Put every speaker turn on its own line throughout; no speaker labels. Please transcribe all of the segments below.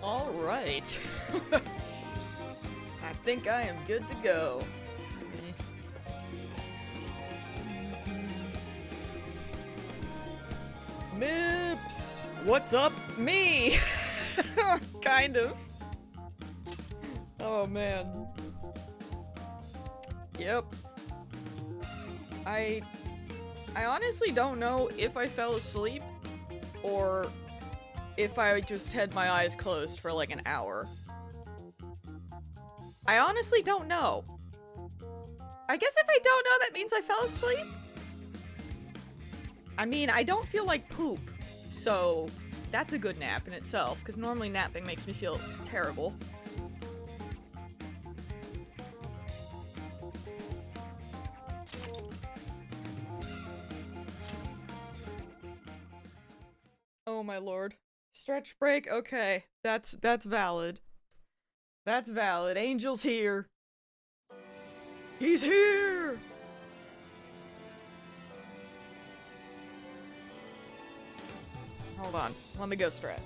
Alright. I think I am good to go. Mips! What's up? Me! Kind of. Oh man. Yep. I honestly don't know if I fell asleep or if I just had my eyes closed for like an hour. I honestly don't know. I guess if I don't know, that means I fell asleep? I mean, I don't feel like poop, so that's a good nap in itself, because normally napping makes me feel terrible. Oh my lord. Stretch break? Okay. That's valid. That's valid. Angel's here. He's here! Hold on. Let me go stretch.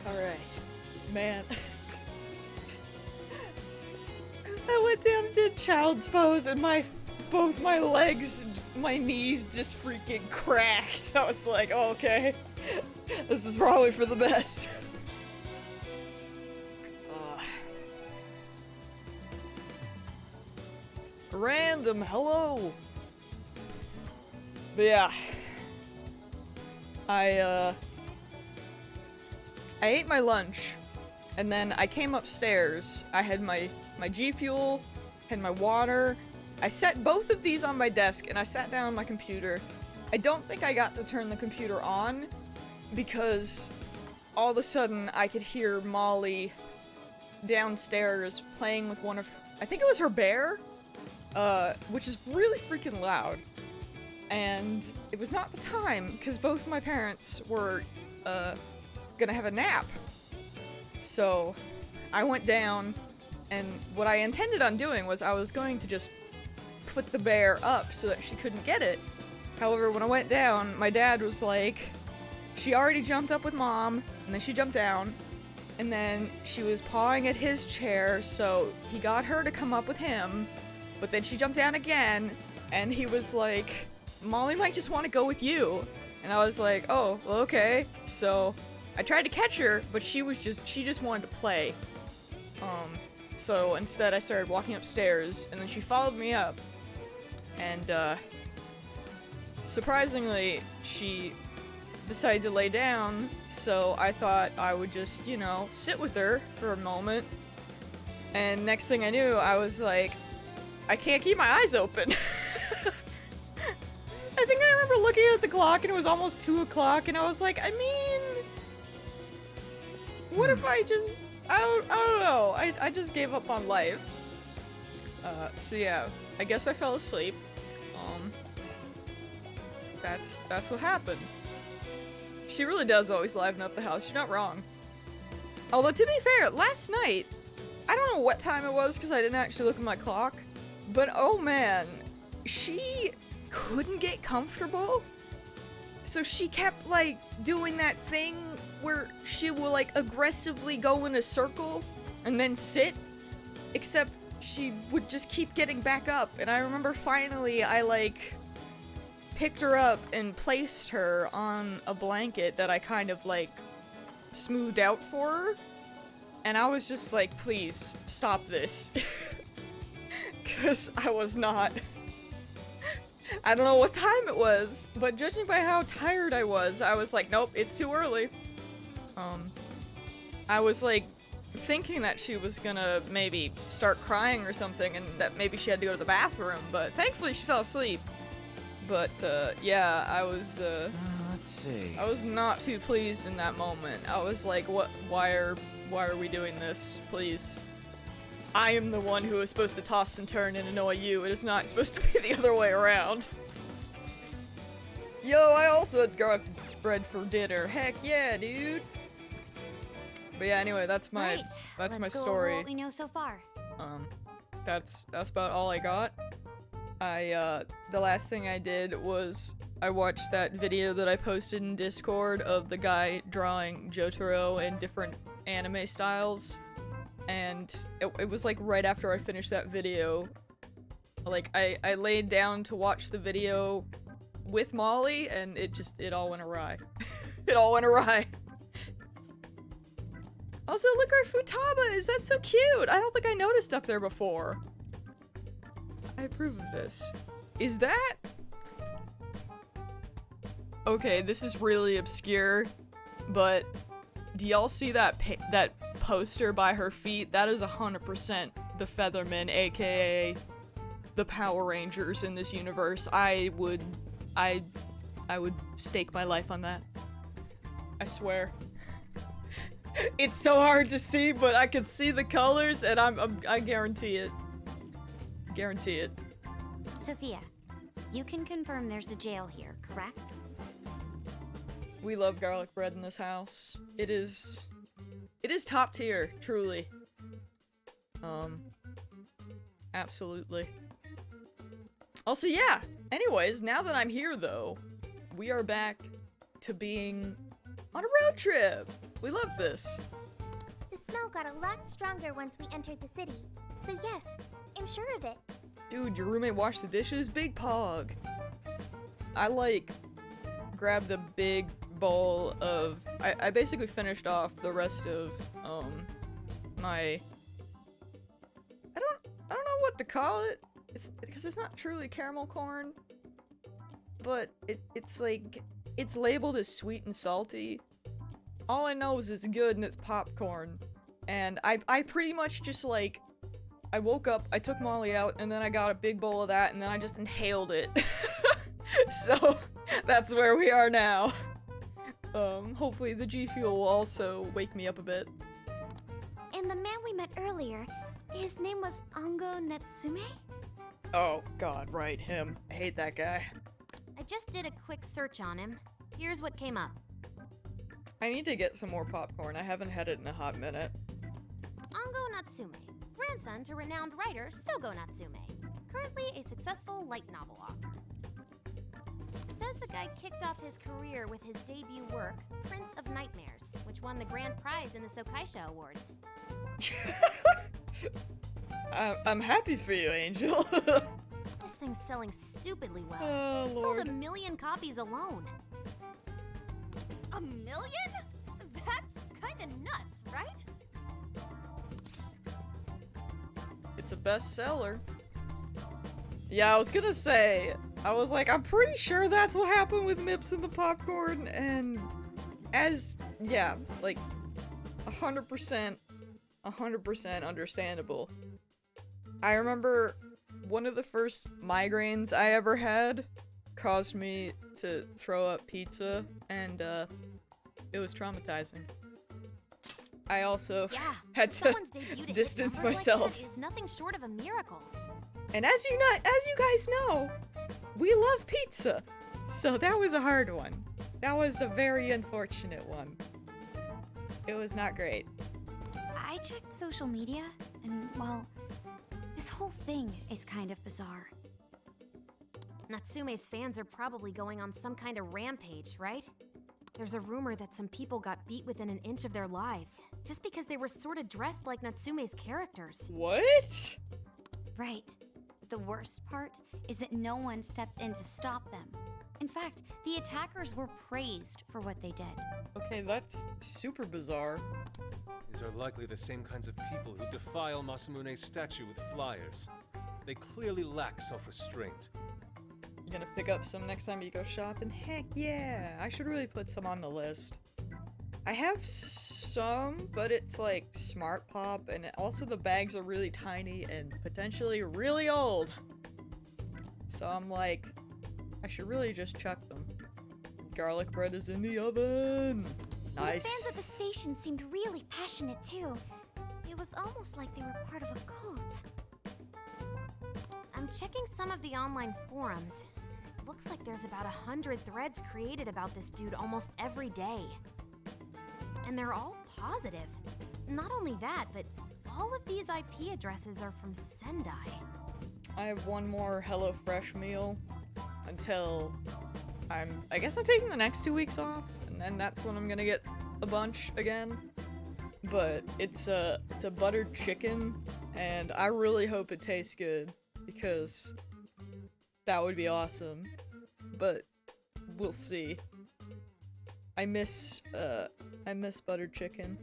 Alright. Man. I went down and did child's pose and both my legs, my knees just freaking cracked. I was like, oh, okay. This is probably for the best. Random, hello! But yeah. I ate my lunch, and then I came upstairs. I had my G Fuel, had my water. I set both of these on my desk, and I sat down on my computer. I don't think I got to turn the computer on, because all of a sudden I could hear Molly downstairs playing with one of, I think it was her bear, which is really freaking loud. And it was not the time, because both my parents were, gonna have a nap. So I went down, and what I intended on doing was I was going to just put the bear up so that she couldn't get it. However, when I went down, my dad was like, she already jumped up with mom, and then she jumped down, and then she was pawing at his chair, so he got her to come up with him, but then she jumped down again, and he was like, Molly might just want to go with you. And I was like, oh, well, okay. So I tried to catch her, but she just wanted to play. So instead I started walking upstairs, and then she followed me up, and surprisingly, she decided to lay down, so I thought I would just, you know, sit with her for a moment. And next thing I knew, I was like, I can't keep my eyes open. I think I remember looking at the clock and it was almost 2 o'clock, and I was like, I mean, what if I just, I don't know, I just gave up on life. So yeah, I guess I fell asleep. That's what happened. She really does always liven up the house, you're not wrong. Although, to be fair, last night, I don't know what time it was because I didn't actually look at my clock, but oh man, she couldn't get comfortable. So she kept, like, doing that thing where she will, like, aggressively go in a circle and then sit. Except she would just keep getting back up. And I remember finally I like picked her up and placed her on a blanket that I kind of like smoothed out for her. And I was just like, please stop this. Cause I was not. I don't know what time it was, but judging by how tired I was like, nope, it's too early. I was like thinking that she was gonna maybe start crying or something and that maybe she had to go to the bathroom, but thankfully she fell asleep. But yeah, I was
Let's see.
I was not too pleased in that moment. I was like, what, why are we doing this? Please. I am the one who is supposed to toss and turn and annoy you. It is not supposed to be the other way around. Yo, I also had garlic bread for dinner. Heck yeah, dude. But yeah, anyway, that's my
Let's
my
go
story.
over what we know so far.
That's about all I got. The last thing I did was I watched that video that I posted in Discord of the guy drawing Jotaro in different anime styles. And it was like right after I finished that video, like I laid down to watch the video with Molly and it all went awry. It all went awry. Also, look where Futaba is. That's so cute. I don't think I noticed up there before. I approve of this. Is that? Okay, this is really obscure, but do y'all see that that poster by her feet? That is 100% the Feathermen, aka the Power Rangers in this universe. I would stake my life on that. I swear. It's so hard to see, but I can see the colors, and I guarantee it. Guarantee it.
Sophia, you can confirm there's a jail here, correct?
We love garlic bread in this house. It is top tier, truly. Absolutely. Also, yeah. Anyways, now that I'm here, though, we are back to being on a road trip. We love this.
The smell got a lot stronger once we entered the city. So yes, I'm sure of it.
Dude, your roommate washed the dishes? Big pog. I, like, grabbed a big bowl of... I basically finished off the rest of, my... I don't know what to call it. It's because it's not truly caramel corn. But it's like... It's labeled as sweet and salty. All I know is it's good and it's popcorn. And I pretty much just, like... I woke up, I took Molly out, and then I got a big bowl of that, and then I just inhaled it. So, that's where we are now. Hopefully the G Fuel will also wake me up a bit.
And the man we met earlier, his name was Ango Natsume?
Oh, God, right, him. I hate that guy.
I just did a quick search on him. Here's what came up.
I need to get some more popcorn. I haven't had it in a hot minute.
Ango Natsume, grandson to renowned writer Sogo Natsume, currently a successful light novel author. Says the guy kicked off his career with his debut work, Prince of Nightmares, which won the grand prize in the Sokaisha Awards.
I'm happy for you, Angel.
This thing's selling stupidly well.
Oh,
It sold
Lord.
1 million copies alone.
1 million? That's kinda nuts, right?
It's a bestseller. Yeah, I was gonna say, I was like, I'm pretty sure that's what happened with Mips and the popcorn, and yeah, like, 100% understandable. I remember one of the first migraines I ever had caused me to throw up pizza, and, it was traumatizing. I also
Yeah,
had to
someone's debut to hit
distance
numbers
myself.
Like that is nothing short of a miracle.
And as you guys know, we love pizza. So that was a hard one. That was a very unfortunate one. It was not great.
I checked social media, and, well, this whole thing is kind of bizarre.
Natsume's fans are probably going on some kind of rampage, right? There's a rumor that some people got beat within an inch of their lives, just because they were sort of dressed like Natsume's characters.
What?
Right. The worst part is that no one stepped in to stop them. In fact, the attackers were praised for what they did.
Okay, that's super bizarre.
These are likely the same kinds of people who defile Masamune's statue with flyers. They clearly lack self-restraint.
You gonna pick up some next time you go shopping? Heck yeah! I should really put some on the list. I have some, but it's like Smart Pop, and also the bags are really tiny and potentially really old. So I'm like, I should really just chuck them. Garlic bread is in the oven! Nice!
The fans at the station seemed really passionate too. It was almost like they were part of a cult.
I'm checking some of the online forums. It looks like there's about 100 threads created about this dude almost every day. And they're all positive. Not only that, but all of these IP addresses are from Sendai.
I have one more HelloFresh meal until I guess I'm taking the next 2 weeks off, and then that's when I'm gonna get a bunch again. But it's a buttered chicken, and I really hope it tastes good because that would be awesome. But we'll see. I miss buttered chicken.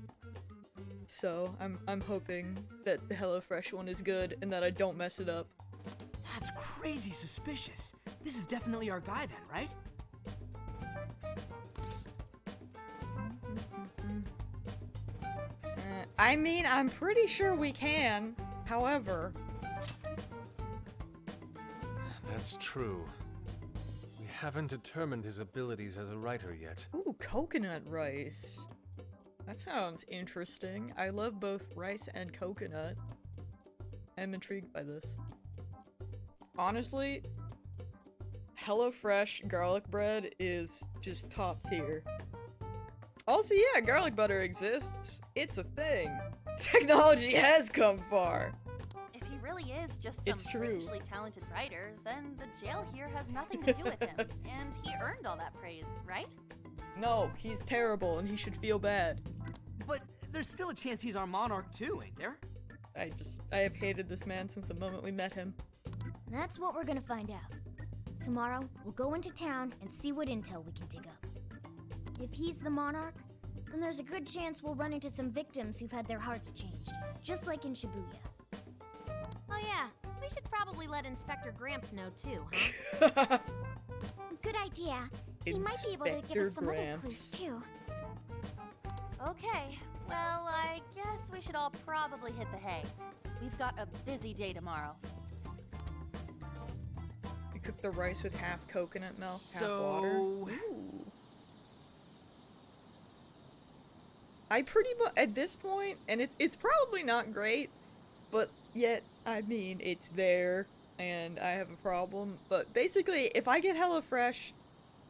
So I'm hoping that the HelloFresh one is good and that I don't mess it up.
That's crazy suspicious. This is definitely our guy then, right?
I mean, I'm pretty sure we can. However,
That's true. We haven't determined his abilities as a writer yet.
ooh, coconut rice. That sounds interesting. I love both rice and coconut. I'm intrigued by this. Honestly, HelloFresh garlic bread is just top tier. Also, yeah, garlic butter exists. It's a thing. Technology has come far.
If he really is just
It's
some
true.
freakishly talented writer, then the jail here has nothing to do with him. And he earned all that praise, right?
No, he's terrible and he should feel bad.
But there's still a chance he's our monarch too, ain't there?
I have hated this man since the moment we met him.
That's what we're gonna find out. Tomorrow, we'll go into town and see what intel we can dig up. If he's the monarch, then there's a good chance we'll run into some victims who've had their hearts changed, just like in Shibuya.
Oh yeah, we should probably let Inspector Gramps know too, huh?
Good idea. He might be able to give
Inspector
us some other
Gramps.
clues too.
Okay, well, I guess we should all probably hit the hay. We've got a busy day tomorrow.
You cook the rice with half coconut milk, half
So-
water. Ooh. I pretty much, at this point, and it's probably not great, but yet, I mean, it's there, and I have a problem. But basically, if I get HelloFresh,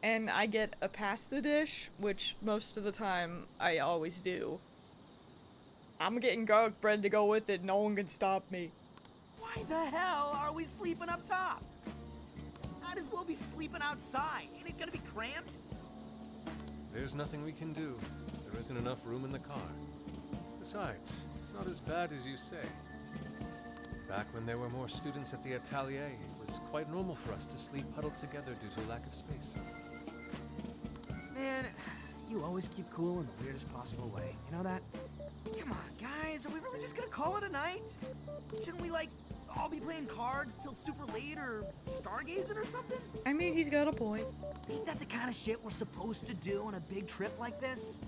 and I get a pasta dish, which most of the time I always do, I'm getting garlic bread to go with it, no one can stop me.
Why the hell are we sleeping up top? Might as well be sleeping outside. Ain't it gonna be cramped?
There's nothing we can do. There isn't enough room in the car. Besides, it's not as bad as you say. Back when there were more students at the atelier, it was quite normal for us to sleep huddled together due to lack of space.
Man, you always keep cool in the weirdest possible way. You know that? Come on, guys. Are we really just gonna call it a night? Shouldn't we, like, all be playing cards till super late or stargazing or something?
I mean, he's got a point.
Ain't that the kind of shit we're supposed to do on a big trip like this?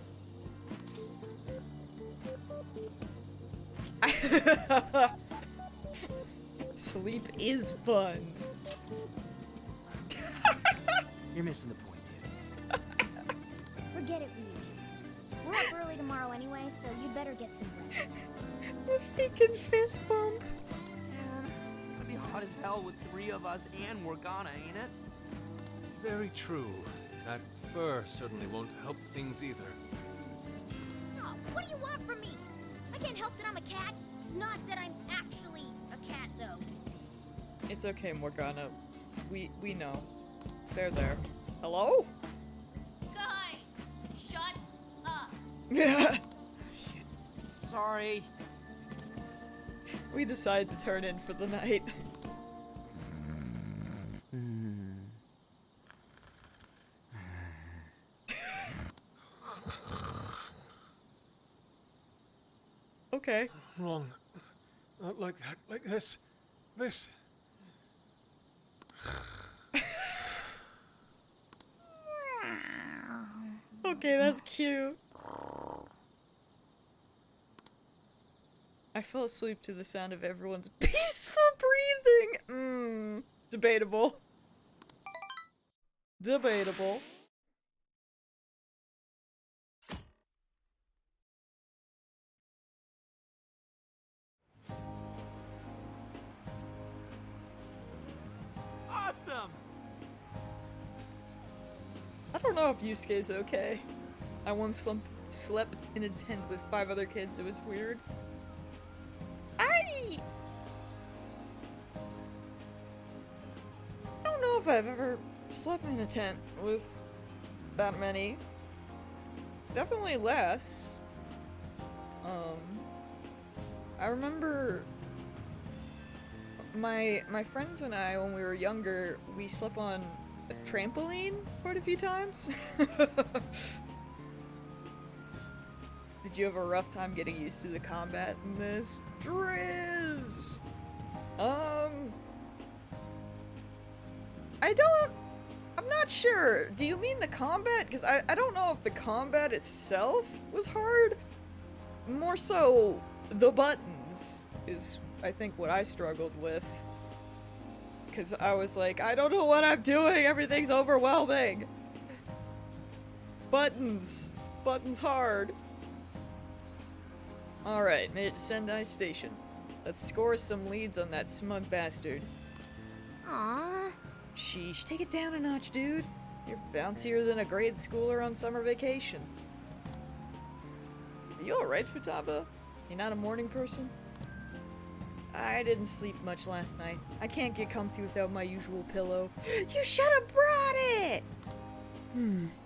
Sleep is fun.
You're missing the point, dude.
Forget it, Ryuji. We're up early tomorrow anyway, so you'd better get some rest.
The freaking fist bump.
Man, it's gonna be hot as hell with 3 of us and Morgana, ain't it?
Very true. That fur certainly won't help things either.
Oh, what do you want from me? I can't help that I'm a cat. Not that I'm actually a cat, though.
It's okay, Morgana. We know. They're there. Hello?
Guys, shut up.
Yeah.
Shit. Sorry.
we decide to turn in for the night. Okay.
Wrong. Not like that. Like this. This.
Okay, that's cute. I fell asleep to the sound of everyone's peaceful breathing. Debatable. Debatable.
Awesome!
I don't know if Yusuke's okay. I once slept in a tent with 5 other kids. It was weird. I don't know if I've ever slept in a tent with that many. Definitely less. I remember my friends and I, when we were younger, we slept on a trampoline quite a few times. Did you have a rough time getting used to the combat in this? Drizz! I'm not sure. Do you mean the combat? Because I don't know if the combat itself was hard. More so, the buttons is, I think, what I struggled with. Because I was like, I don't know what I'm doing. Everything's overwhelming. Buttons. Buttons hard. Alright, made it to Sendai Station. Let's score some leads on that smug bastard.
Aww.
Sheesh, take it down a notch, dude. You're bouncier than a grade schooler on summer vacation. Are you alright, Futaba? You're not a morning person? I didn't sleep much last night. I can't get comfy without my usual pillow. You should have brought it!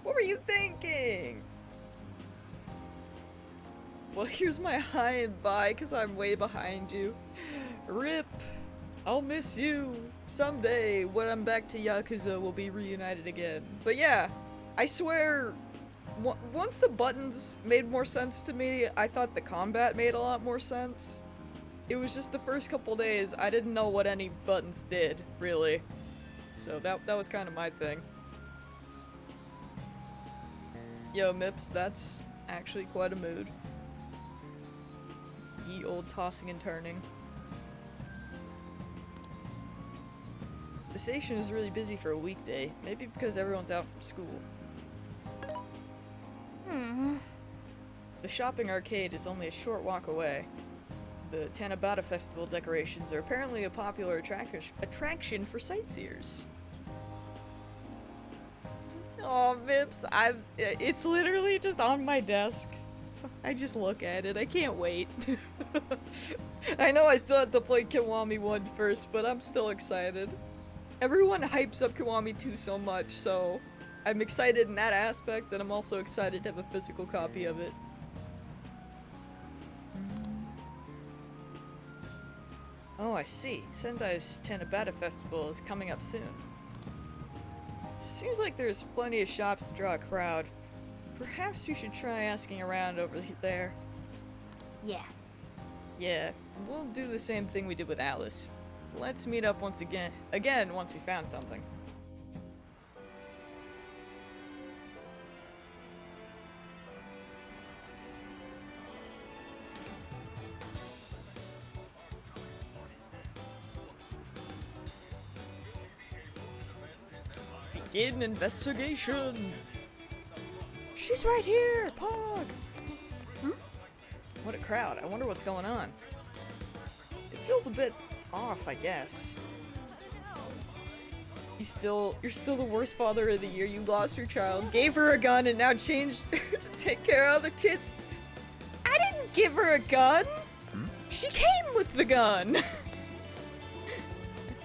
What were you thinking? Well, here's my hi and bye, because I'm way behind you. RIP. I'll miss you. Someday, when I'm back to Yakuza, we'll be reunited again. But yeah, I swear, once the buttons made more sense to me, I thought the combat made a lot more sense. It was just the first couple days, I didn't know what any buttons did, really. So that was kind of my thing. Yo, Mips, that's actually quite a mood. Ye old tossing and turning. The station is really busy for a weekday, maybe because everyone's out from school. The shopping arcade is only a short walk away. The Tanabata Festival decorations are apparently a popular attraction for sightseers. Oh, Mips, it's literally just on my desk. So I just look at it. I can't wait. I know I still have to play Kiwami 1 first, but I'm still excited. Everyone hypes up Kiwami 2 so much, so I'm excited in that aspect, and I'm also excited to have a physical copy of it. Oh, I see. Sendai's Tanabata Festival is coming up soon. Seems like there's plenty of shops to draw a crowd. Perhaps we should try asking around over there.
Yeah.
Yeah, we'll do the same thing we did with Alice. Let's meet up once again once we found something. Begin investigation! She's right here! Pog! Huh? What a crowd. I wonder what's going on. It feels a bit off, I guess. You're still the worst father of the year. You lost your child, gave her a gun, and now changed her to take care of other kids. I didn't give her a gun! She came with the gun!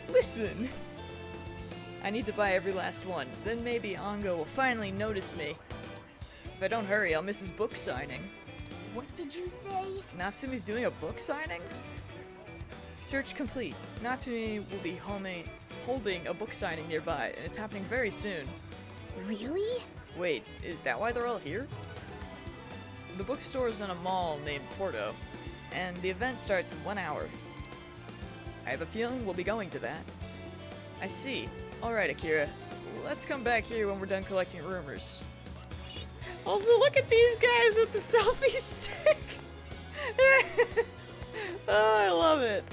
Listen. I need to buy every last one. Then maybe Ango will finally notice me. If I don't hurry, I'll miss his book signing.
What did you say?
Natsume's doing a book signing? Search complete. Natsumi will be holding a book signing nearby, and it's happening very soon.
Really?
Wait, is that why they're all here? The bookstore is in a mall named Porto, and the event starts in 1 hour. I have a feeling we'll be going to that. I see. Alright, Akira. Let's come back here when we're done collecting rumors. Also, look at these guys with the selfie stick! Oh, I love it.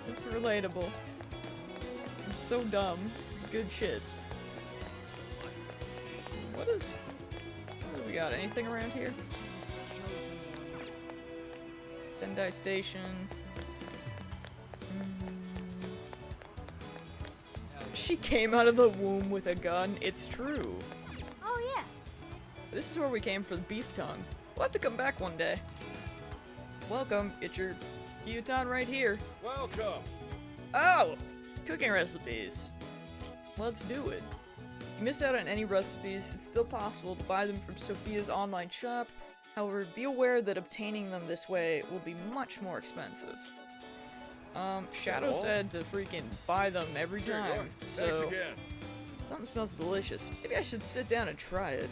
It's relatable. It's so dumb. Good shit. What do we got? Anything around here? Sendai Station. She came out of the womb with a gun. It's true.
Oh, yeah.
This is where we came for the beef tongue. We'll have to come back one day. Welcome. Get your gyutan right here.
Welcome.
Oh! Cooking recipes. Let's do it. If you miss out on any recipes, it's still possible to buy them from Sophia's online shop. However, be aware that obtaining them this way will be much more expensive. Shadow said to freaking buy them every
Here you are.
time,
Thanks
so
again.
something smells delicious. Maybe I should sit down and try it.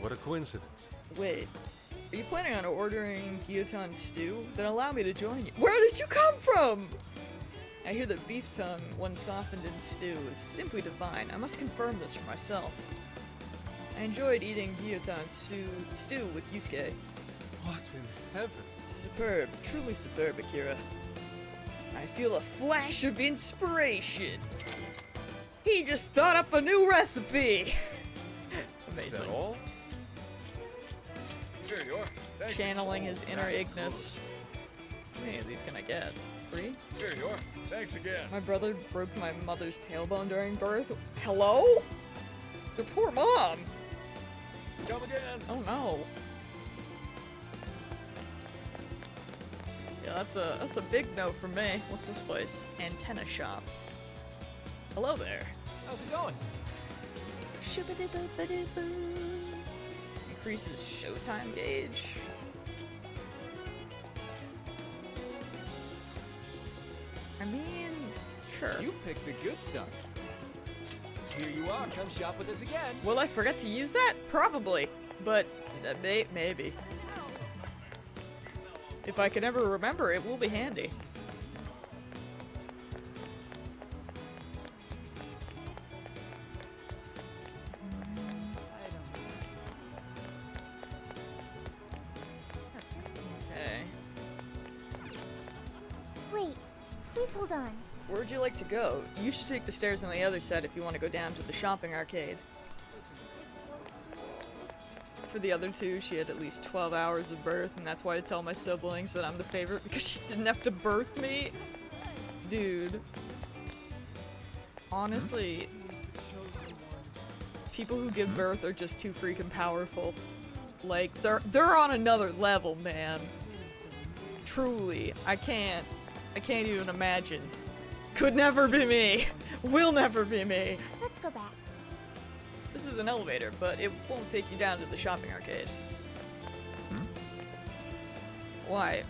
What a coincidence.
Wait, are you planning on ordering gyutan stew? Then allow me to join you. Where did you come from? I hear that beef tongue, when softened in stew, is simply divine. I must confirm this for myself. I enjoyed eating gyutan stew with Yusuke.
What in heaven?
Superb, truly superb, Akira. I feel a flash of inspiration. He just thought up a new recipe.
Is
Amazing.
that all? Here you are. Thanks.
Channeling his inner
That's
Ignis. How many of these can I get? 3?
close. Here you are. Thanks again.
My brother broke my mother's tailbone during birth. Hello? Your poor mom.
Come again.
Oh no. Yeah, that's a big no for me. What's this place? Antenna shop. Hello there.
How's it going?
Increases showtime gauge. I mean, sure.
You picked the good stuff. Here you are. Come shop with us again.
Will I forget to use that? Probably. But maybe. If I can ever remember, it will be handy. Okay.
Wait, please hold on.
Where'd you like to go? You should take the stairs on the other side if you want to go down to the shopping arcade. For the other two, she had at least 12 hours of birth, and that's why I tell my siblings that I'm the favorite, because she didn't have to birth me. Dude. Honestly, people who give birth are just too freaking powerful. Like, they're on another level, man. Truly, I can't even imagine. Could never be me. Will never be me.
Let's go back.
This is an elevator, but it won't take you down to the shopping arcade. Why?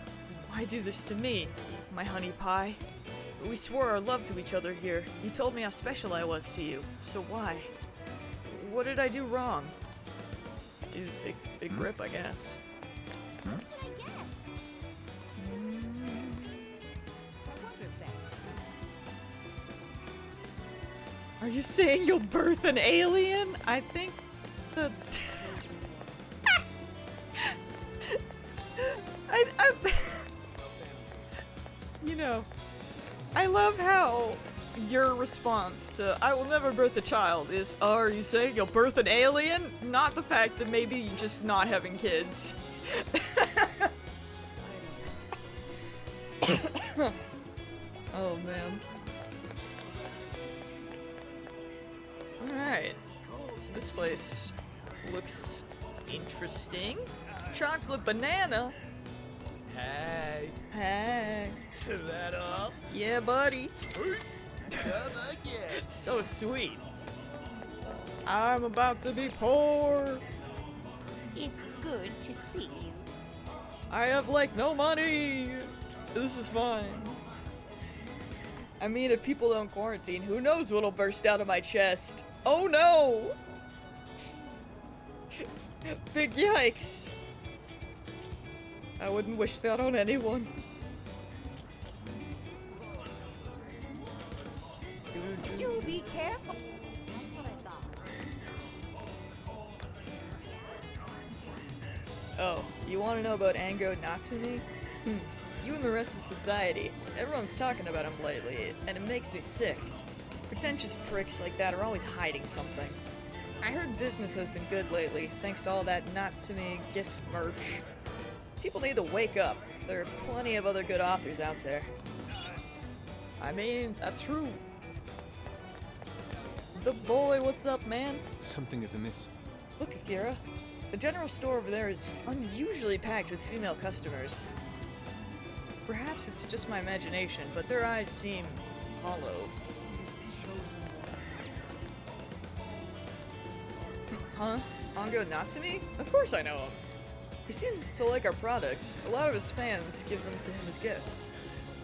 Why do this to me, my honey pie? We swore our love to each other here. You told me how special I was to you, so why? What did I do wrong? Dude, big rip, I guess.
What should I get?
Are you saying you'll birth an alien? I think that... You know, I love how your response to I will never birth a child is, oh, are you saying you'll birth an alien? Not the fact that maybe you're just not having kids. Oh, man. Alright. This place looks interesting. Chocolate banana.
Hey.
Hey.
Is that all?
Yeah, buddy.
Come again.
So sweet. I'm about to be poor.
It's good to see you.
I have like no money. This is fine. I mean, if people don't quarantine, who knows what'll burst out of my chest? Oh no! Big yikes! I wouldn't wish that on anyone.
You be careful.
That's what I thought.
Oh, you want to know about Ango Natsumi? You and the rest of society. Everyone's talking about him lately, and it makes me sick. Pretentious pricks like that are always hiding something. I heard business has been good lately, thanks to all that Natsumi gift merch. People need to wake up. There are plenty of other good authors out there. I mean, that's true. The boy, what's up, man?
Something is amiss.
Look, Akira. The general store over there is unusually packed with female customers. Perhaps it's just my imagination, but their eyes seem hollow. Huh? Ango Natsumi? Of course I know him. He seems to like our products. A lot of his fans give them to him as gifts.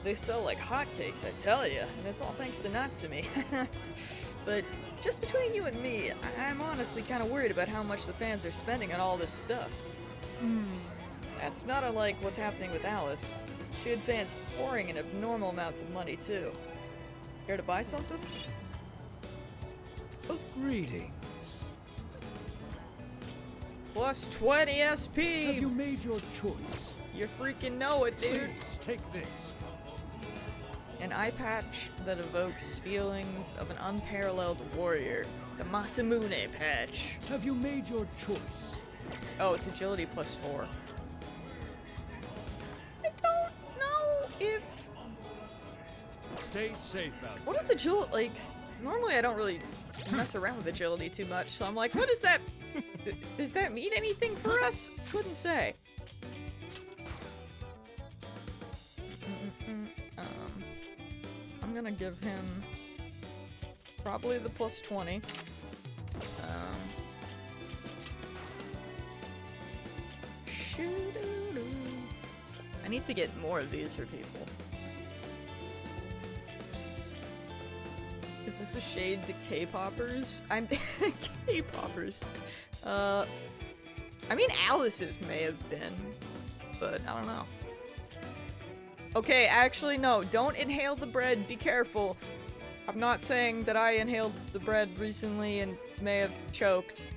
They sell like hotcakes, I tell ya, and it's all thanks to Natsumi. But just between you and me, I'm honestly kind of worried about how much the fans are spending on all this stuff. That's not unlike what's happening with Alice. She had fans pouring in abnormal amounts of money, too. Care to buy something?
Greetings.
Plus 20 SP!
Have you made your choice?
You freaking know it, dude!
Please, take this.
An eye patch that evokes feelings of an unparalleled warrior. The Masamune patch.
Have you made your choice?
Oh, it's agility plus 4. I don't know if...
Stay safe out.
What is agility? Like, normally I don't really mess around with agility too much, so I'm like, what does that... Does that mean anything for us? Couldn't say. I'm gonna give him probably the plus 20. Shoo-doo-doo. I need to get more of these for people. Is this a shade to K-poppers? I'm K-poppers. I mean Alice's may have been, but I don't know. Okay, actually no, don't inhale the bread, be careful. I'm not saying that I inhaled the bread recently and may have choked,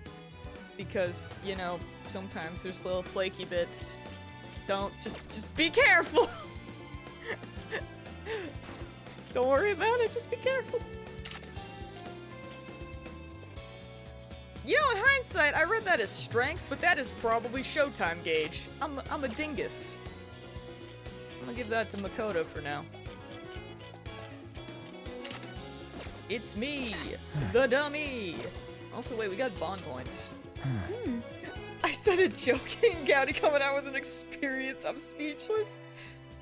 because, you know, sometimes there's little flaky bits. Don't, just be careful! Don't worry about it, just be careful. You know, in hindsight, I read that as strength, but that is probably Showtime gauge. I'm a dingus. I'm gonna give that to Makoto for now. It's me, the dummy. Also, wait, we got bond points. I said it joking. Gowdy coming out with an experience. I'm speechless.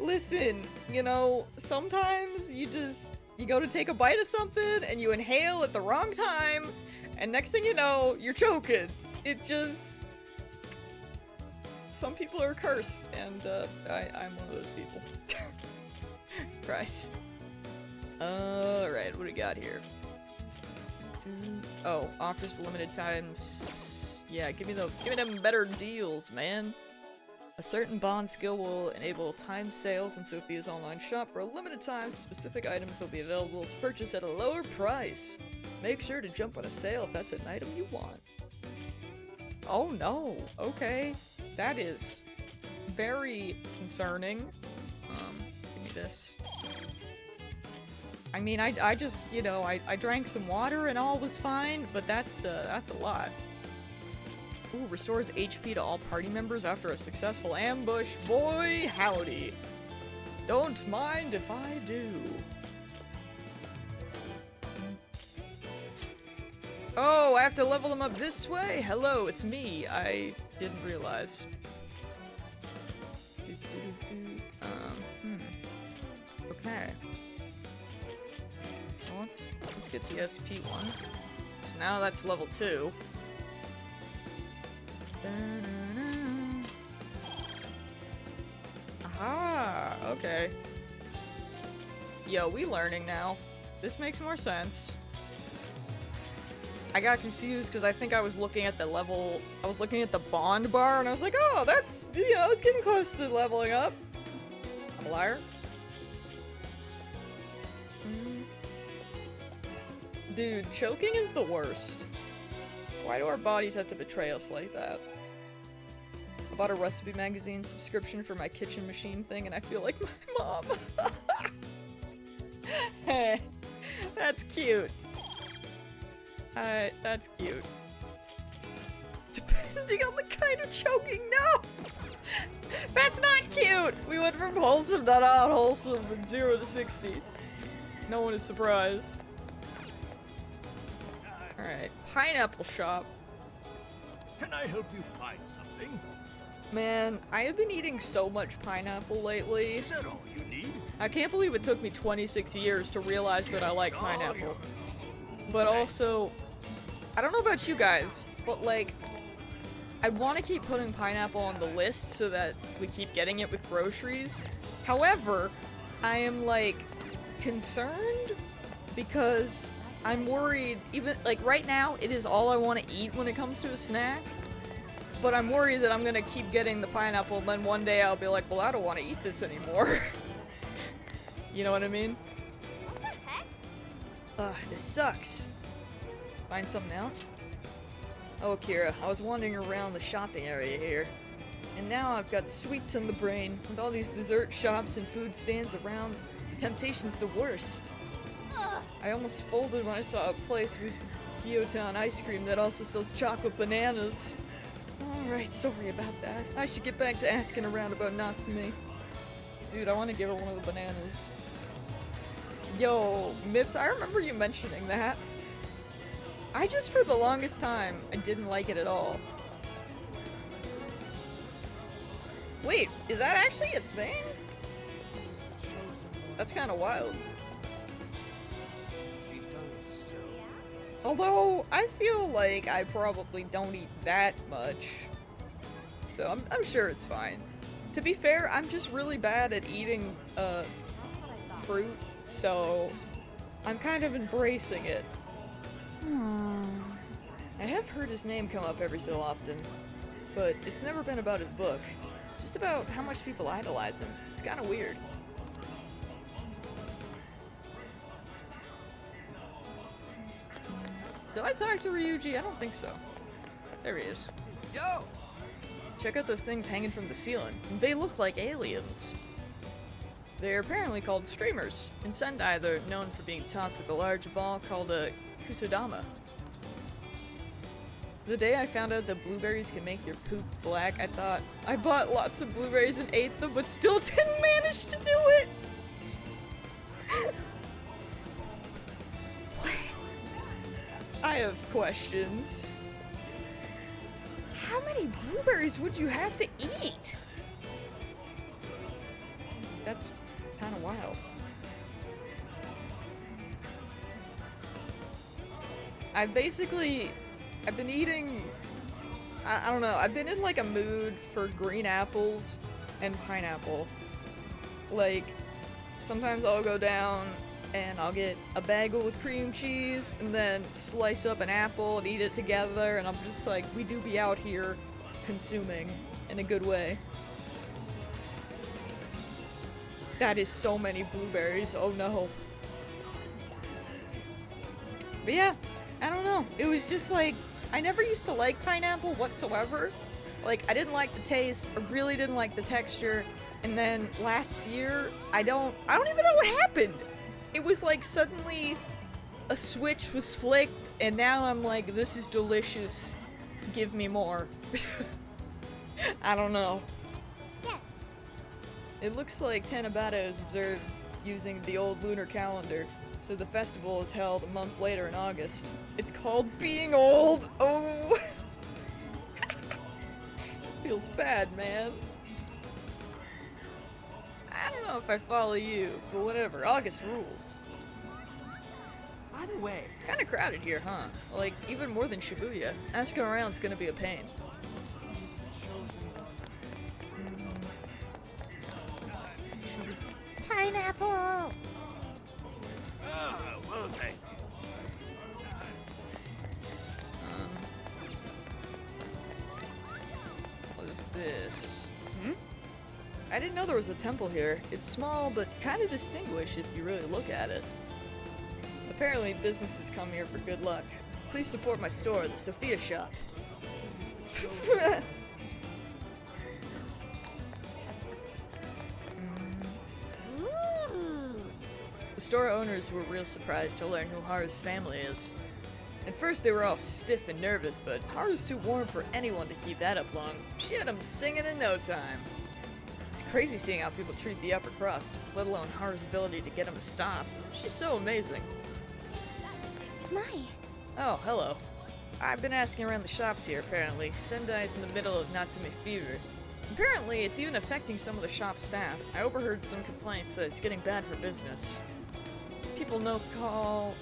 Listen, you know, sometimes you go to take a bite of something and you inhale at the wrong time, and next thing you know, you're choking. It just... Some people are cursed, and I'm one of those people. Christ. Alright, what do we got here? Oh, offers limited times. Yeah, give me them better deals, man. A certain bond skill will enable timed sales in Sophia's online shop. For a limited time, specific items will be available to purchase at a lower price. Make sure to jump on a sale if that's an item you want. Oh no, okay. That is very concerning. Give me this. I mean, I just, you know, I drank some water and all was fine, but that's a lot. Ooh, restores HP to all party members after a successful ambush. Boy, howdy. Don't mind if I do. Oh, I have to level them up this way? Hello, it's me. I didn't realize. Okay. Well, let's get the SP one. So now that's level 2. Aha! Okay. Yo, we learning now. This makes more sense. I got confused because I think I was looking at the level, I was looking at the bond bar and I was like, oh, that's, you know, it's getting close to leveling up. I'm a liar. Dude, choking is the worst. Why do our bodies have to betray us like that? I bought a recipe magazine subscription for my kitchen machine thing and I feel like my mom. Hey, that's cute. That's cute. Depending on the kind of choking, no! That's not cute! We went from wholesome to not wholesome and 0 to 60. No one is surprised. Alright, pineapple shop.
Can I help you find something?
Man, I have been eating so much pineapple lately.
Is that all you need?
I can't believe it took me 26 years to realize that I like pineapple. But also, I don't know about you guys, but like, I want to keep putting pineapple on the list so that we keep getting it with groceries. However, I am like concerned because I'm worried, even like right now, it is all I want to eat when it comes to a snack. But I'm worried that I'm gonna keep getting the pineapple and then one day I'll be like, well, I don't want to eat this anymore. You know what I mean?
What the heck?
Ugh, this sucks. Find something out? Oh, Kira, I was wandering around the shopping area here. And now I've got sweets on the brain. With all these dessert shops and food stands around, temptation's the worst.
Ugh.
I almost folded when I saw a place with Gyotown ice cream that also sells chocolate bananas. Alright, sorry about that. I should get back to asking around about Natsume. Dude, I want to give her one of the bananas. Yo, Mips, I remember you mentioning that. I just, for the longest time, I didn't like it at all. Wait, is that actually a thing? That's kind of wild. Although, I feel like I probably don't eat that much. So I'm sure it's fine. To be fair, I'm just really bad at eating fruit, so I'm kind of embracing it. I have heard his name come up every so often, but it's never been about his book. Just about how much people idolize him. It's kind of weird. Did I talk to Ryuji? I don't think so. There he is.
Yo!
Check out those things hanging from the ceiling. They look like aliens. They're apparently called streamers. In Sendai, they're known for being topped with a large ball called a kusudama. The day I found out that blueberries can make your poop black, I thought I bought lots of blueberries and ate them, but still didn't manage to do it! What? I have questions. How many blueberries would you have to eat? That's kind of wild. I've been eating, I don't know, I've been in like a mood for green apples and pineapple. Like, sometimes I'll go down and I'll get a bagel with cream cheese and then slice up an apple and eat it together, and I'm just like, we do be out here consuming in a good way. That is so many blueberries, oh no. But yeah, I don't know, it was just like, I never used to like pineapple whatsoever. Like, I didn't like the taste, I really didn't like the texture, and then last year, I don't even know what happened. It was like suddenly a switch was flicked, and now I'm like, this is delicious, give me more. I don't know.
Yes.
It looks like Tanabata is observed using the old lunar calendar, so the festival is held a month later in August. It's called being old! Oh! Feels bad, man. I don't know if I follow you, but whatever, August rules.
Either way,
Kinda crowded here, huh? Like, even more than Shibuya. Asking around's gonna be a pain.
Pineapple!
Okay.
What is this? I didn't know there was a temple here. It's small, but kind of distinguished if you really look at it. Apparently, businesses come here for good luck. Please support my store, the Sophia Shop.
Ooh.
The store owners were real surprised to learn who Haru's family is. At first, they were all stiff and nervous, but Haru's too warm for anyone to keep that up long. She had them singing in no time. It's crazy seeing how people treat the upper crust, let alone Haru's ability to get them to stop. She's so amazing.
My.
Oh, hello. I've been asking around the shops here, apparently. Sendai's in the middle of Natsume fever. Apparently, it's even affecting some of the shop staff. I overheard some complaints that it's getting bad for business. People no call,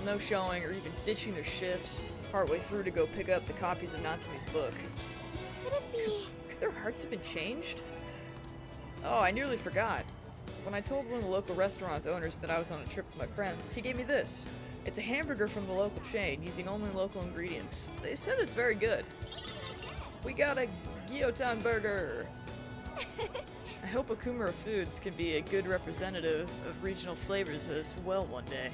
no showing, or even ditching their shifts partway through to go pick up the copies of Natsume's book.
Could it be?
Could their hearts have been changed? Oh, I nearly forgot. When I told one of the local restaurant owners that I was on a trip with my friends, he gave me this. It's a hamburger from the local chain, using only local ingredients. They said it's very good. We got a Gyotan burger! I hope Okumura Foods can be a good representative of regional flavors as well one day.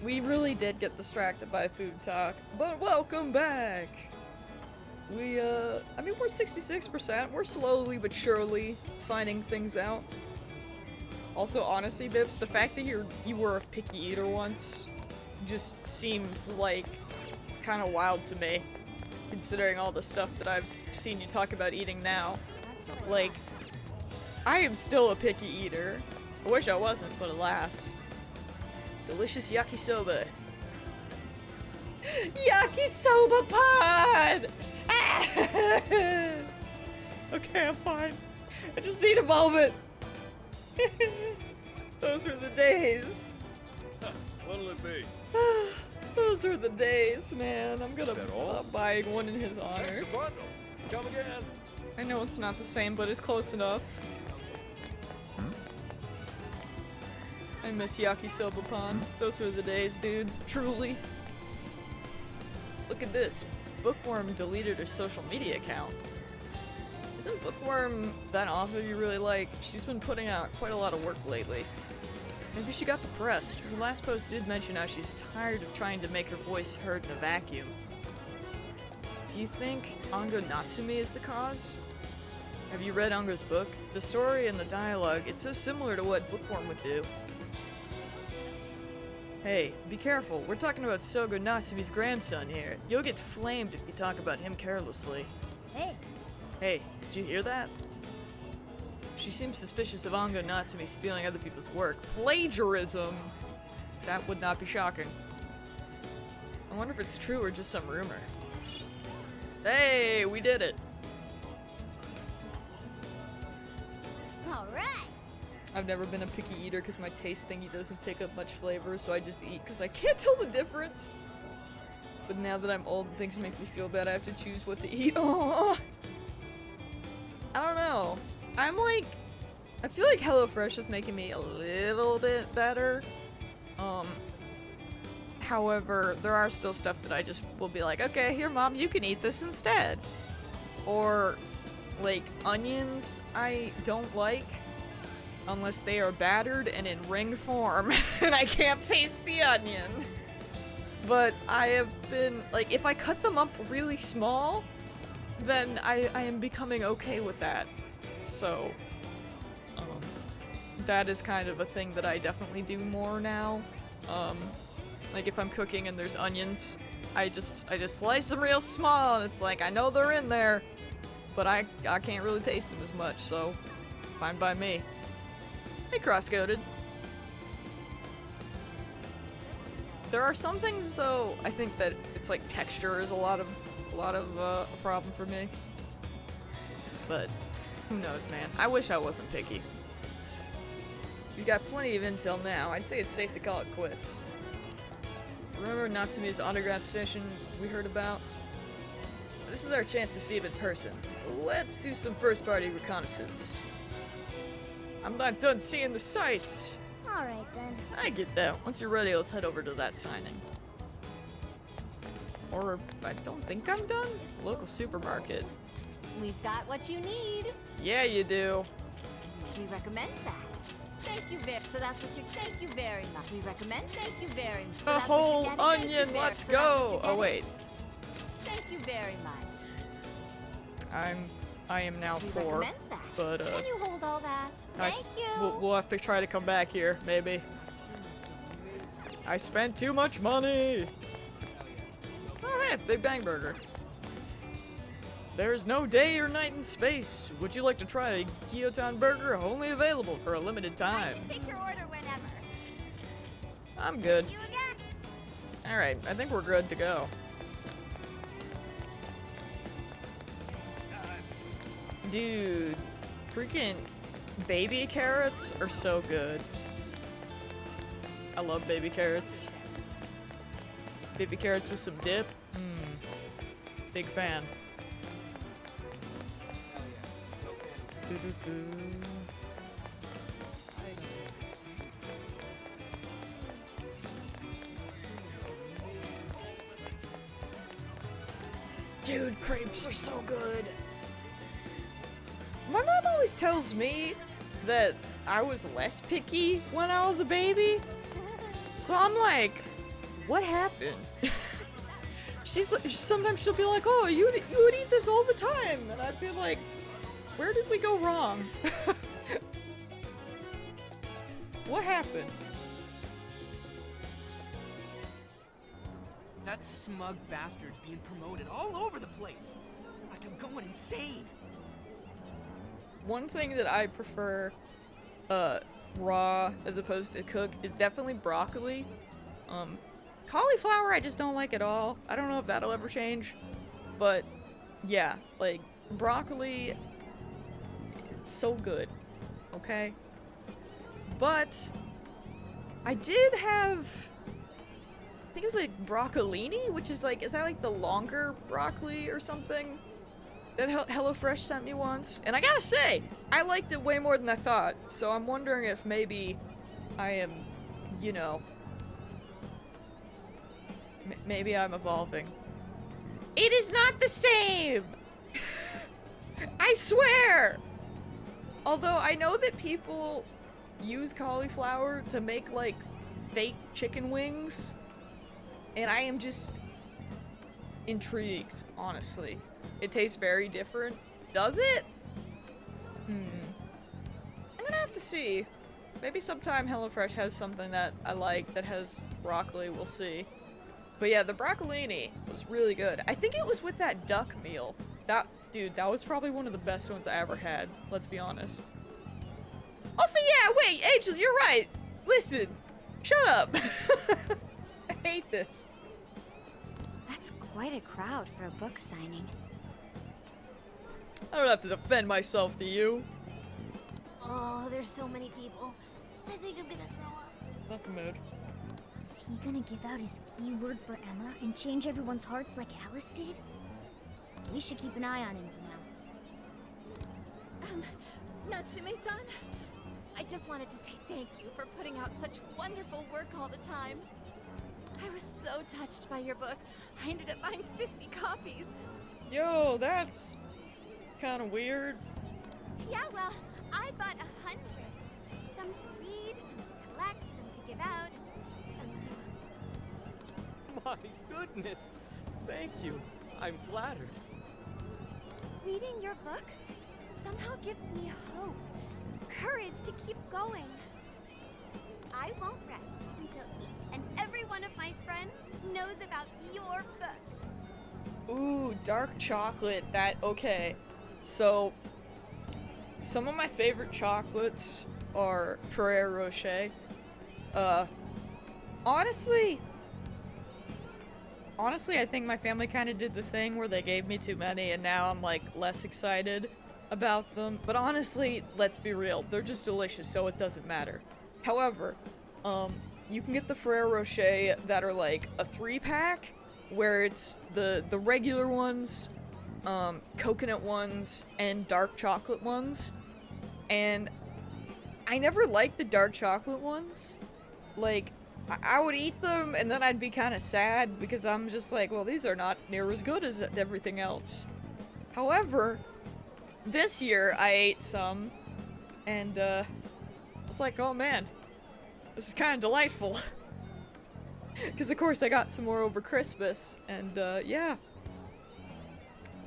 We really did get distracted by food talk, but welcome back! We're 66%. We're slowly but surely finding things out. Also, honestly, Bibbs, the fact that you were a picky eater once just seems like kind of wild to me, considering all the stuff that I've seen you talk about eating now. Like, I am still a picky eater. I wish I wasn't, but alas. Delicious yakisoba. Yakisoba pod! Okay, I'm fine. I just need a moment. Those were the days.
What'll it be?
Those were the days, man. I'm gonna
Is that all?
buy one in his honor.
Extra bundle. Come again.
I know it's not the same, but it's close enough. I miss Yakisoba Pond. Those were the days, dude. Truly. Look at this. Bookworm deleted her social media account. Isn't Bookworm that author you really like? She's been putting out quite a lot of work lately. Maybe she got depressed. Her last post did mention how she's tired of trying to make her voice heard in a vacuum. Do you think Ango Natsume is the cause? Have you read Ango's book? The story and the dialogue, it's so similar to what Bookworm would do. Hey, be careful. We're talking about Sogo Natsume's grandson here. You'll get flamed if you talk about him carelessly.
Hey.
Hey, did you hear that? She seems suspicious of Ango Natsume stealing other people's work. Plagiarism! That would not be shocking. I wonder if it's true or just some rumor. Hey, we did it!
All right.
I've never been a picky eater because my taste thingy doesn't pick up much flavor, so I just eat because I can't tell the difference. But now that I'm old and things make me feel bad, I have to choose what to eat. Oh, I don't know. I feel like HelloFresh is making me a little bit better. However, there are still stuff that I just will be like, okay, here, Mom, you can eat this instead. Or, like, onions I don't like unless they are battered and in ring form, and I can't taste the onion. But I have been, like, if I cut them up really small, then I am becoming okay with that. So, that is kind of a thing that I definitely do more now. Like if I'm cooking and there's onions, I just slice them real small, and it's like, I know they're in there, but I can't really taste them as much, so fine by me. Hey, cross-coded. There are some things, though, I think that it's like texture is a lot of a problem for me. But who knows, man? I wish I wasn't picky. We got plenty of intel now. I'd say it's safe to call it quits. Remember Natsume's autograph session we heard about? This is our chance to see it in person. Let's do some first-party reconnaissance. I'm not done seeing the sights.
Alright then.
I get that. Once you're ready, let's head over to that signing. Or, I don't think I'm done. Local supermarket.
We've got what you need.
Yeah, you do.
We recommend that. Thank you very So that's what you thank you very much. We recommend thank you very much. So
A
that's what you're
whole
getting. Thank you
onion,
very-
let's
so that's what
go!
you're
Oh,
getting.
wait.
Thank you very much.
I am now
We
poor.
recommend that.
But,
Can you hold all that? Thank you.
We'll have to try to come back here, maybe. I spent too much money! Oh, hey, Big Bang Burger. There's no day or night in space. Would you like to try a Kyoton burger? Only available for a limited time.
Take your order whenever.
I'm good.
You again.
Alright, I think we're good to go. Dude, freaking baby carrots are so good. I love baby carrots. Baby carrots with some dip. Big fan. Doo-doo-doo. Dude, crepes are so good. My mom always tells me that I was less picky when I was a baby. So I'm like, what happened? Sometimes she'll be like, oh, you would eat this all the time. And I'd be like, where did we go wrong? What happened?
That smug bastard's being promoted all over the place. Like I'm going insane.
One thing that I prefer raw as opposed to cooked is definitely broccoli. Cauliflower I just don't like at all. I don't know if that'll ever change. But yeah, like broccoli, it's so good. Okay? But I did have, I think it was like broccolini, which is like, is that like the longer broccoli or something? That HelloFresh sent me once. And I gotta say, I liked it way more than I thought. So I'm wondering if maybe I am, you know, maybe I'm evolving. It is not the same! I swear! Although I know that people use cauliflower to make like fake chicken wings. And I am just intrigued, honestly. It tastes very different. Does it? I'm gonna have to see. Maybe sometime HelloFresh has something that I like that has broccoli. We'll see. But yeah, the broccolini was really good. I think it was with that duck meal. Dude, that was probably one of the best ones I ever had. Let's be honest. Also, yeah, wait, Angel, you're right. Listen, shut up. I hate this.
That's quite a crowd for a book signing.
I don't have to defend myself to you.
Oh, there's so many people. I think I'm gonna throw up.
That's a mood.
Is he gonna give out his keyword for Emma and change everyone's hearts like Alice did? We should keep an eye on him for now.
Natsume-san, I just wanted to say thank you for putting out such wonderful work all the time. I was so touched by your book, I ended up buying 50 copies.
Yo, that's kind of weird.
Yeah, well, I bought 100. Some to read, some to collect, some to give out, some to...
My goodness! Thank you. I'm flattered.
Reading your book somehow gives me hope, courage to keep going. I won't rest until each and every one of my friends knows about your book.
Ooh, dark chocolate. Okay. So, some of my favorite chocolates are Ferrero Rocher. Honestly, I think my family kind of did the thing where they gave me too many and now I'm like less excited about them. But honestly, let's be real, they're just delicious, so it doesn't matter. However, you can get the Ferrero Rocher that are like a 3-pack, where it's the regular ones, coconut ones, and dark chocolate ones. And I never liked the dark chocolate ones. Like, I would eat them and then I'd be kind of sad because I'm just like, well, these are not near as good as everything else. However, this year I ate some and it's like, oh man, this is kind of delightful. Because of course I got some more over Christmas and yeah.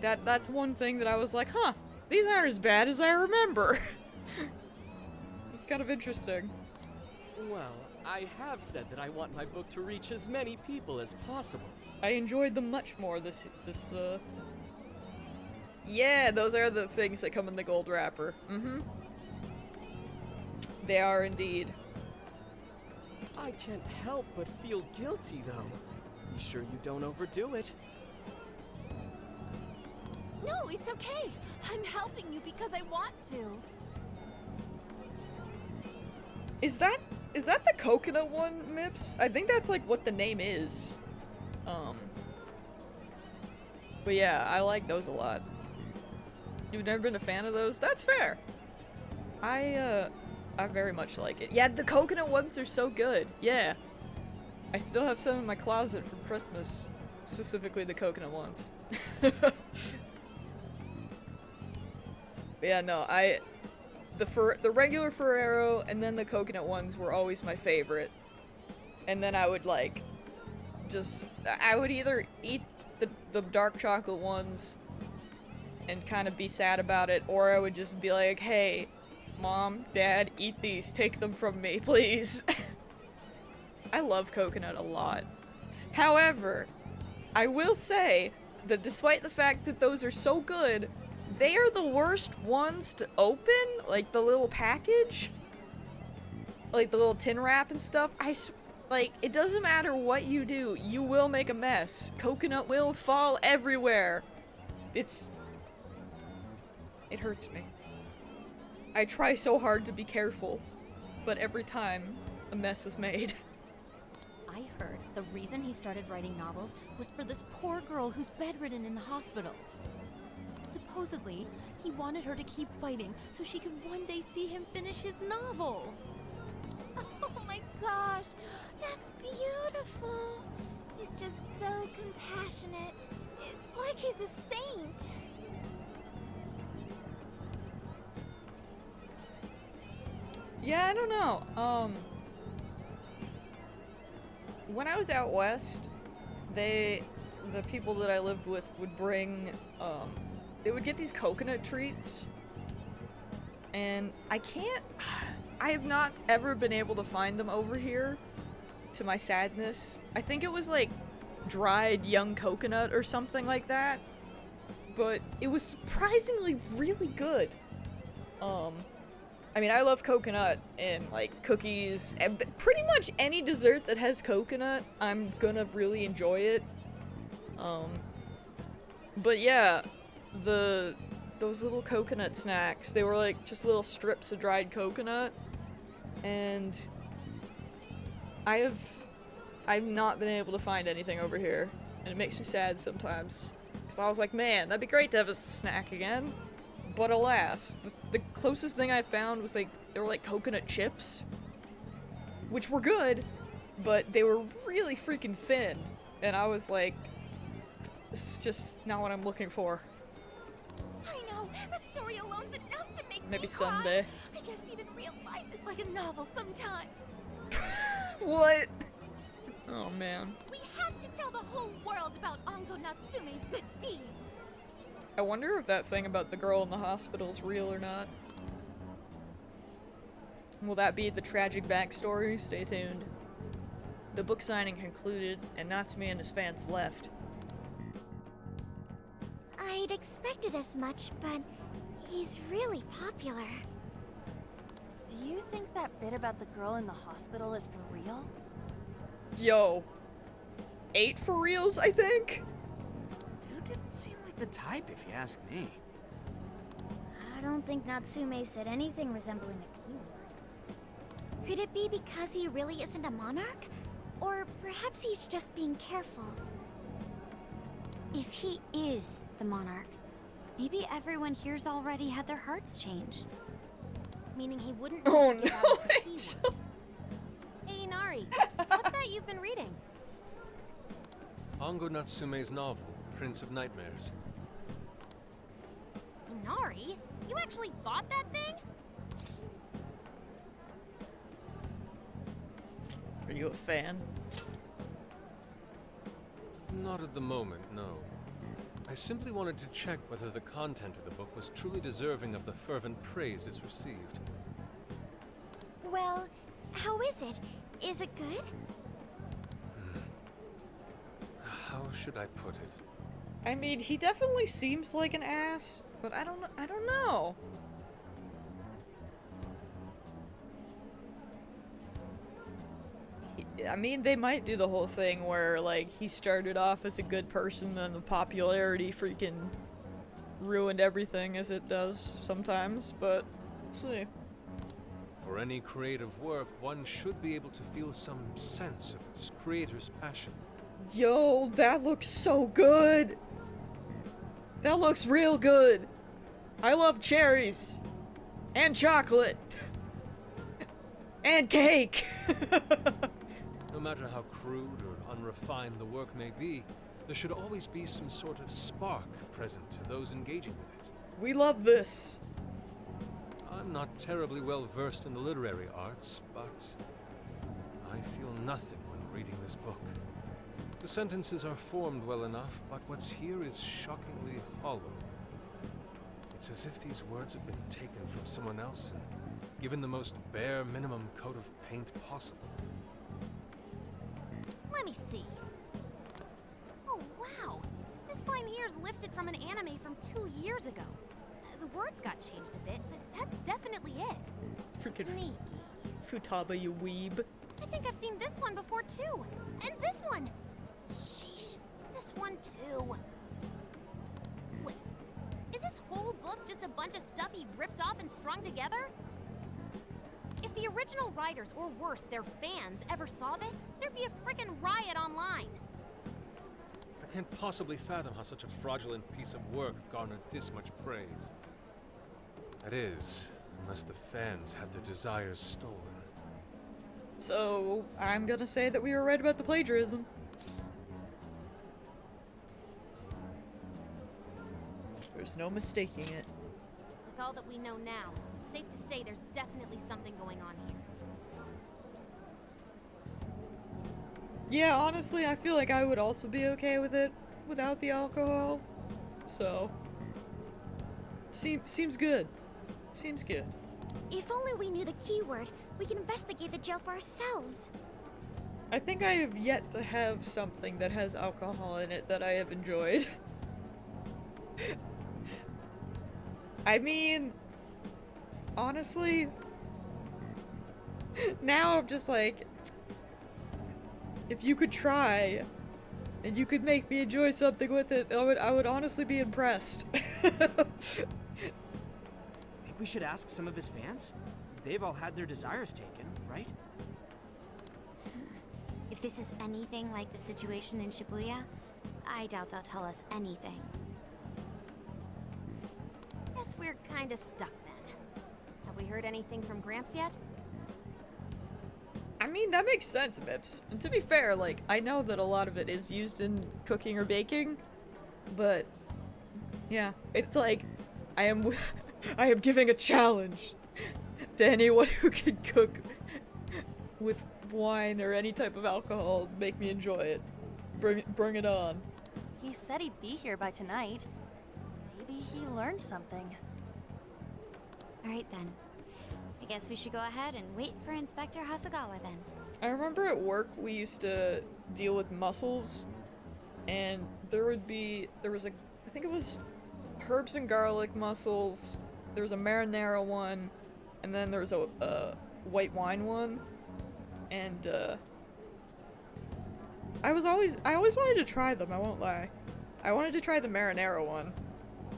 That's one thing that I was like, huh, these aren't as bad as I remember. It's kind of interesting.
Well, I have said that I want my book to reach as many people as possible.
I enjoyed them much more this Yeah, those are the things that come in the gold wrapper. Mm-hmm. They are indeed.
I can't help but feel guilty, though. Be sure you don't overdo it.
No, it's okay. I'm helping you because I want to.
Is that the coconut one, Mips? I think that's like what the name is. But yeah, I like those a lot. You've never been a fan of those? That's fair. I very much like it. Yeah, the coconut ones are so good. Yeah. I still have some in my closet from Christmas. Specifically the coconut ones. But yeah, no, the regular Ferrero and then the coconut ones were always my favorite. And then I would like, I would either eat the dark chocolate ones and kind of be sad about it, or I would just be like, hey, Mom, Dad, eat these, take them from me, please. I love coconut a lot. However, I will say that despite the fact that those are so good, they are the worst ones to open, like the little package, like the little tin wrap and stuff. Like, it doesn't matter what you do, you will make a mess. Coconut will fall everywhere. It hurts me. I try so hard to be careful, but every time, a mess is made.
I heard the reason he started writing novels was for this poor girl who's bedridden in the hospital. Supposedly, he wanted her to keep fighting so she could one day see him finish his novel.
Oh my gosh, that's beautiful. He's just so compassionate. It's like he's a saint.
Yeah, I don't know. When I was out west, the people that I lived with would bring, they would get these coconut treats, and I have not ever been able to find them over here, to my sadness. I think it was like dried young coconut or something like that, but it was surprisingly really good. I mean, I love coconut and like cookies, and pretty much any dessert that has coconut, I'm gonna really enjoy it. But yeah, those little coconut snacks, they were like just little strips of dried coconut, and I've not been able to find anything over here, and it makes me sad sometimes, because I was like, man, that'd be great to have a snack again. But alas, the closest thing I found was like, they were like coconut chips, which were good, but they were really freaking thin, and I was like, this is just not what I'm looking for.
I know, that story alone's enough to make
Maybe
me
someday.
cry. I guess even real life is like a novel sometimes.
What? Oh man.
We have to tell the whole world about Ango Natsume's good deeds.
I wonder if that thing about the girl in the hospital is real or not. Will that be the tragic backstory? Stay tuned. The book signing concluded, and Natsume and his fans left.
I'd expected as much, but he's really popular.
Do you think that bit about the girl in the hospital is for real?
Yo. 8 for reals, I think?
Dude didn't seem like the type, if you ask me.
I don't think Natsume said anything resembling a keyword. Could it be because he really isn't a monarch? Or perhaps he's just being careful?
If he is the monarch, maybe everyone here's already had their hearts changed.
meaning he wouldn't need
Oh
to give
no,
out his
Angel.
keyword. Hey, Inari, what's that you've been reading?
Ango Natsume's novel, Prince of Nightmares.
Inari? You actually bought that thing?
Are you a fan?
Not at the moment, no. I simply wanted to check whether the content of the book was truly deserving of the fervent praise it's received.
Well, how is it? Is it good?
How should I put it?
I mean, he definitely seems like an ass, but I don't know. I mean, they might do the whole thing where, like, he started off as a good person and the popularity freaking ruined everything as it does sometimes, but we'll see.
For any creative work, one should be able to feel some sense of its creator's passion.
Yo, that looks so good! That looks real good! I love cherries! And chocolate! And cake!
No matter how crude or unrefined the work may be, there should always be some sort of spark present to those engaging with it.
We love this!
I'm not terribly well versed in the literary arts, but I feel nothing when reading this book. The sentences are formed well enough, but what's here is shockingly hollow. It's as if these words have been taken from someone else and given the most bare minimum coat of paint possible.
Let me see. Oh, wow. This line here is lifted from an anime from 2 years ago. The words got changed a bit, but that's definitely it.
Freaking
Sneaky.
Futaba, you weeb.
I think I've seen this one before too. And this one. Sheesh. This one too. Wait. Is this whole book just a bunch of stuff he ripped off and strung together? If the original writers, or worse, their fans, ever saw this, there'd be a frickin' riot online.
I can't possibly fathom how such a fraudulent piece of work garnered this much praise. That is, unless the fans had their desires stolen.
So, I'm gonna say that we were right about the plagiarism. There's no mistaking it.
With all that we know now, it's safe to say there's definitely something going on here.
Yeah, honestly, I feel like I would also be okay with it without the alcohol. So, seems good. Seems good.
If only we knew the keyword, we can investigate the jail for ourselves.
I think I have yet to have something that has alcohol in it that I have enjoyed. I mean, honestly, now I'm just like, if you could try, and you could make me enjoy something with it, I would honestly be impressed.
Think we should ask some of his fans? They've all had their desires taken, right?
If this is anything like the situation in Shibuya, I doubt they'll tell us anything.
Guess we're kinda stuck then. Have we heard anything from Gramps yet?
I mean, that makes sense, Mips. And to be fair, like, I know that a lot of it is used in cooking or baking, but yeah, it's like, I am giving a challenge to anyone who can cook with wine or any type of alcohol. Make me enjoy it. Bring it on.
He said he'd be here by tonight. Maybe he learned something.
Alright then. I guess we should go ahead and wait for Inspector Hasagawa then.
I remember at work we used to deal with mussels, and there was I think it was herbs and garlic mussels, there was a marinara one, and then there was a white wine one, and I always wanted to try them, I won't lie. I wanted to try the marinara one,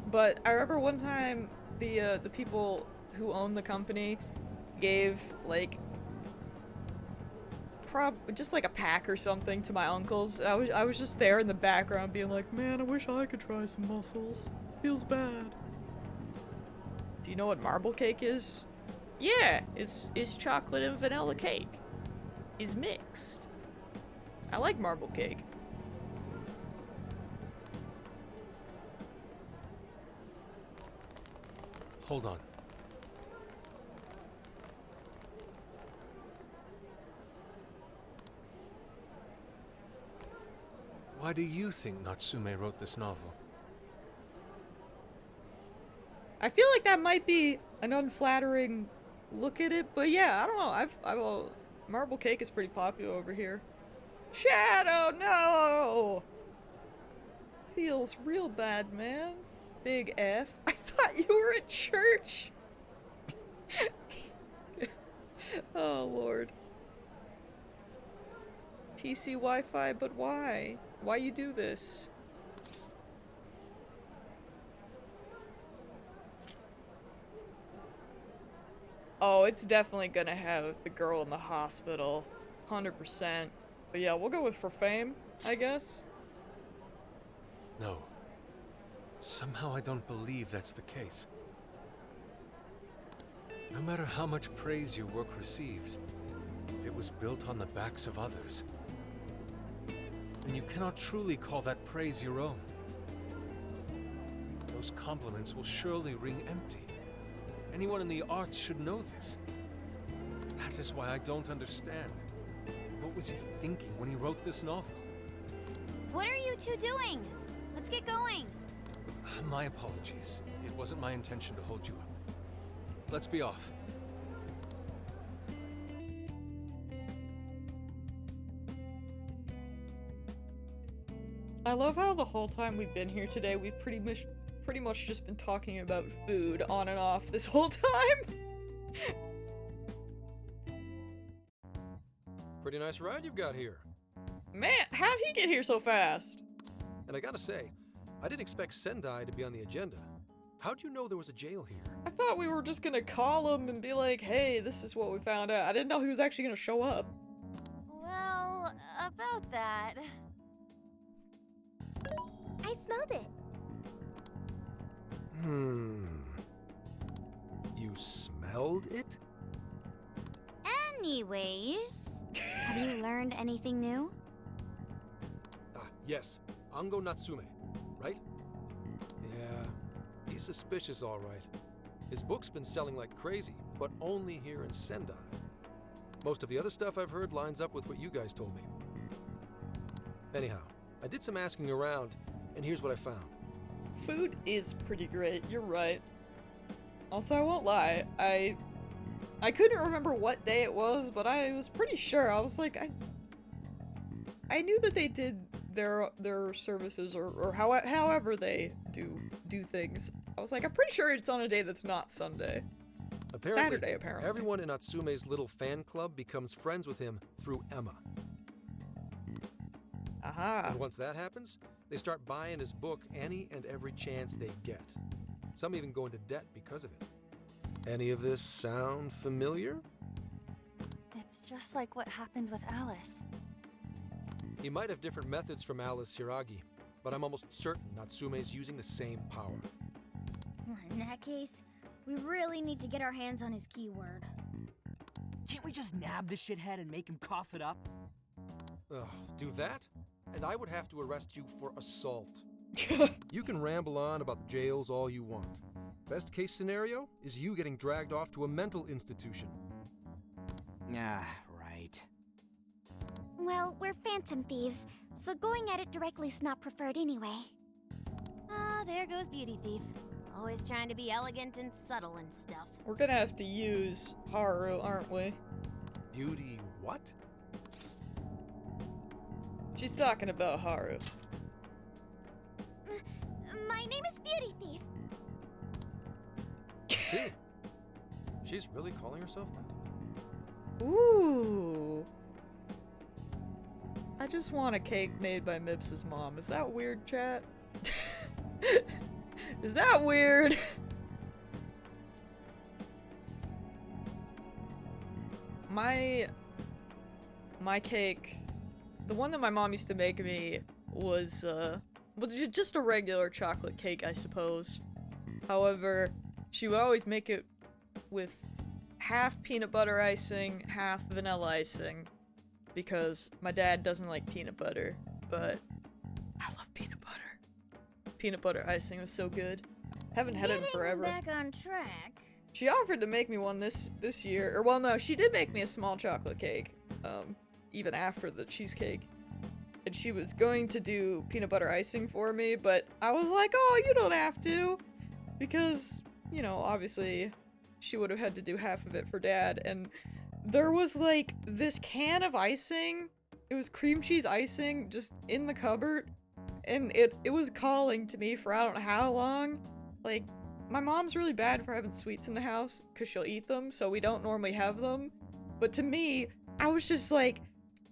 but I remember one time the people who owned the company gave like just like a pack or something to my uncles. I was just there in the background being like, man, I wish I could try some mussels. Feels bad. Do you know what marble cake is? Yeah, it's chocolate and vanilla cake. Is mixed. I like marble cake.
Hold on. Why do you think Natsume wrote this novel?
I feel like that might be an unflattering look at it, but yeah, I don't know. Marble cake is pretty popular over here. Shadow, no! Feels real bad, man. Big F. I thought you were at church. Oh, Lord. PC Wi-Fi, but why? Why you do this? Oh, it's definitely gonna have the girl in the hospital. 100%. But yeah, we'll go with for fame, I guess.
No. Somehow I don't believe that's the case. No matter how much praise your work receives, if it was built on the backs of others, then you cannot truly call that praise your own. Those compliments will surely ring empty. Anyone in the arts should know this. That is why I don't understand. What was he thinking when he wrote this novel?
What are you two doing? Let's get going.
My apologies. It wasn't my intention to hold you up. Let's be off.
I love how the whole time we've been here today, we've pretty much just been talking about food on and off this whole time.
Pretty nice ride you've got here.
Man, how'd he get here so fast?
And I gotta say, I didn't expect Sendai to be on the agenda. How'd you know there was a jail here?
I thought we were just gonna call him and be like, hey, this is what we found out. I didn't know he was actually gonna show up.
Well, about that.
I smelled it.
You smelled it?
Anyways, have you learned anything new?
Ah, yes. Ango Natsume, right? Yeah, he's suspicious all right. His book's been selling like crazy, but only here in Sendai. Most of the other stuff I've heard lines up with what you guys told me. Anyhow, I did some asking around, and here's what I found.
Food is pretty great, you're right. Also, I won't lie, I couldn't remember what day it was, but I was pretty sure. I was like, I knew that they did their services or however they do things. I was like, I'm pretty sure it's on a day that's not Sunday.
Apparently,
Saturday, apparently.
Everyone in Natsume's little fan club becomes friends with him through Emma.
Aha.
And once that happens, they start buying his book any and every chance they get. Some even go into debt because of it. Any of this sound familiar?
It's just like what happened with Alice.
He might have different methods from Alice Hiragi, but I'm almost certain Natsume's using the same power.
In that case, we really need to get our hands on his keyword.
Can't we just nab this shithead and make him cough it up?
Ugh, do that? And I would have to arrest you for assault. You can ramble on about jails all you want. Best case scenario is you getting dragged off to a mental institution.
Ah, right.
Well, we're phantom thieves, so going at it directly's not preferred anyway.
Ah, there goes Beauty Thief. Always trying to be elegant and subtle and stuff.
We're gonna have to use Haru, aren't we?
Beauty what?
She's talking about Haru.
My name is Beauty Thief.
See? She's really calling herself that?
Ooh. I just want a cake made by Mips's mom. Is that weird, chat? Is that weird? My cake, the one that my mom used to make me was just a regular chocolate cake, I suppose. However, she would always make it with half peanut butter icing, half vanilla icing, because my dad doesn't like peanut butter, but I love peanut butter. Peanut butter icing was so good. Haven't had it in forever.
Back on track.
She offered to make me one this year, or well, no, she did make me a small chocolate cake, even after the cheesecake. And she was going to do peanut butter icing for me, but I was like, oh, you don't have to, because, you know, obviously she would have had to do half of it for Dad, and there was like this can of icing, it was cream cheese icing just in the cupboard, and it was calling to me for I don't know how long. Like, my mom's really bad for having sweets in the house because she'll eat them, so we don't normally have them, but to me, I was just like,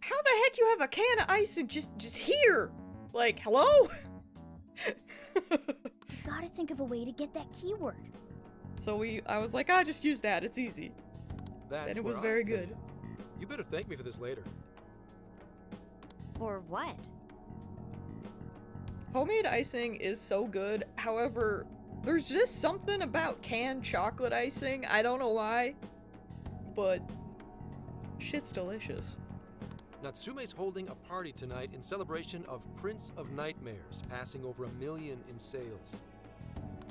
how the heck you have a can of icing just here? Like, hello?
Gotta think of a way to get that keyword.
So I was like, just use that, it's easy.
That's
And it was
where I
very
come
good.
in. You better thank me for this later.
For what?
Homemade icing is so good, however, there's just something about canned chocolate icing, I don't know why, but shit's delicious.
Natsume's holding a party tonight in celebration of Prince of Nightmares passing over 1 million in sales.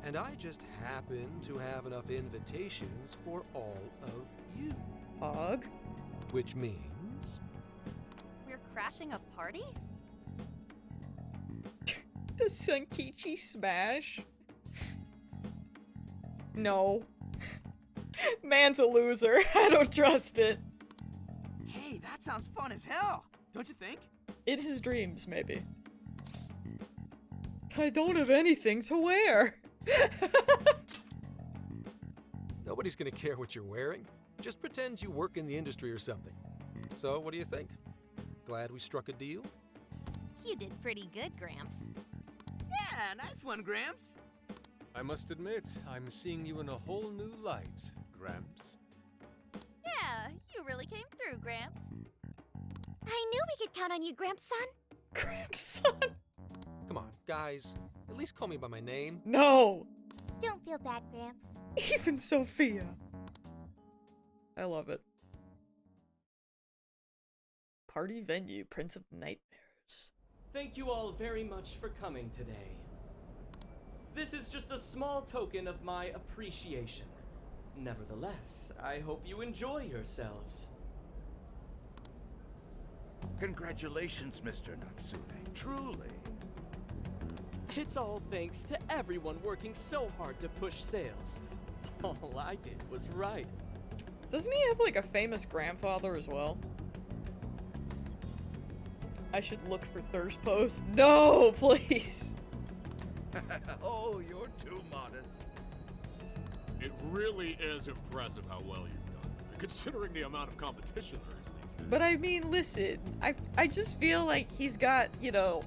And I just happen to have enough invitations for all of you.
Hog?
Which means...
We're crashing a party?
The Sankichi Smash? No. Man's a loser. I don't trust it.
Hey, that sounds fun as hell, don't you think?
In his dreams, maybe. I don't have anything to wear.
Nobody's gonna care what you're wearing. Just pretend you work in the industry or something. So, what do you think? Glad we struck a deal?
You did pretty good, Gramps.
Yeah, nice one, Gramps.
I must admit, I'm seeing you in a whole new light, Gramps.
Yeah, you really came through, Gramps.
I knew we could count on you, Gramps-son.
Gramps-son?
Come on, guys. At least call me by my name.
No!
Don't feel bad, Gramps.
Even Sophia. I love it. Party venue, Prince of Nightmares.
Thank you all very much for coming today. This is just a small token of my appreciation. Nevertheless, I hope you enjoy yourselves.
Congratulations, Mr. Natsume. Truly.
It's all thanks to everyone working so hard to push sales. All I did was write.
Doesn't he have like a famous grandfather as well? I should look for thirst posts. No, please.
Oh, you're too modest.
It really is impressive how well you've done, considering the amount of competition there is these days.
But I mean, listen, I just feel like he's got, you know,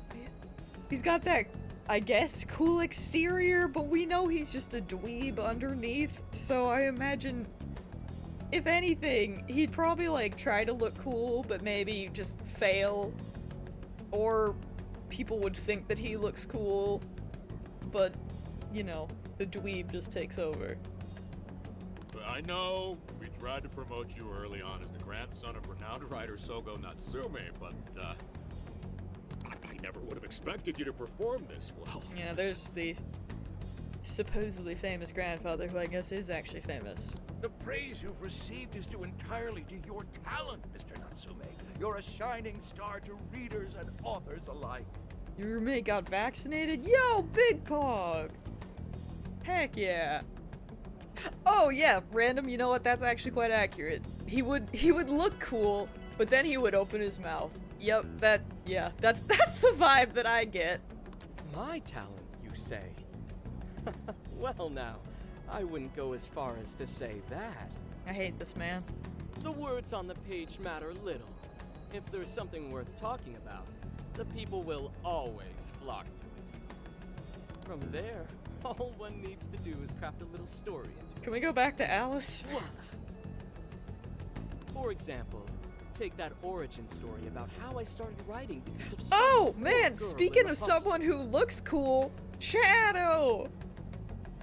he's got that, I guess, cool exterior, but we know he's just a dweeb underneath, so I imagine, if anything, he'd probably, like, try to look cool, but maybe just fail, or people would think that he looks cool, but, you know, the dweeb just takes over.
I know we tried to promote you early on as the grandson of renowned writer Sogo Natsume, but I never would have expected you to perform this well.
Yeah, there's the supposedly famous grandfather, who I guess is actually famous.
The praise you've received is due entirely to your talent, Mr. Natsume. You're a shining star to readers and authors alike.
Your roommate got vaccinated? Yo, Big Pog! Heck yeah. Oh yeah, random, you know what, that's actually quite accurate. He would look cool, but then he would open his mouth. Yep, that's the vibe that I get.
My talent, you say? Well now, I wouldn't go as far as to say that.
I hate this man.
The words on the page matter little. If there's something worth talking about, the people will always flock to it. From there, all one needs to do is craft a little story.
Can we go back to Alice?
Voila! For example, take that origin story about how I started writing because of some
Oh
poor
man,
girl
speaking
in the
of
hospital.
someone who looks cool, Shadow!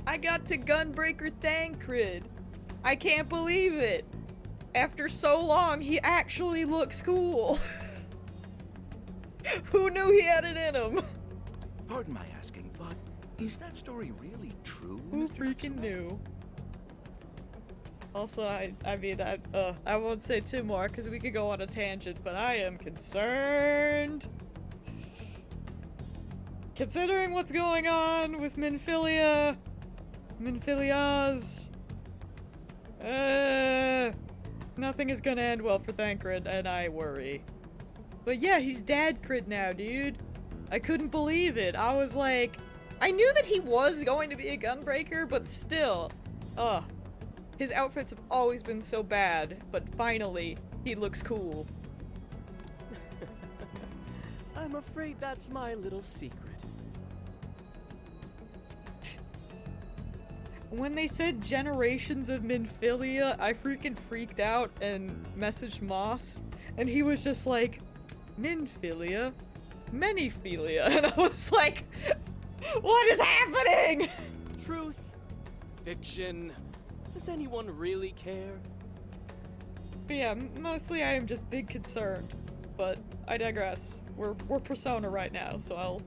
I got to Gunbreaker Thancred. I can't believe it. After so long, he actually looks cool. Who knew he had it in him?
Pardon my asking, but is that story really true,
Who
Mr.
freaking
Natsume?
knew? Also, I won't say too more because we could go on a tangent, but I am concerned. Considering what's going on with Minfilia, Minfilias, nothing is gonna end well for Thancred, and I worry. But yeah, he's dad crid now, dude. I couldn't believe it. I was like, I knew that he was going to be a gunbreaker, but still, his outfits have always been so bad, but finally, he looks cool.
I'm afraid that's my little secret.
When they said generations of Minfilia, I freaking freaked out and messaged Moss, and he was just like, Minfilia? Manyphilia? And I was like, what is happening?
Truth, fiction, does anyone really care?
But yeah, mostly I am just big concerned, but I digress. We're Persona right now, so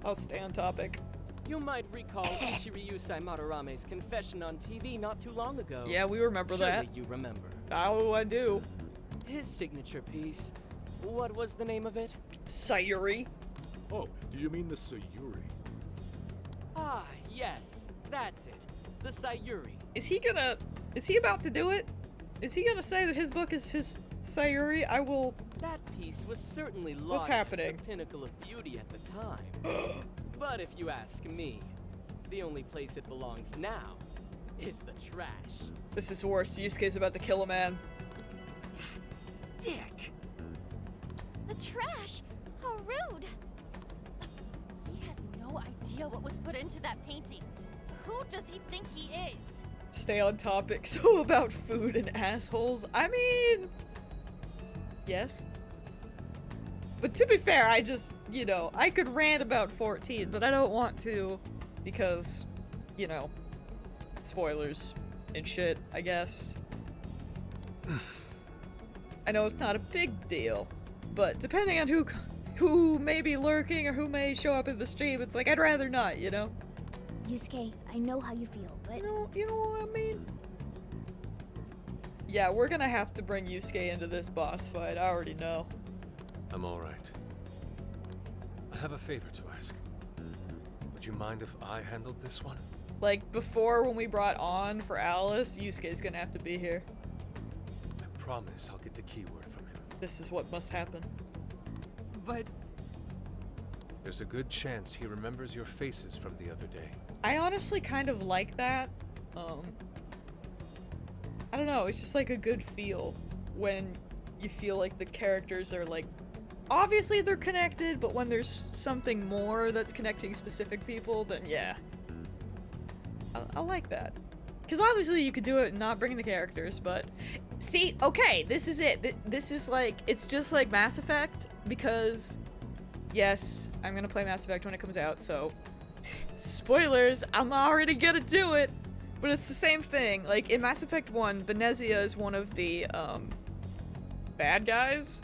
I'll stay on topic.
You might recall Ichiryusai Madarame's confession on TV not too long ago.
Yeah, we remember that.
Surely you remember.
Oh, I do.
His signature piece. What was the name of it?
Sayuri.
Oh, do you mean the Sayuri?
Ah, yes. That's it. The Sayuri.
Is he about to do it? Is he gonna say that his book is his Sayuri? I will...
That piece was certainly
What's
lauded
happening?
as the pinnacle of beauty at the time. But if you ask me, the only place it belongs now is the trash.
This is worse. Yusuke's about to kill a man.
Dick!
The trash! How rude!
He has no idea what was put into that painting. Who does he think he is?
Stay on topic. So about food and assholes. I mean... Yes. But to be fair, I just, I could rant about 14, but I don't want to because, spoilers and shit, I guess. I know it's not a big deal, but depending on who may be lurking or who may show up in the stream, it's like, I'd rather not,
Yusuke, I know how you feel, but...
You know what I mean? Yeah, we're gonna have to bring Yusuke into this boss fight, I already know.
I'm all right. I have a favor to ask. Would you mind if I handled this one?
Like, before when we brought on for Alice, Yusuke's gonna have to be here.
I promise I'll get the keyword from him.
This is what must happen.
But
There's a good chance he remembers your faces from the other day.
I honestly kind of like that. I don't know, it's just like a good feel when you feel like the characters are like, obviously they're connected, but when there's something more that's connecting specific people, then yeah. I like that. Because obviously you could do it and not bring the characters, but... See, okay, this is it. This is like, it's just like Mass Effect, because... Yes, I'm gonna play Mass Effect when it comes out, so... Spoilers, I'm already gonna do it! But it's the same thing. Like, in Mass Effect 1, Benezia is one of the, bad guys,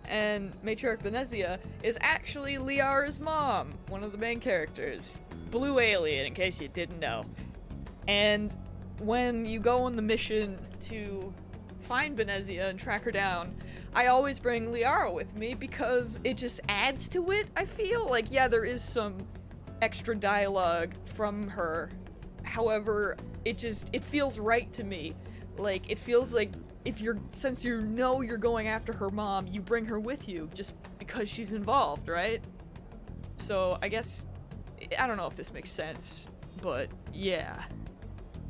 and Matriarch Benezia is actually Liara's mom, one of the main characters. Blue alien, in case you didn't know. And when you go on the mission to find Benezia and track her down, I always bring Liara with me because it just adds to it, I feel. Like, yeah, there is some extra dialogue from her. However, it feels right to me. Like, it feels like since you're going after her mom, you bring her with you just because she's involved, right? So, I guess, I don't know if this makes sense, but yeah.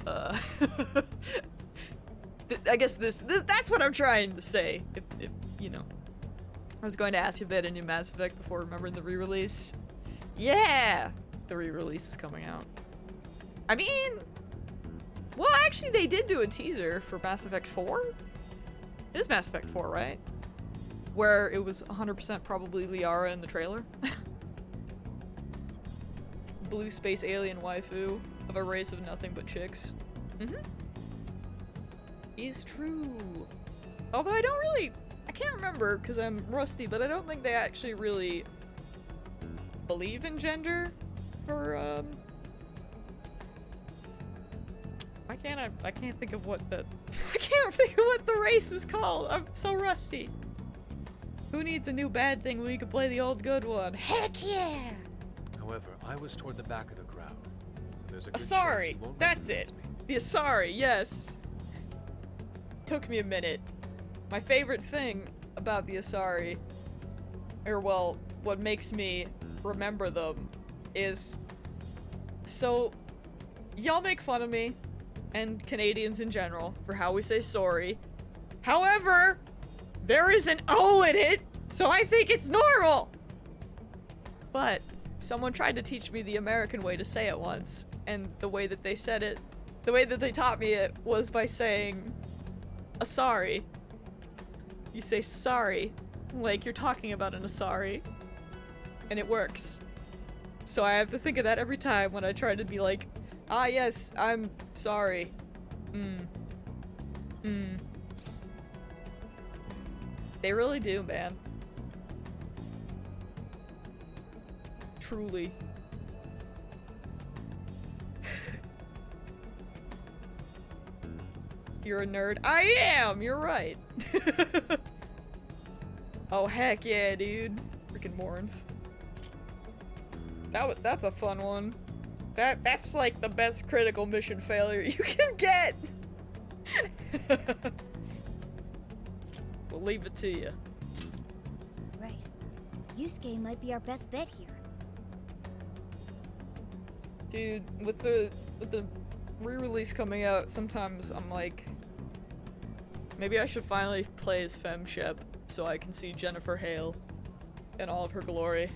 I guess that's what I'm trying to say, if I was going to ask if they had a new Mass Effect before remembering the re-release. Yeah! The re-release is coming out. I mean... Well, actually, they did do a teaser for Mass Effect 4? It is Mass Effect 4, right? Where it was 100% probably Liara in the trailer. Blue space alien waifu of a race of nothing but chicks. is true. Although I can't remember because I'm rusty, but I don't think they actually really believe in gender for, I can't think of what the, I can't think of what the race is called. I'm so rusty. Who needs a new bad thing when we could play the old good one? Heck yeah!
However, I was toward the back of the crowd, so there's a good chance
Asari,
he won't
that's
recognize
it.
me.
The Asari, yes. Took me a minute. My favorite thing about the Asari, or well, what makes me remember them, is so y'all make fun of me and Canadians in general for how we say sorry. However, there is an O in it, so I think it's normal. But someone tried to teach me the American way to say it once, and the way that they said it, the way that they taught me it was by saying Asari. You say sorry, like you're talking about an Asari, and it works. So I have to think of that every time when I try to be like, ah yes, I'm sorry. They really do, man. Truly. You're a nerd. I am! You're right. Oh, heck yeah, dude. Freaking Morinth. That's a fun one. That's like the best critical mission failure you can get! We'll leave it to you.
Right. Yusuke might be our best bet here.
Dude, with the re-release coming out, sometimes I'm like, maybe I should finally play as FemShep so I can see Jennifer Hale in all of her glory.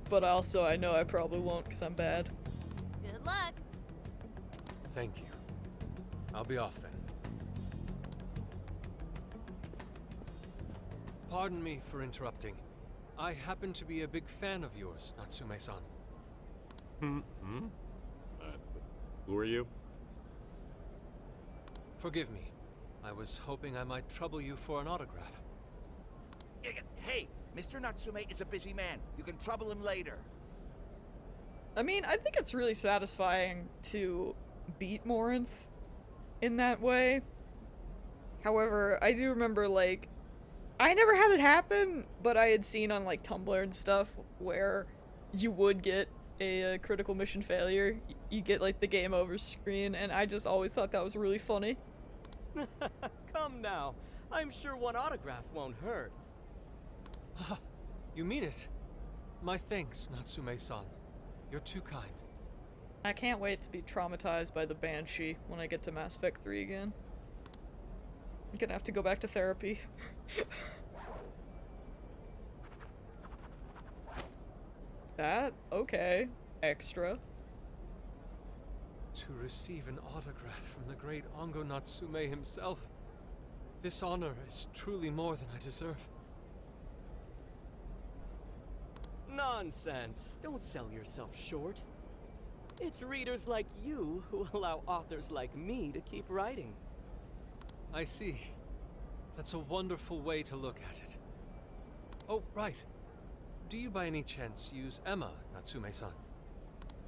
But also, I know I probably won't because I'm bad.
Good luck.
Thank you. I'll be off then. Pardon me for interrupting. I happen to be a big fan of yours, Natsume-san.
Who are you?
Forgive me. I was hoping I might trouble you for an autograph.
Hey, Mr. Natsume is a busy man. You can trouble him later.
I mean, I think it's really satisfying to beat Morinth in that way. However, I do remember, like, I never had it happen, but I had seen on, like, Tumblr and stuff where you would get a critical mission failure. You get, like, the game over screen, and I just always thought that was really funny.
Come now. I'm sure one autograph won't hurt.
You mean it? My thanks, Natsume-san. You're too kind.
I can't wait to be traumatized by the Banshee when I get to Mass Effect 3 again. I'm gonna have to go back to therapy. That? Okay. Extra.
To receive an autograph from the great Ongo Natsume himself. This honor is truly more than I deserve.
Nonsense. Don't sell yourself short. It's readers like you who allow authors like me to keep writing.
I see. That's a wonderful way to look at it. Oh, right. Do you by any chance use Emma, Natsume-san?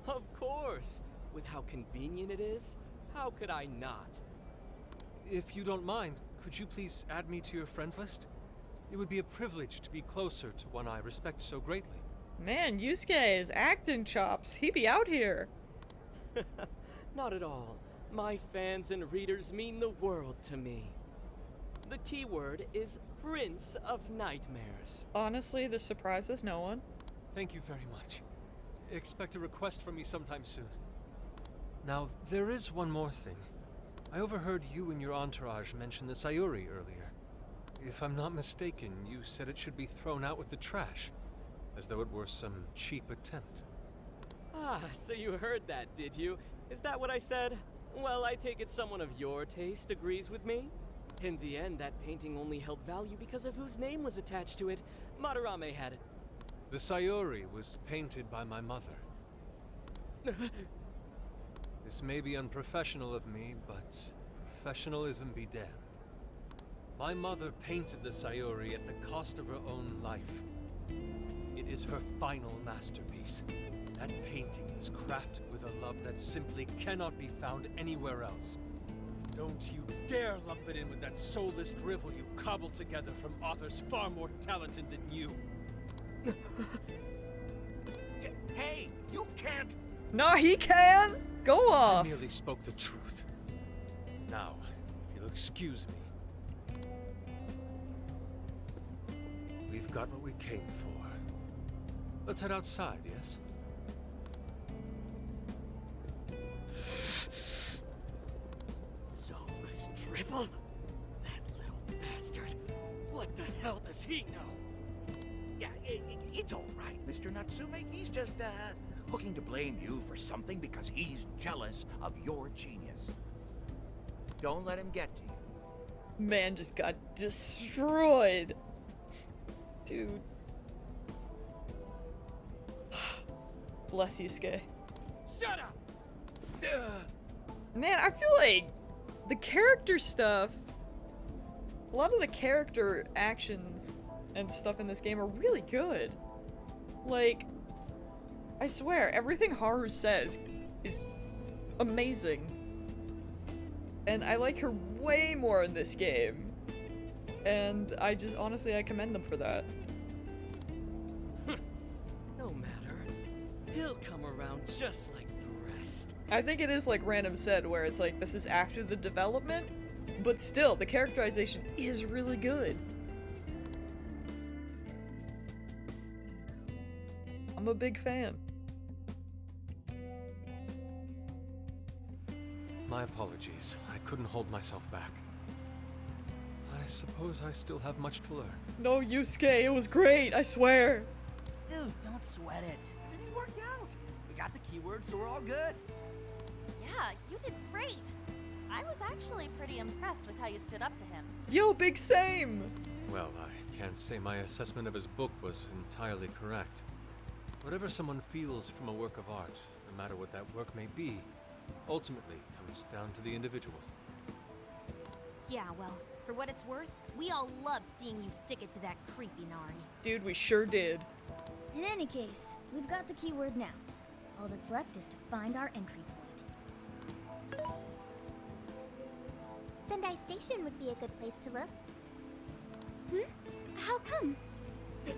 Of course. With how convenient it is, how could I not?
If you don't mind, could you please add me to your friends list? It would be a privilege to be closer to one I respect so greatly.
Man, Yusuke's acting chops. He be out here.
Not at all. My fans and readers mean the world to me. The keyword is Prince of Nightmares.
Honestly, this surprises no one.
Thank you very much. Expect a request from me sometime soon. Now, there is one more thing. I overheard you and your entourage mention the Sayuri earlier. If I'm not mistaken, you said it should be thrown out with the trash, as though it were some cheap attempt.
Ah, so you heard that, did you? Is that what I said? Well, I take it someone of your taste agrees with me? In the end, that painting only held value because of whose name was attached to it. Madarame had it.
The Sayuri was painted by my mother. This may be unprofessional of me, but professionalism be damned. My mother painted the Sayuri at the cost of her own life. It is her final masterpiece. That painting is crafted with a love that simply cannot be found anywhere else. Don't you dare lump it in with that soulless drivel you cobbled together from authors far more talented than you.
Hey, you can't!
No, he can! Go
I
off!
merely spoke the truth. Now, if you'll excuse me. We've got what we came for. Let's head outside, yes?
Soulless drivel? That little bastard. What the hell does he know?
Yeah, it's all right, Mr. Natsume. He's just, looking to blame you for something because he's jealous of your genius. Don't let him get to you.
Man just got destroyed. Dude. Bless you, Skay.
Shut up!
Man, I feel like the character stuff, a lot of the character actions and stuff in this game are really good. Like, I swear, everything Haru says is amazing. And I like her way more in this game. And I just, honestly, I commend them for that.
No matter. He'll come around just like the rest.
I think it is like Random said, where it's like, this is after the development, but still, the characterization is really good. I'm a big fan.
My apologies. I couldn't hold myself back. I suppose I still have much to learn.
No, Yusuke, it was great, I swear.
Dude, don't sweat it. Everything worked out. We got the keyword, so we're all good.
Yeah, you did great. I was actually pretty impressed with how you stood up to him.
Yo, big same!
Well, I can't say my assessment of his book was entirely correct. Whatever someone feels from a work of art, no matter what that work may be, ultimately comes down to the individual.
Yeah, well, for what it's worth, we all loved seeing you stick it to that creepy Nari.
Dude, we sure did.
In any case, we've got the keyword now. All that's left is to find our entry point.
Sendai Station would be a good place to look. How come?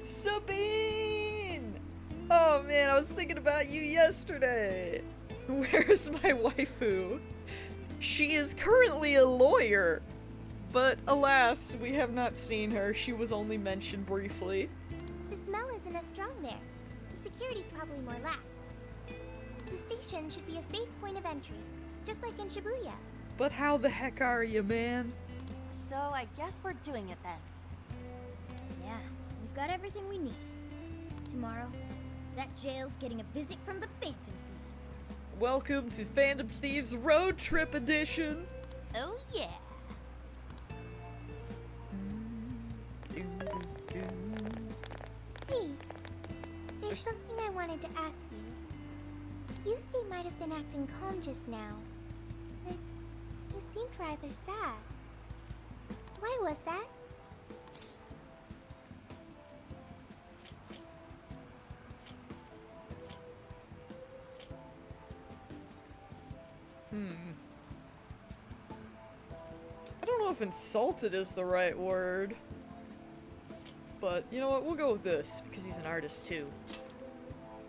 Sabine! Oh man, I was thinking about you yesterday. Where's my waifu? She is currently a lawyer, but alas, we have not seen her. She was only mentioned briefly.
The smell isn't as strong there. The security's probably more lax. The station should be a safe point of entry, just like in Shibuya.
But how the heck are you, man?
So I guess we're doing it then.
Yeah, we've got everything we need. Tomorrow, that jail's getting a visit from the Phantom Thieves.
Welcome to Phantom Thieves Road Trip Edition.
Oh yeah.
Hey, there's something I wanted to ask you. Yusuke might have been acting calm just now, but he seemed rather sad. Why was that?
I don't know if insulted is the right word. But you know what, we'll go with this, because he's an artist too.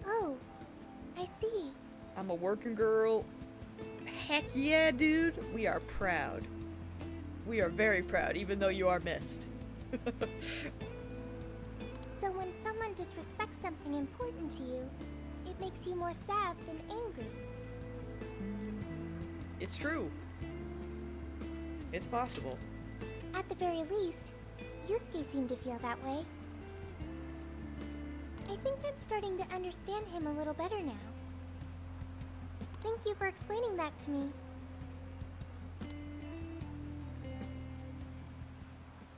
Oh, I see.
I'm a working girl. Heck yeah, dude. We are proud. We are very proud, even though you are missed.
So when someone disrespects something important to you, it makes you more sad than angry.
It's true. It's possible.
At the very least, Yusuke seemed to feel that way. I think I'm starting to understand him a little better now. Thank you for explaining that to me.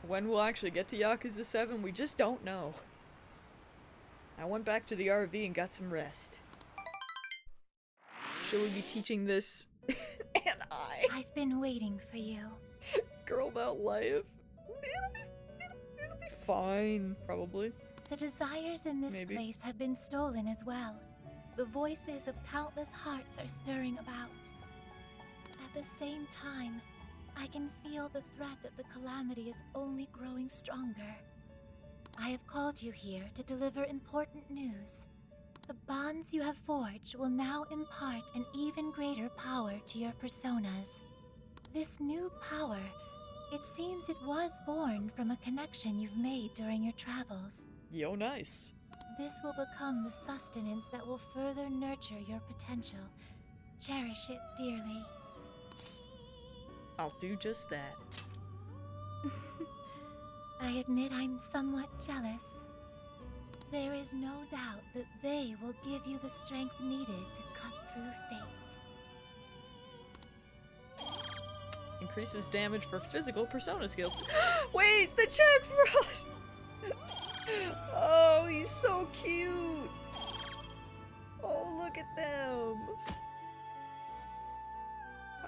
When we'll actually get to Yakuza 7, we just don't know. I went back to the RV and got some rest. Should we be teaching this And
I've been waiting for you.
Girl about life. It'll be fine, probably.
The desires in this
Maybe.
place have been stolen as well. The voices of countless hearts are stirring about. At the same time, I can feel the threat of the calamity is only growing stronger. I have called you here to deliver important news. The bonds you have forged will now impart an even greater power to your personas. This new power, it seems it was born from a connection you've made during your travels.
Yo, nice.
This will become the sustenance that will further nurture your potential. Cherish it dearly.
I'll do just that.
I admit I'm somewhat jealous. There is no doubt that they will give you the strength needed to cut through fate.
Increases damage for physical persona skills. Wait, the Jack Frost! Oh, he's so cute! Oh, look at them!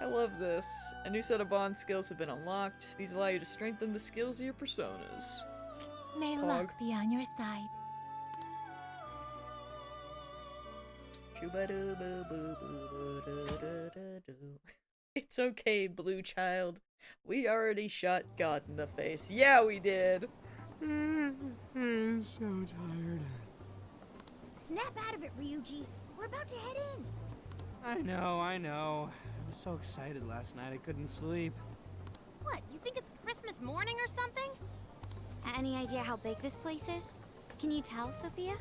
I love this. A new set of bond skills have been unlocked. These allow you to strengthen the skills of your personas.
May
Pog.
luck be on your side.
It's okay, blue child. We already shot God in the face. Yeah, we did.
I'm so tired.
Snap out of it, Ryuji. We're about to head in.
I know. I was so excited last night I couldn't sleep.
What, you think it's Christmas morning or something?
Any idea how big this place is? Can you tell, Sophia?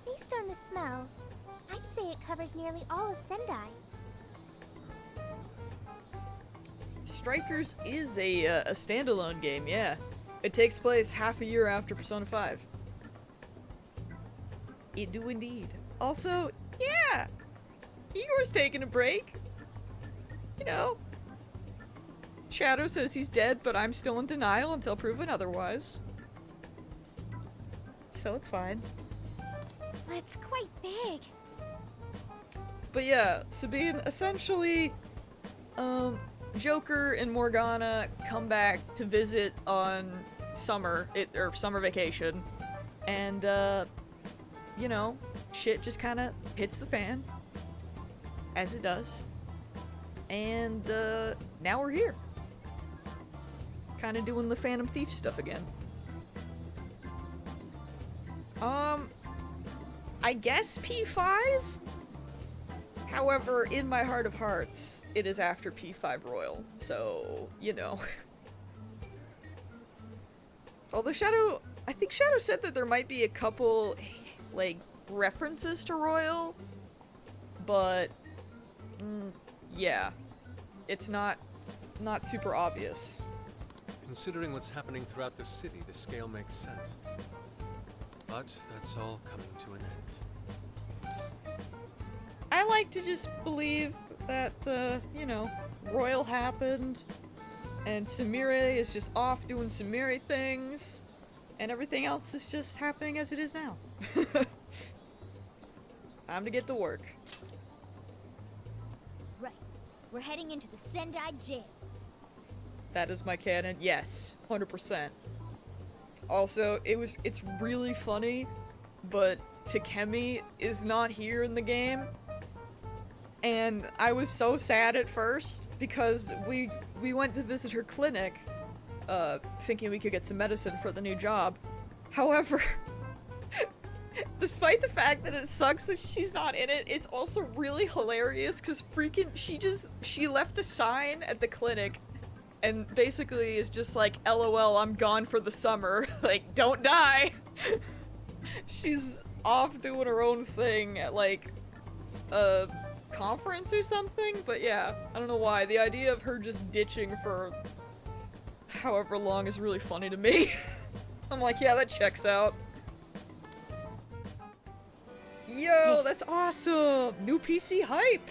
Based on the smell, I'd say it covers nearly all of Sendai.
Strikers is a standalone game, yeah. It takes place half a year after Persona 5. It do indeed. Also, yeah, Igor's taking a break. You know, Shadow says he's dead, but I'm still in denial until proven otherwise. So it's fine.
It's quite big.
But yeah, Sabine, essentially, Joker and Morgana come back to visit on summer vacation, and you know, shit just kind of hits the fan, as it does, and now we're here, kind of doing the Phantom Thief stuff again. I guess P5? However, in my heart of hearts, it is after P5 Royal, so, you know. Although I think Shadow said that there might be a couple, like, references to Royal, but, yeah, it's not super obvious.
Considering what's happening throughout the city, the scale makes sense. But that's all coming to an end.
I like to just believe that, you know, Royal happened, and Sumire is just off doing Sumire things, and everything else is just happening as it is now. Time to get to work.
Right. We're heading into the Sendai jail.
That is my canon. Yes, 100%. Also, it's really funny, but Takemi is not here in the game. And I was so sad at first because we went to visit her clinic, thinking we could get some medicine for the new job. However, despite the fact that it sucks that she's not in it, it's also really hilarious because freaking she left a sign at the clinic and basically is just like, LOL, I'm gone for the summer. Like, don't die. She's off doing her own thing at like a conference or something, but yeah, I don't know why. The idea of her just ditching for however long is really funny to me. I'm like, yeah, that checks out. Yo, that's awesome! New PC hype!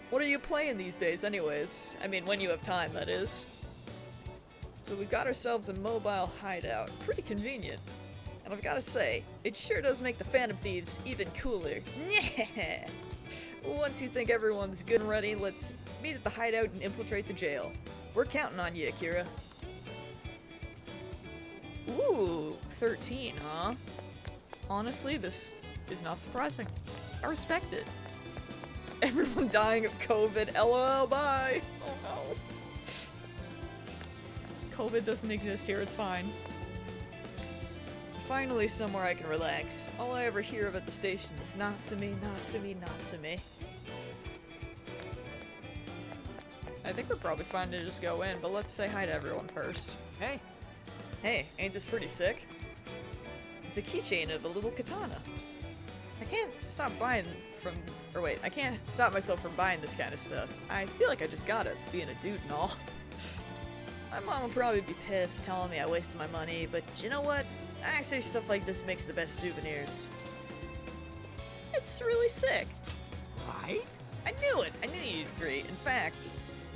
What are you playing these days anyways? I mean, when you have time, that is. So we've got ourselves a mobile hideout. Pretty convenient. And I've gotta say, it sure does make the Phantom Thieves even cooler. Once you think everyone's good and ready, let's meet at the hideout and infiltrate the jail. We're counting on you, Akira. Ooh, 13, huh? Honestly, this is not surprising. I respect it. Everyone dying of COVID, lol, bye! Oh no. COVID doesn't exist here, it's fine. Finally somewhere I can relax. All I ever hear of at the station is Natsume, Natsume, Natsume. I think we're probably fine to just go in, but let's say hi to everyone first.
Hey.
Hey, ain't this pretty sick? It's a keychain of a little katana. I can't stop buying from, or wait, I can't stop myself from buying this kind of stuff. I feel like I just got it, being a dude and all. My mom will probably be pissed telling me I wasted my money, but you know what? I say stuff like this makes the best souvenirs. It's really sick.
Right?
I knew it. I knew you'd agree. In fact,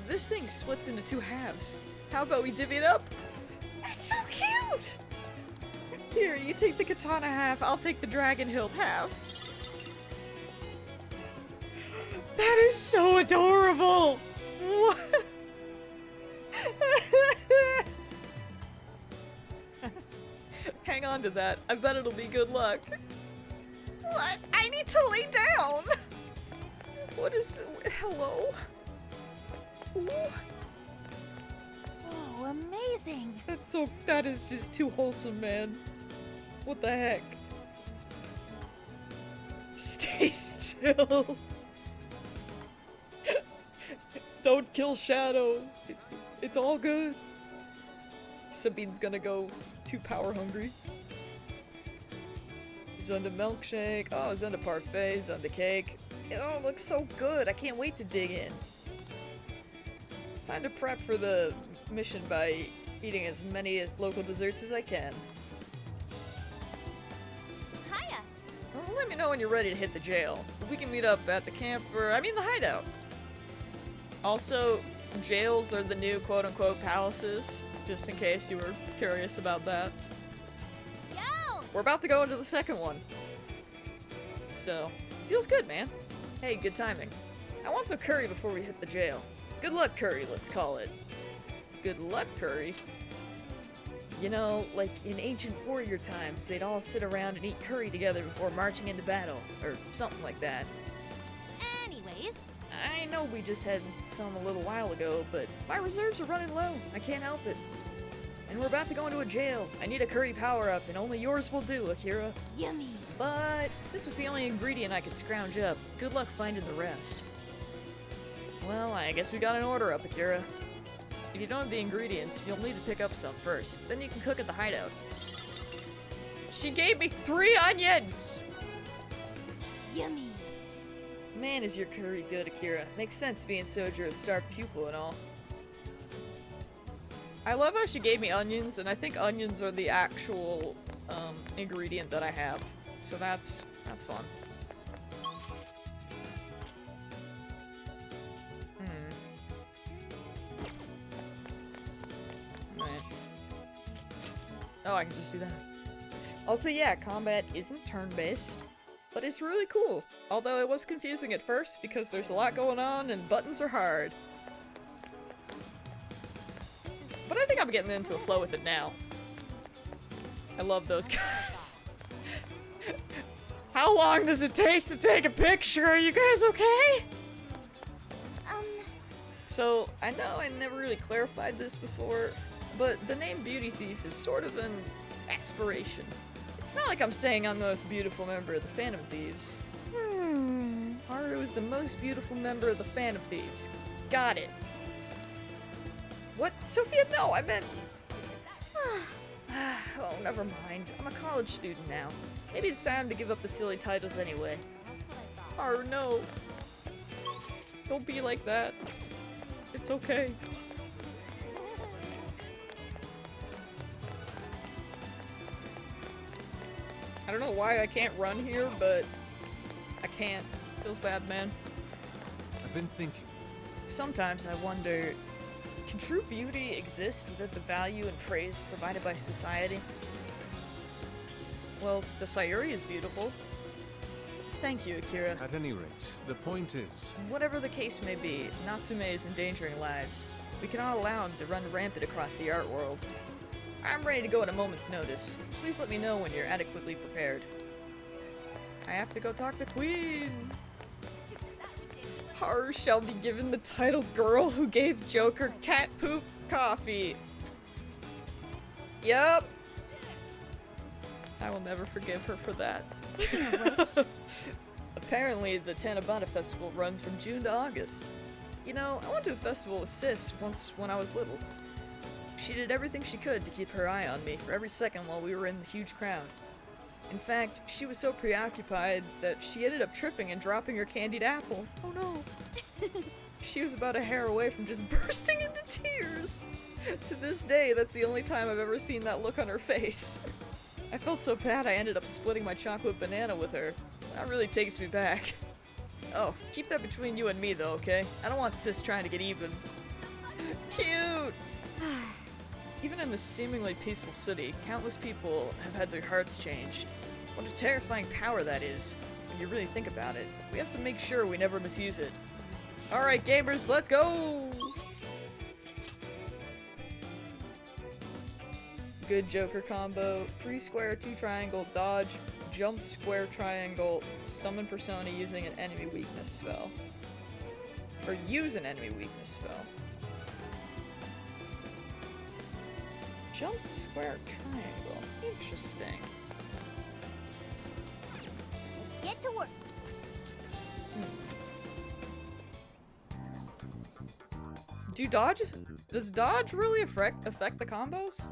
this thing splits into 2 halves. How about we divvy it up? That's so cute! Here, you take the katana half, I'll take the dragon hilt half. That is so adorable! What? Hang on to that. I bet it'll be good luck. What? I need to lay down! What is... hello? Ooh.
Oh, amazing!
That is just too wholesome, man. What the heck? Stay still. Don't kill Shadow. It's all good. Sabine's gonna go too power hungry. Zunda milkshake. Oh, Zunda parfait. Zunda cake. It all looks so good. I can't wait to dig in. Time to prep for the mission by eating as many local desserts as I can.
Hiya.
Well, let me know when you're ready to hit the jail. We can meet up at the camp, or I mean the hideout. Also, jails are the new quote-unquote palaces, just in case you were curious about that.
Yo!
We're about to go into the second one. So, feels good, man. Hey, good timing. I want some curry before we hit the jail. Good luck curry, let's call it. Good luck curry? You know, like in ancient warrior times, they'd all sit around and eat curry together before marching into battle, or something like that.
Anyways,
I know we just had some a little while ago, but my reserves are running low. I can't help it. And we're about to go into a jail. I need a curry power-up, and only yours will do, Akira.
yummy.
But this was the only ingredient I could scrounge up. Good luck finding the rest. Well, I guess we got an order up, Akira. If you don't have the ingredients, you'll need to pick up some first. Then you can cook at the hideout. She gave me 3 onions!
Yummy.
Man, is your curry good, Akira. Makes sense being Sojour's star pupil and all. I love how she gave me onions, and I think onions are the actual ingredient that I have. So that's fun. Right. Oh, I can just do that. Also, yeah, combat isn't turn-based, but it's really cool. Although it was confusing at first because there's a lot going on and buttons are hard. But I think I'm getting into a flow with it now. I love those guys. How long does it take to take a picture? Are you guys okay? So, I know I never really clarified this before, but the name Beauty Thief is sort of an aspiration. It's not like I'm saying I'm the most beautiful member of the Phantom Thieves. Haru is the most beautiful member of the Phantom Thieves. Got it. What? Sophia, no, I meant... Oh, never mind. I'm a college student now. Maybe it's time to give up the silly titles anyway. Haru, no. Don't be like that. It's okay. I don't know why I can't run here, but I can't. Feels bad, man.
I've been thinking.
Sometimes I wonder, can true beauty exist without the value and praise provided by society? Well, the Sayuri is beautiful. Thank you, Akira.
At any rate, the point is,
Whatever the case may be, Natsume is endangering lives. We cannot allow him to run rampant across the art world. I'm ready to go at a moment's notice. Please let me know when you're adequately prepared. I have to go talk to Queen. Haru shall be given the title Girl Who Gave Joker Cat Poop Coffee. Yup. I will never forgive her for that.
Speaking of which,
Apparently, the Tanabata Festival runs from June to August. You know, I went to a festival with Sis once when I was little. She did everything she could to keep her eye on me for every second while we were in the huge crowd. In fact, she was so preoccupied that she ended up tripping and dropping her candied apple. Oh no! She was about a hair away from just bursting into tears! To this day, that's the only time I've ever seen that look on her face. I felt so bad I ended up splitting my chocolate banana with her. That really takes me back. Oh, keep that between you and me though, okay? I don't want Sis trying to get even. Cute! Even in this seemingly peaceful city, countless people have had their hearts changed. What a terrifying power that is, when you really think about it. We have to make sure we never misuse it. Alright gamers, let's go! Good Joker combo. 3 square, 2 triangle, dodge, jump square triangle, summon persona using an enemy weakness spell. Or use an enemy weakness spell. Jump square triangle. Interesting.
let's get to work.
Does dodge really affect the combos?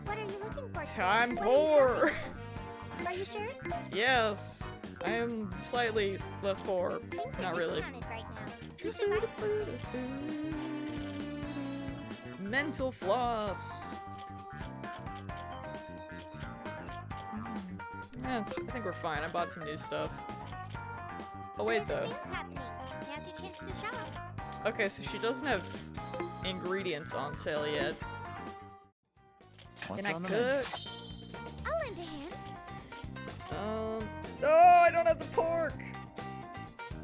What are you looking for? sir?
I'm
What
poor!
Are you sure?
Yes! I am slightly less poor.
Things are
Not really.
discounted right now. You should buy some.
Mental floss! Yeah, I think we're fine. I bought some new stuff. Oh wait
There's a
though.
sale happening. Now's your chance to shop.
Okay, so she doesn't have ingredients on sale yet.
What's
Can I
on the menu?
cook?
I'll lend a hand.
Oh, I don't have the pork!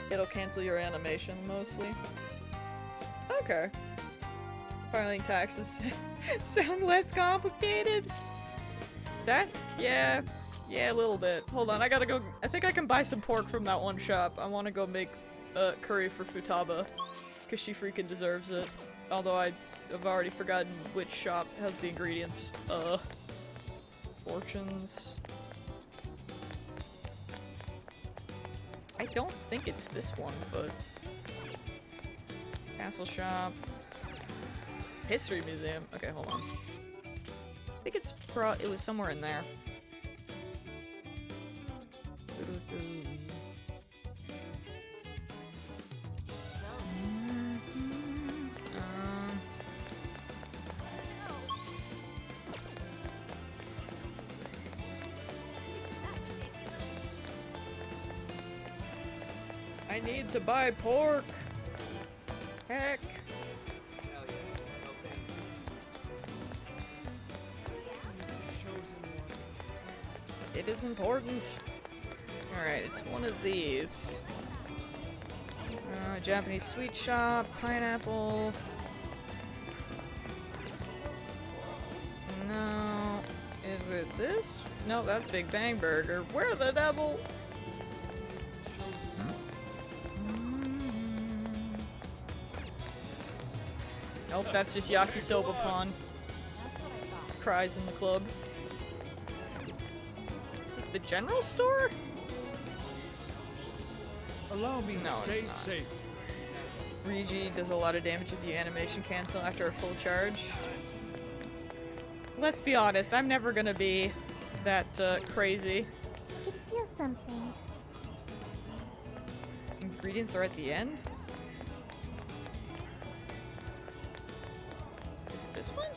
It'll cancel your animation, mostly. Okay. Filing taxes sound less complicated. That? Yeah, a little bit. Hold on, I gotta go. I think I can buy some pork from that one shop. I want to go make curry for Futaba, because she freaking deserves it. Although I've already forgotten which shop has the ingredients. Fortunes. I don't think it's this one, but... Castle shop. History museum. Okay, hold on. I think it's it was somewhere in there. I need to buy pork. Heck. It is important. Alright, it's one of these. Japanese sweet shop, pineapple. No. Is it this? No, that's Big Bang Burger. Where the devil? Nope, that's just Yakisoba Pon. Cries in the club. Is it the general store?
Allow me
No,
to stay
it's not.
safe.
Regi does a lot of damage if you animation cancel after a full charge. Let's be honest, I'm never gonna be that crazy.
I can feel something.
Ingredients are at the end? Is it this one?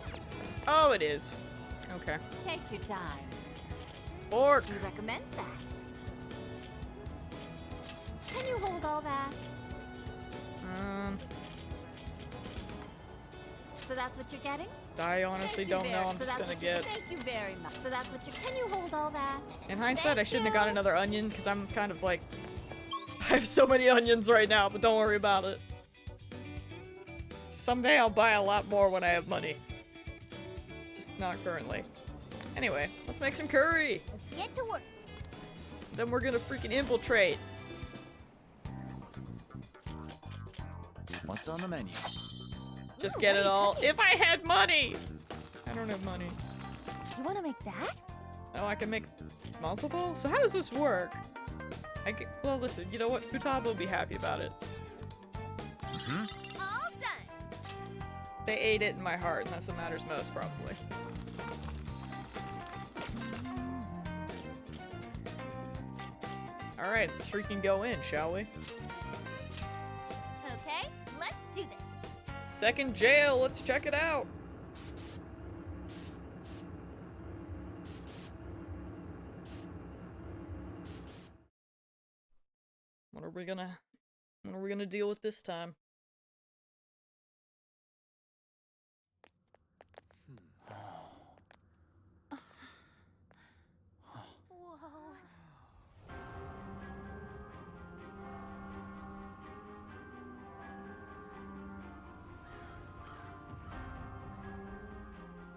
Oh, it is. Okay.
Take your time.
Pork!
We recommend that.
Can you hold all that?
So that's what you're getting?
I honestly don't know. I'm just gonna get.
Thank you very much. So that's what you. Can you hold all that?
In hindsight, I shouldn't have got another onion because I'm kind of like. I have so many onions right now, but don't worry about it. Someday I'll buy a lot more when I have money. Just not currently. Anyway, let's make some curry.
Let's get to work.
Then we're gonna freaking infiltrate.
What's on the menu?
Just get it all. If I had money! I don't have money.
You want to make that?
Oh, I can make multiple? So how does this work? Well, listen, you know what? Futaba will be happy about it.
All done.
They ate it in my heart, and that's what matters most, probably. Alright, let's freaking go in, shall we?
Okay, let's do this.
Second jail, let's check it out. What are we gonna deal with this time?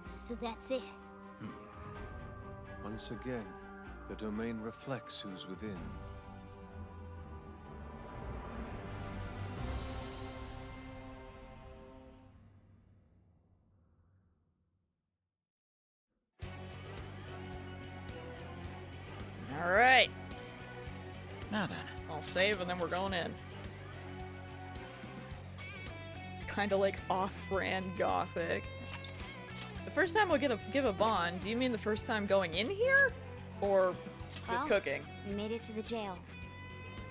So that's it.
Once again, the domain reflects who's within.
Alright.
Now then.
I'll save and then we're going in. Kinda like off-brand gothic. The first time we'll give a bond, do you mean the first time going in here? Or with
Well,
cooking?
We made it to the jail.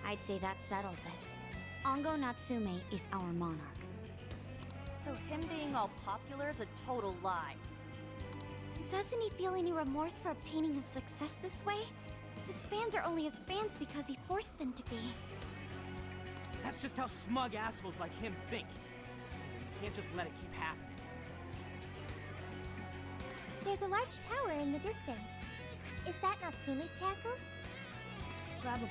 I'd say that settles it. Ongo Natsume is our monarch.
So him being all popular is a total lie.
Doesn't he feel any remorse for obtaining his success this way? His fans are only his fans because he forced them to be.
That's just how smug assholes like him think. You can't just let it keep happening.
There's a large tower in the distance. Is that Natsume's castle? Probably.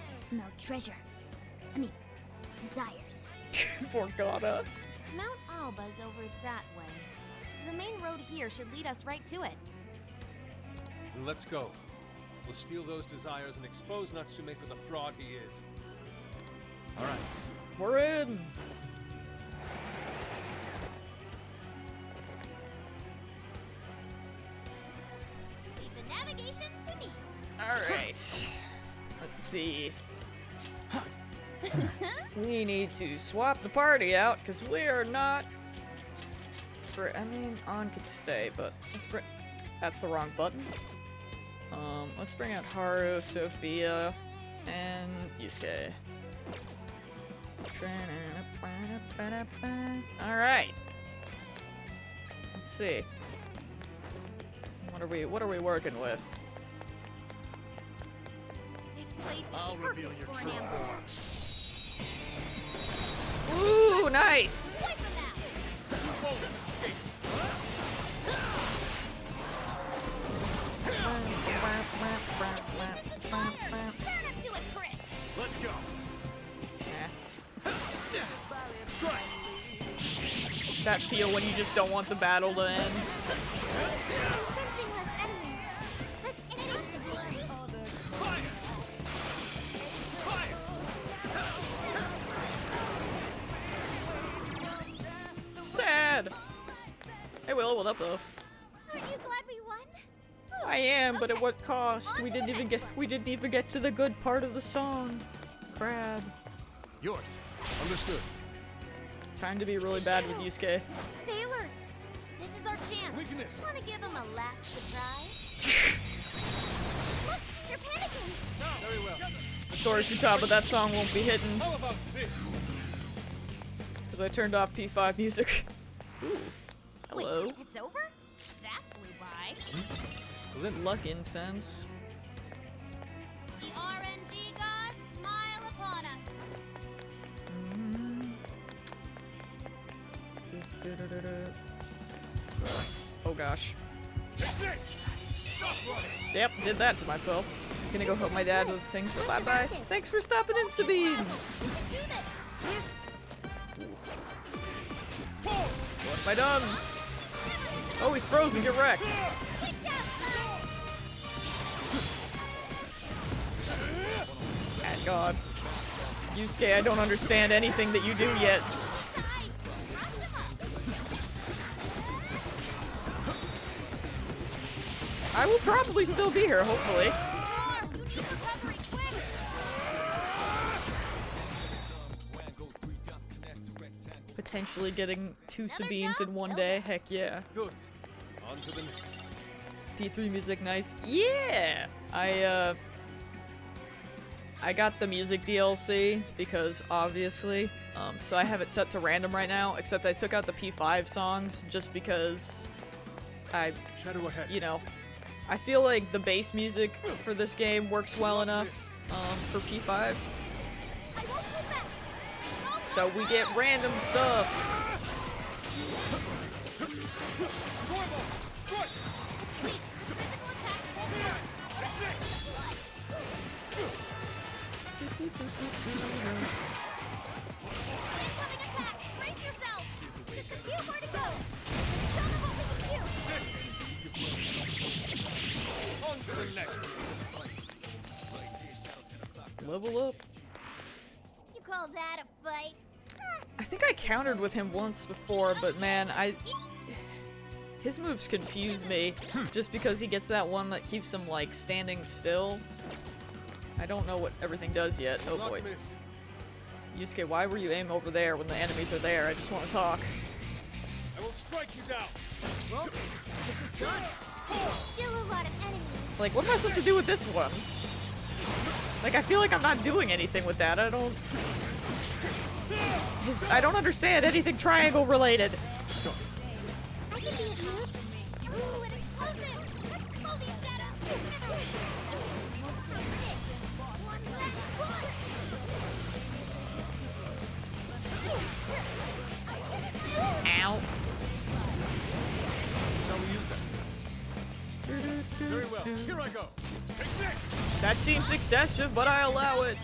I smell treasure. I mean, desires.
Poor Gata.
Mount Alba's over that way. The main road here should lead us right to it.
Then let's go. We'll steal those desires and expose Natsume for the fraud he is.
Alright.
We're in!
Leave the navigation to me.
Alright. Let's see. We need to swap the party out, because we are not... I mean, On could stay, but let's bring... That's the wrong button. Let's bring out Haru, Sophia, and Yusuke. Alright. Let's see. What are we working with?
This place is
I'll reveal
perfect
your
for
true
an ambush.
Ooh, nice!
Wipe 'em out.
You won't escape.
Burn up to a crisp.
Let's go.
That feel when you just don't want the battle to end.
Sensing less enemies. Let's finish the game.
Sad. Hey Will, what up though?
Aren't you glad we won?
I am, but at what cost? We didn't even get to the good part of the song. Crab.
Yours. Understood.
Time to be really bad with Yusuke.
Stay alert.
This is our chance.
Weakness.
Want to give him a last surprise?
Look, you're panicking.
Very well.
Sorry, Futaba, but that song won't be hitting
How about this?
because I turned off P5 music. Ooh. Hello.
Wait, it's over? That flew by.
Luck incense.
The RNG gods smile upon us.
Oh gosh. Yep, did that to myself. Gonna go help my dad with things, so bye-bye. Thanks for stopping in, Sabine! What have I done? Oh, he's frozen, get wrecked! God. Yusuke, I don't understand anything that you do yet. I will probably still be here, hopefully. Potentially getting 2 Sabines in one day, heck yeah.
Good. On to the next.
P3 music, nice. Yeah! I got the music DLC because obviously, so I have it set to random right now, except I took out the P5 songs just because you know, I feel like the bass music for this game works well enough for P5. So we get random stuff. Level up.
You call that a fight?
I think I countered with him once before, but man, his moves confuse me just because he gets that one that keeps him like standing still. I don't know what everything does yet. Oh boy. Yusuke, why were you aiming over there when the enemies are there? I just want to talk.
I will strike you down.
Well, let's get this done. Still a lot of enemies.
Like, what am I supposed to do with this one? Like, I feel like I'm not doing anything with that. I don't understand anything triangle related.
I can be of use. Ooh, an explosive! Let's blow these shadows to one last push!
Ow.
Shall we use that? Very well. Here I go. Take this!
That seems excessive, but I allow it.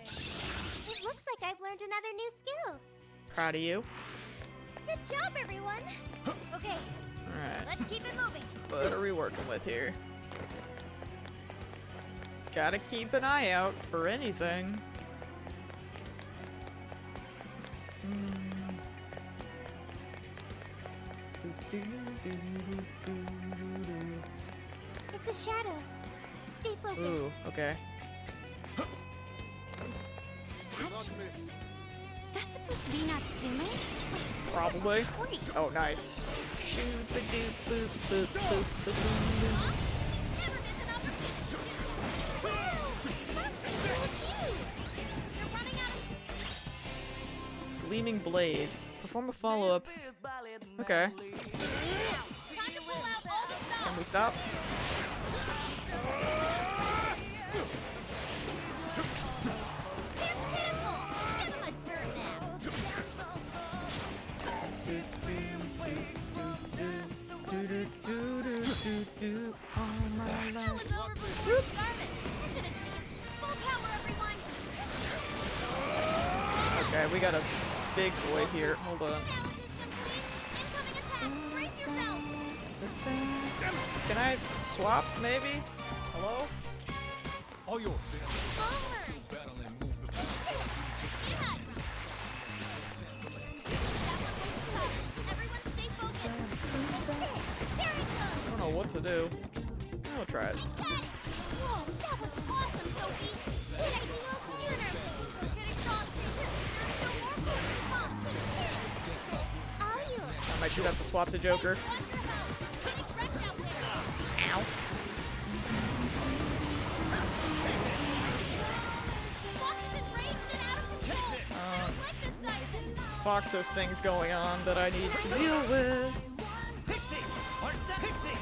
It looks like I've learned another new skill.
Proud of you.
Good job, everyone. Okay,
Alright.
let's keep it moving.
What are we working with here? Gotta keep an eye out for anything.
It's a shadow. Stay focused.
Ooh, okay.
Is that supposed to be Natsume?
Probably.
Great.
Oh, nice. Shoot the doop boop boop boop boop boop.
Never miss an opportunity. You're running out of...
Gleaming blade. Perform a follow-up. Okay.
Time to pull out all the stuff.
Can we stop?
Give him a dirt nap. That was over before it started. I should have danced. Full power, everyone.
Okay, we got a big boy here. Hold on.
Incoming attack. Brace yourself.
Can I swap, maybe? Hello?
All yours.
Everyone stay focused.
I don't know what to do. I'll try it.
Whoa, that was awesome, Sophie. Good idea. You're get exhausted. There's no more focus. All yours.
I might just have to swap to Joker.
Watch your health. Getting wrecked out there.
Ow.
Fox is enraged and out of control. I don't like this side of it.
Fox has things going on that I need to deal with.
Pixie! Pixie!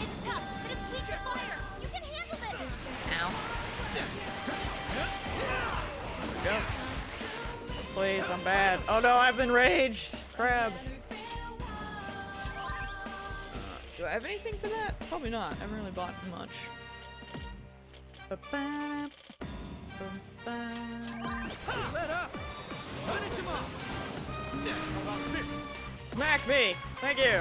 It's tough, but it's weak to fire. You can handle this.
Ow. this. I'm bad. Oh no, I've been raged. Crab. Do I have anything for that? Probably not. I haven't really bought much.
Let up! Finish him off!
Smack me! Thank you!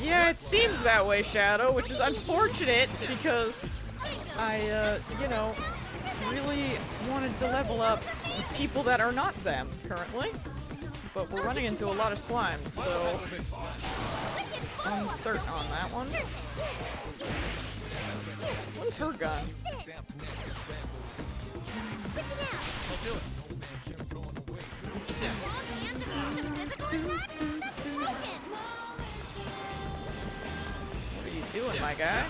Yeah, it seems that way, Shadow, which is unfortunate because I, you know, really wanted to level up people that are not them currently. But we're running into a lot of slimes, so I'm uncertain on that one. What is her gun? What are you doing, my guy?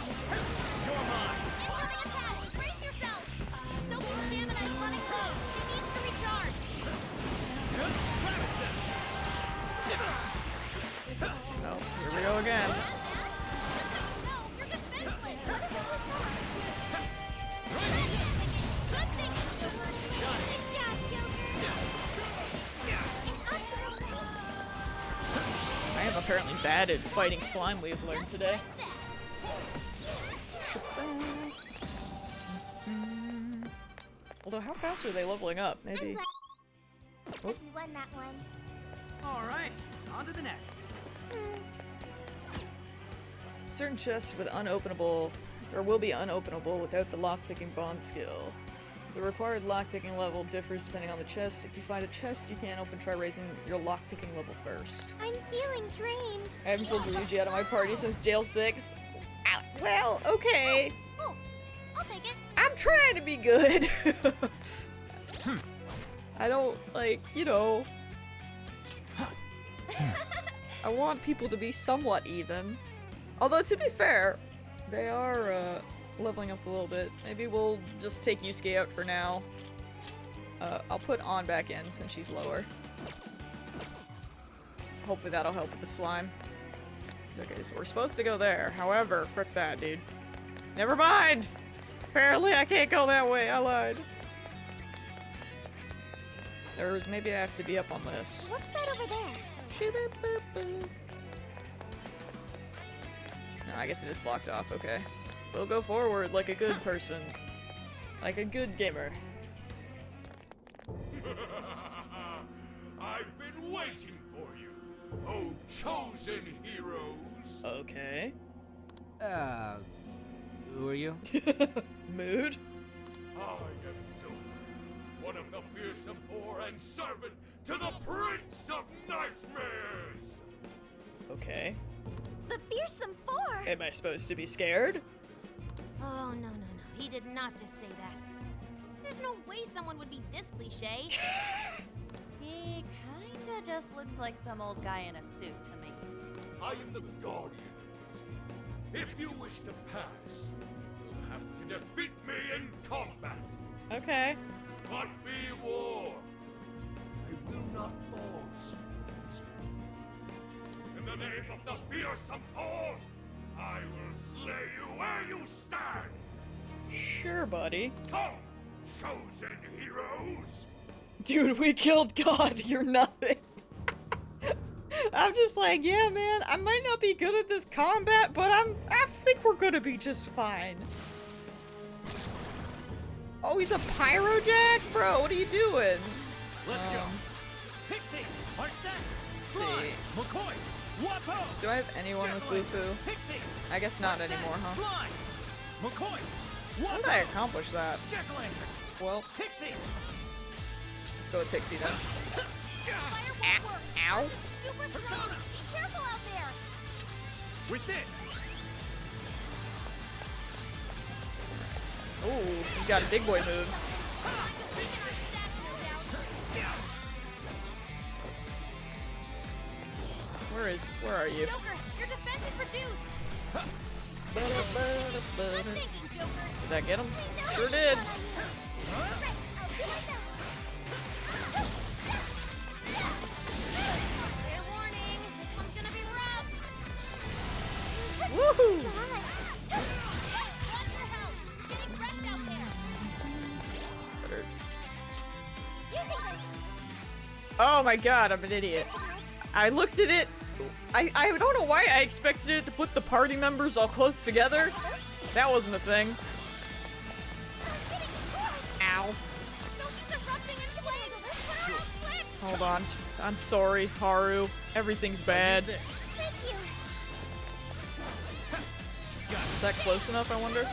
Oh, here we go again. I am apparently bad at fighting slime, we've learned today. Although, how fast are they leveling up? Maybe.
We won that one.
Alright, on to the next.
Certain chests with unopenable, or will be unopenable without the lockpicking bond skill. The required lockpicking level differs depending on the chest. If you find a chest you can't open, try raising your lockpicking level first.
I'm feeling drained.
I haven't pulled Luigi out of my party since Jail 6. Well, okay.
Oh, I'll take it.
I'm trying to be good. I don't, like, you know. I want people to be somewhat even. Although, to be fair, they are, leveling up a little bit. Maybe we'll just take Yusuke out for now. I'll put On back in since she's lower. Hopefully that'll help with the slime. Okay, so we're supposed to go there. However, frick that, dude. Never mind! Apparently I can't go that way. I lied. Or maybe I have to be up on this.
What's that over there?
No, I guess it is blocked off. Okay. We'll go forward like a good person. Like a good gamer.
I've been waiting for you, oh chosen heroes.
Okay.
Who are you?
Mood?
I am Joker, one of the fearsome four and servant to the Prince of Nightmares.
Okay.
The fearsome four!
Am I supposed to be scared?
Oh, no. He did not just say that. There's no way someone would be this cliche.
He kinda just looks like some old guy in a suit to me.
I am the guardian of the sea. If you wish to pass, you'll have to defeat me in combat.
Okay.
But be warned, I will not pause. In the name of the fearsome four, I will slay you where you stand.
Sure, buddy.
Come, chosen heroes.
Dude, we killed God. You're nothing. I'm just like, yeah, man, I might not be good at this combat, but I think we're gonna be just fine. Oh, he's a pyrojack? Bro, what are you doing?
Let's go. Pixie, Arsene,
See.
McCoy, Wapo.
Do I have anyone with Bufu?
Pixie,
I guess not anymore, huh?
Slime, McCoy,
How did I accomplish that?
Jack-o'-lantern,
Well,
Pixie.
let's go with Pixie then.
Fire
Ow.
won't work. Super strong. Be careful out there.
With this.
Ooh, he's got big boy moves. Where are you?
Joker, your defense is reduced. Good thinking, Joker.
Did that get him? Sure did.
Fair warning, this one's gonna be rough.
Woohoo!
Run for help. You're getting wrecked out there.
Oh my god, I'm an idiot. I looked at it. I don't know why I expected it to put the party members all close together. That wasn't a thing. Ow. Hold on. I'm sorry, Haru. Everything's bad. Is that close enough, I wonder?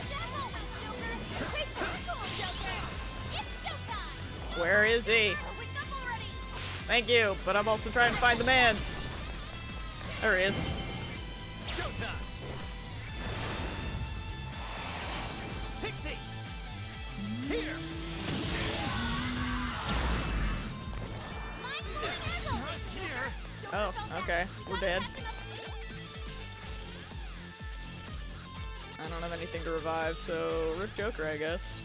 Where is he? Thank you, but I'm also trying to find the man's. There he is.
Pixie! Here!
Oh, okay. We're dead. I don't have anything to revive, so Rip Joker, I guess.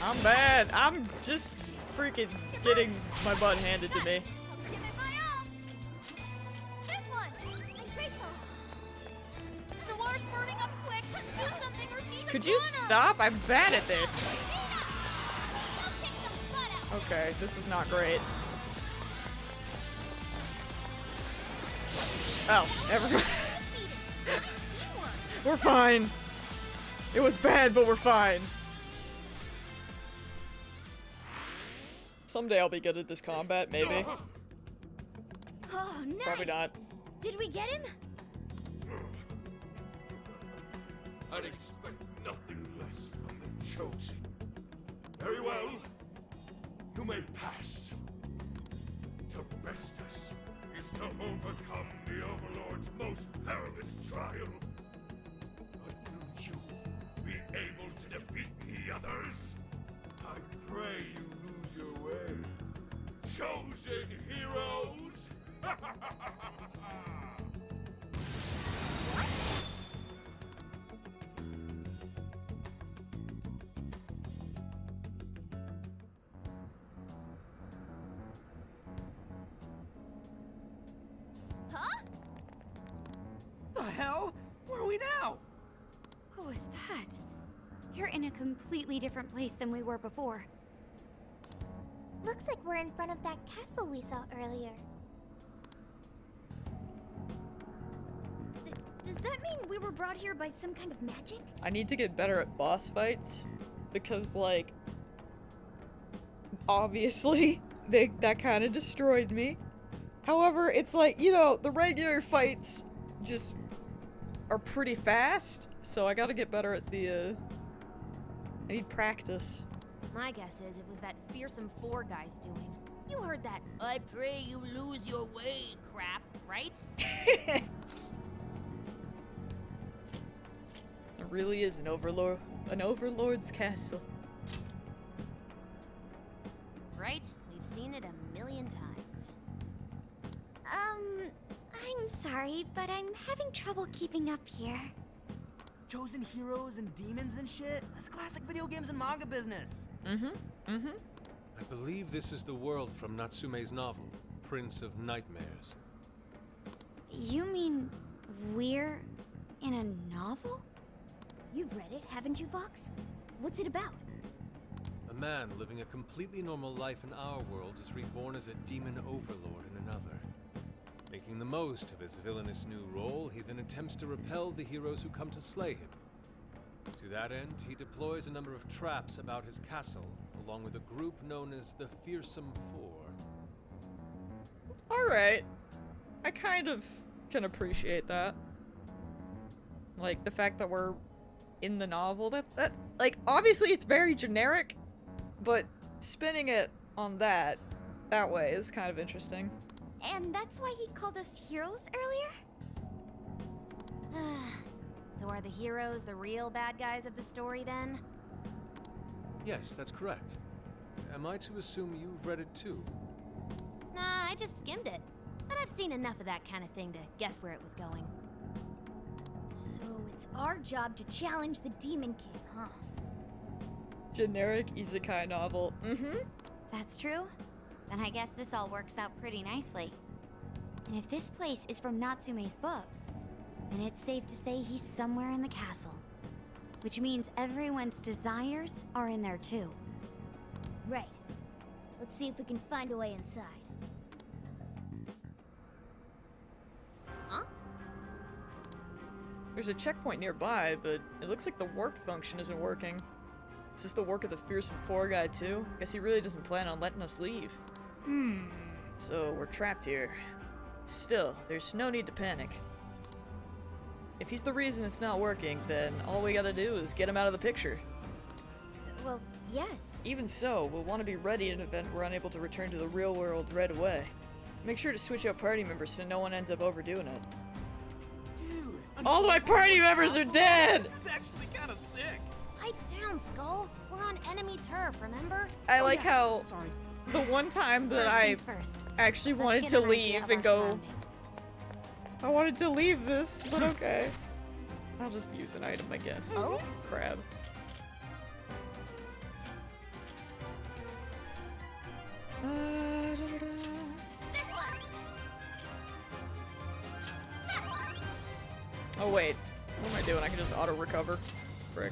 I'm bad. I'm just freaking getting my butt handed to me. Could you stop? I'm bad at this. Okay, this is not great. Oh, everyone. We're fine. It was bad, but we're fine. Someday I'll be good at this combat, maybe.
Oh, nice.
Probably not.
Did we get him?
I'd expect nothing less from the Chosen. Very well. You may pass. To best us is to overcome the Overlord's most perilous trial. But will you be able to defeat the others? I pray you lose your way. Chosen heroes!
The hell? Where are we now?
Who is that? You're in a completely different place than we were before.
Looks like we're in front of that castle we saw earlier. Does that mean we were brought here by some kind of magic?
I need to get better at boss fights because, like, obviously that kind of destroyed me. However, it's like, you know, the regular fights just are pretty fast, so I gotta get better at the, I need practice.
My guess is it was that fearsome four guy's doing. You heard that "I pray you lose your way" crap, right?
It really is an overlord's castle.
Right? We've seen it a million times.
I'm sorry, but I'm having trouble keeping up here.
Chosen heroes and demons and shit? That's classic video games and manga business.
I believe this is the world from Natsume's novel, Prince of Nightmares.
You mean we're in a novel?
You've read it, haven't you, Vox? What's it about?
A man living a completely normal life in our world is reborn as a demon overlord in another. Making the most of his villainous new role, he then attempts to repel the heroes who come to slay him. To that end, he deploys a number of traps about his castle, along with a group known as the Fearsome Four.
Alright. I kind of can appreciate that. Like, the fact that we're in the novel, that like, obviously it's very generic, but spinning it on that way is kind of interesting.
And that's why he called us heroes earlier?
So are the heroes the real bad guys of the story then?
Yes, that's correct. Am I to assume you've read it too?
Nah, I just skimmed it. But I've seen enough of that kind of thing to guess where it was going.
So it's our job to challenge the Demon King, huh?
Generic isekai novel. Mm-hmm.
That's true? Then I guess this all works out pretty nicely. And if this place is from Natsume's book, then it's safe to say he's somewhere in the castle. Which means everyone's desires are in there too.
Right. Let's see if we can find a way inside.
Huh?
There's a checkpoint nearby, but it looks like the warp function isn't working. Is this the work of the Fearsome Four guy too? Guess he really doesn't plan on letting us leave. So we're trapped here. Still, there's no need to panic. If he's the reason it's not working, then all we gotta do is get him out of the picture.
Well, yes.
Even so, we'll want to be ready in an event we're unable to return to the real world right away. Make sure to switch out party members so no one ends up overdoing it.
Dude,
All my party members are dead!
This is actually kind of sick.
Pipe down, Skull. We're on enemy turf, remember?
I like how
Sorry.
the one time that
First
I
things first.
actually
Let's
wanted
get
to
an idea
leave
of
and
our
go.
surroundings.
I wanted to leave this, but okay. I'll just use an item, I guess.
Oh?
Crab. Oh wait, what am I doing? I can just auto recover. Frick.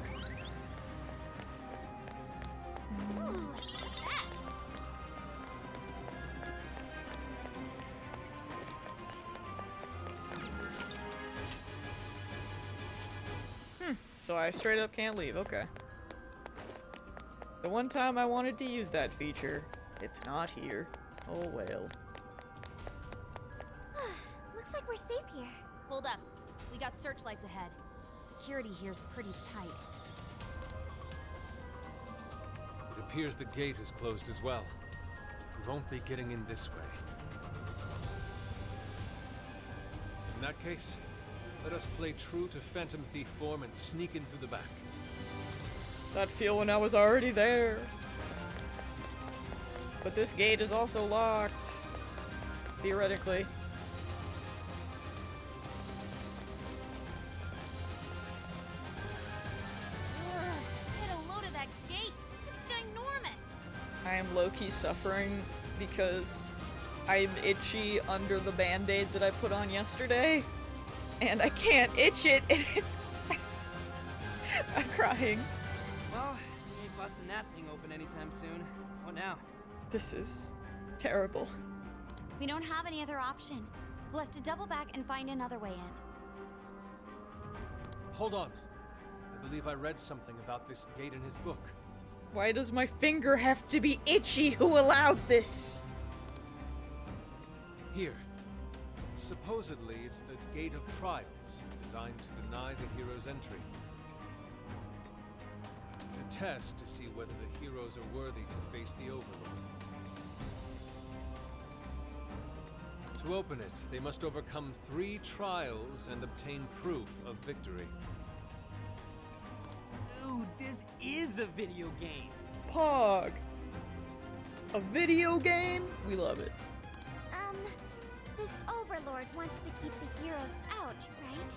So I straight up can't leave, okay. The one time I wanted to use that feature, it's not here. Oh well.
Looks like we're safe here. Hold up. We got searchlights ahead. Security here's pretty tight.
It appears the gate is closed as well. We won't be getting in this way. In that case, let us play true to Phantom Thief form and sneak in through the back.
That feel when I was already there. But this gate is also locked. Theoretically.
Get a load of that gate. It's ginormous.
I am low-key suffering because I'm itchy under the band-aid that I put on yesterday. And I can't itch it, and it's... I'm crying.
Well, we ain't busting that thing open anytime soon. What now?
This is terrible.
We don't have any other option. We'll have to double back and find another way in.
Hold on. I believe I read something about this gate in his book.
Why does my finger have to be itchy? Who allowed this?
Here. Supposedly, it's the Gate of Trials, designed to deny the hero's entry. It's a test to see whether the heroes are worthy to face the Overlord. To open it, they must overcome 3 trials and obtain proof of victory.
Dude, this is a video game.
Pog. A video game? We love it.
This Overlord wants to keep the heroes out, right?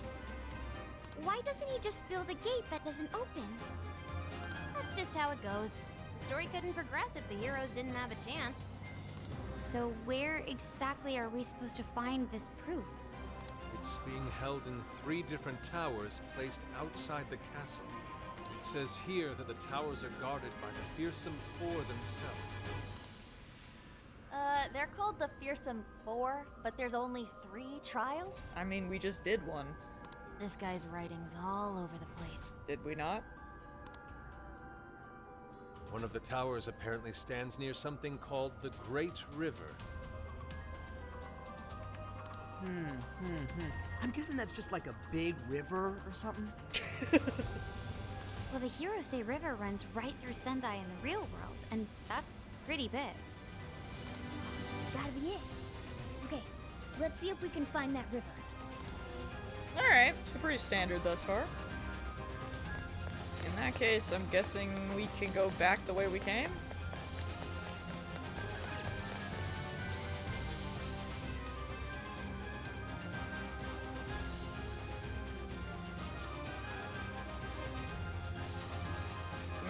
Why doesn't he just build a gate that doesn't open?
That's just how it goes. The story couldn't progress if the heroes didn't have a chance.
So where exactly are we supposed to find this proof?
It's being held in 3 different towers placed outside the castle. It says here that the towers are guarded by the Fearsome Four themselves.
They're called the Fearsome Four, but there's only 3 trials?
I mean, we just did one.
This guy's writing's all over the place.
Did we not?
One of the towers apparently stands near something called the Great River.
I'm guessing that's just like a big river or something.
Well, the Hirose River runs right through Sendai in the real world, and that's pretty big.
It's gotta be it. Okay, let's see if we can find that river.
Alright, so pretty standard thus far. In that case, I'm guessing we can go back the way we came?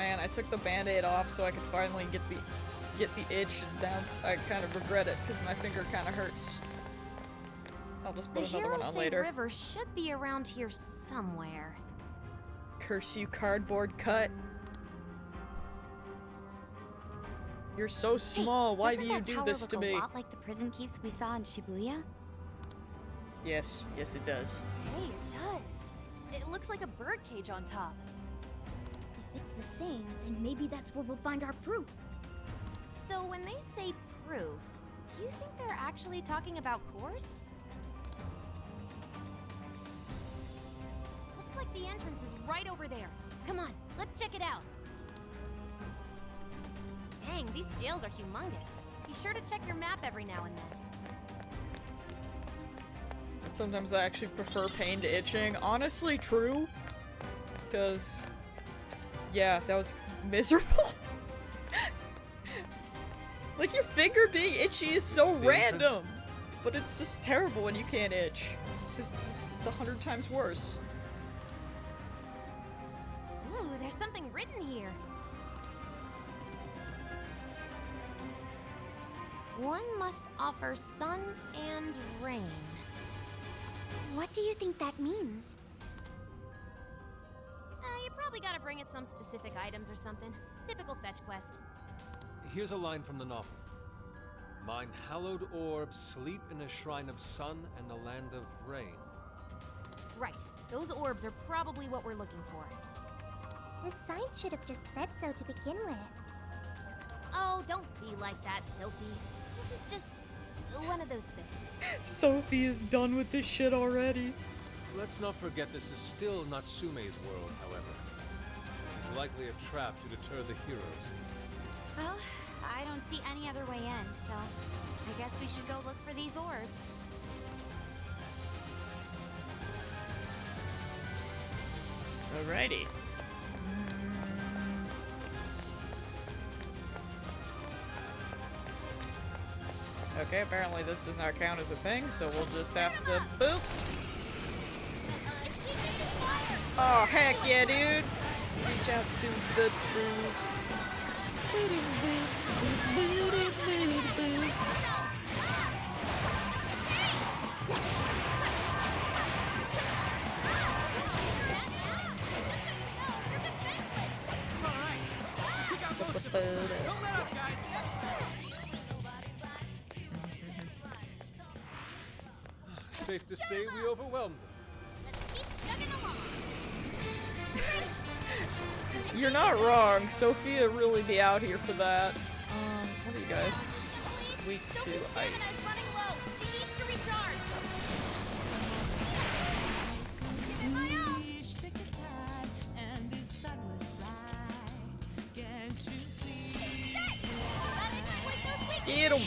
man, I took the band-aid off so I could finally get the itch, and now I kind of regret it because my finger kind of hurts. I'll just put another one on later.
The River should be around here somewhere.
Curse you, cardboard cut. You're so small. Why do you do this to me?
Doesn't that tower look a lot like the prison keeps we saw in Shibuya?
Yes, yes it does.
Hey, it does. It looks like a bird cage on top.
If it's the same, then maybe that's where we'll find our proof.
So when they say proof, do you think they're actually talking about cores? Looks like the entrance is right over there. Come on, let's check it out. Dang, these jails are humongous. Be sure to check your map every now and then.
Sometimes I actually prefer pain to itching. Honestly, true. Because, yeah, that was miserable. Like, your finger being itchy is so random. But it's just terrible when you can't itch. It's 100 times worse.
Ooh, there's something written here. One must offer sun and rain.
What do you think that means?
You probably gotta bring it some specific items or something. Typical fetch quest.
Here's a line from the novel. Mine hallowed orbs sleep in a shrine of sun and a land of rain.
Right. Those orbs are probably what we're looking for.
The sign should have just said so to begin with.
Oh, don't be like that, Sophie. This is just one of those things.
Sophie is done with this shit already.
Let's not forget this is still Natsume's world, however. This is likely a trap to deter the heroes.
Well, I don't see any other way in, so I guess we should go look for these orbs.
Alrighty. Okay, apparently this does not count as a thing, so we'll just have to boop. Oh, heck yeah, dude! Reach out to the truth.
Safe to say we overwhelmed them.
You're not wrong. Sophia really be out here for that. What are you guys? Weak to ice. Get him!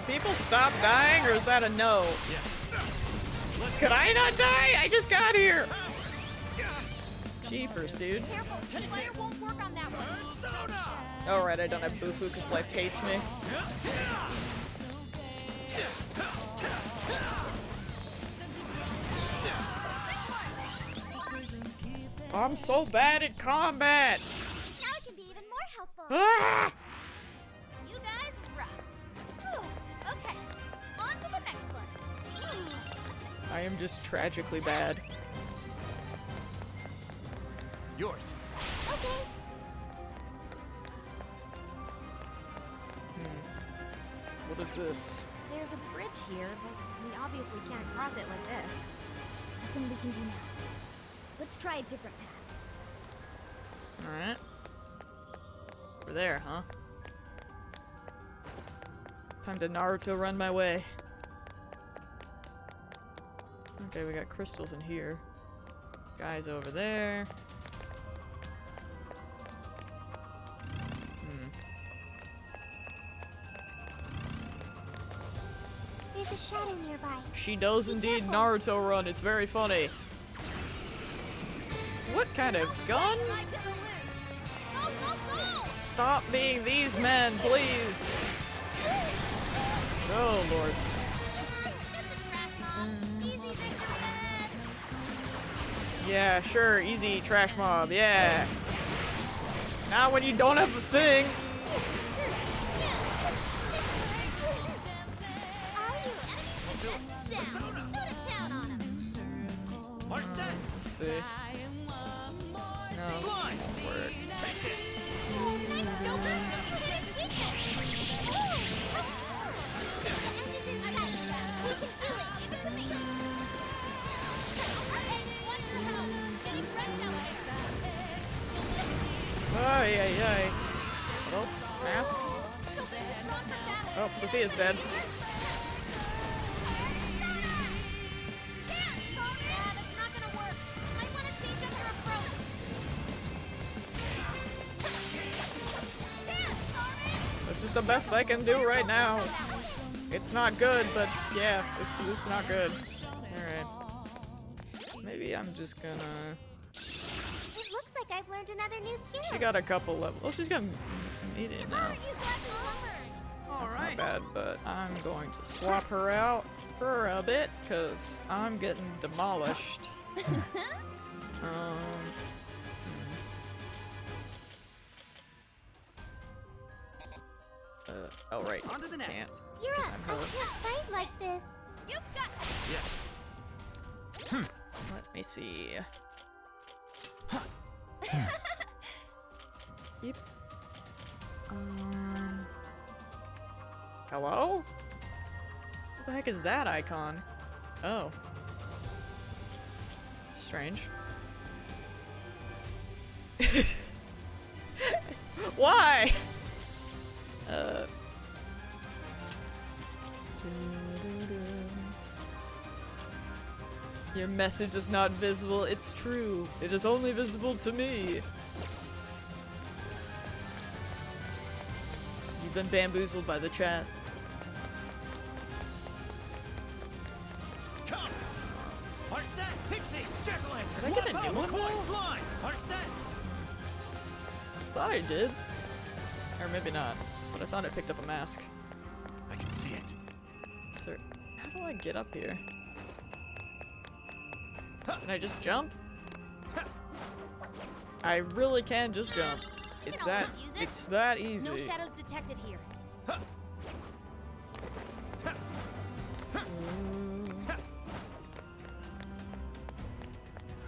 People stop dying, or is that a no? Could I not die? I just got here. Jeepers, dude. Alright, I don't have Bufu because life hates me. I'm so bad at combat.
Now it can be even more helpful.
Ah!
You guys rock. Okay, on to the next one.
I am just tragically bad.
Yours.
Okay.
What is this?
There's a bridge here, but we obviously can't cross it like this.
Nothing we can do now. Let's try a different path.
Alright. We're there, huh? Time to Naruto run my way. Okay, we got crystals in here. Guys over there.
There's a shadow nearby.
She does indeed Naruto run. It's very funny. What kind of gun? Stop being these men, please. Oh, Lord. Yeah, sure. Easy, trash mob. Yeah. Now when you don't have the thing. Let's see. No, it won't work. Ay, ay, ay. Oh, mask. Oh, Sophia's dead. This is the best I can do right now. It's not good, but yeah, it's not good. Alright. Maybe I'm just gonna...
It looks like I've learned another new skill.
She got a couple levels. Oh, she's got immediate now. That's not bad, but I'm going to swap her out for a bit, because I'm getting demolished. Oh right.
On to the next.
Can't.
You're
Because
up.
I'm
I
her.
can't fight like this.
You've got
Let me see. Keep. Hello? What the heck is that icon? Oh. Strange. Why? Your message is not visible. It's true. It is only visible to me. You've been bamboozled by the chat.
Come! Arsene! Pixie! Jack-o'-lantern!
Did I get a new one though?
Slime! Arsene!
Thought I did. Or maybe not. But I thought I picked up a mask.
I can see it.
Sir, how do I get up here? Can I just jump? I really can just jump. It's that easy.
No shadows detected here.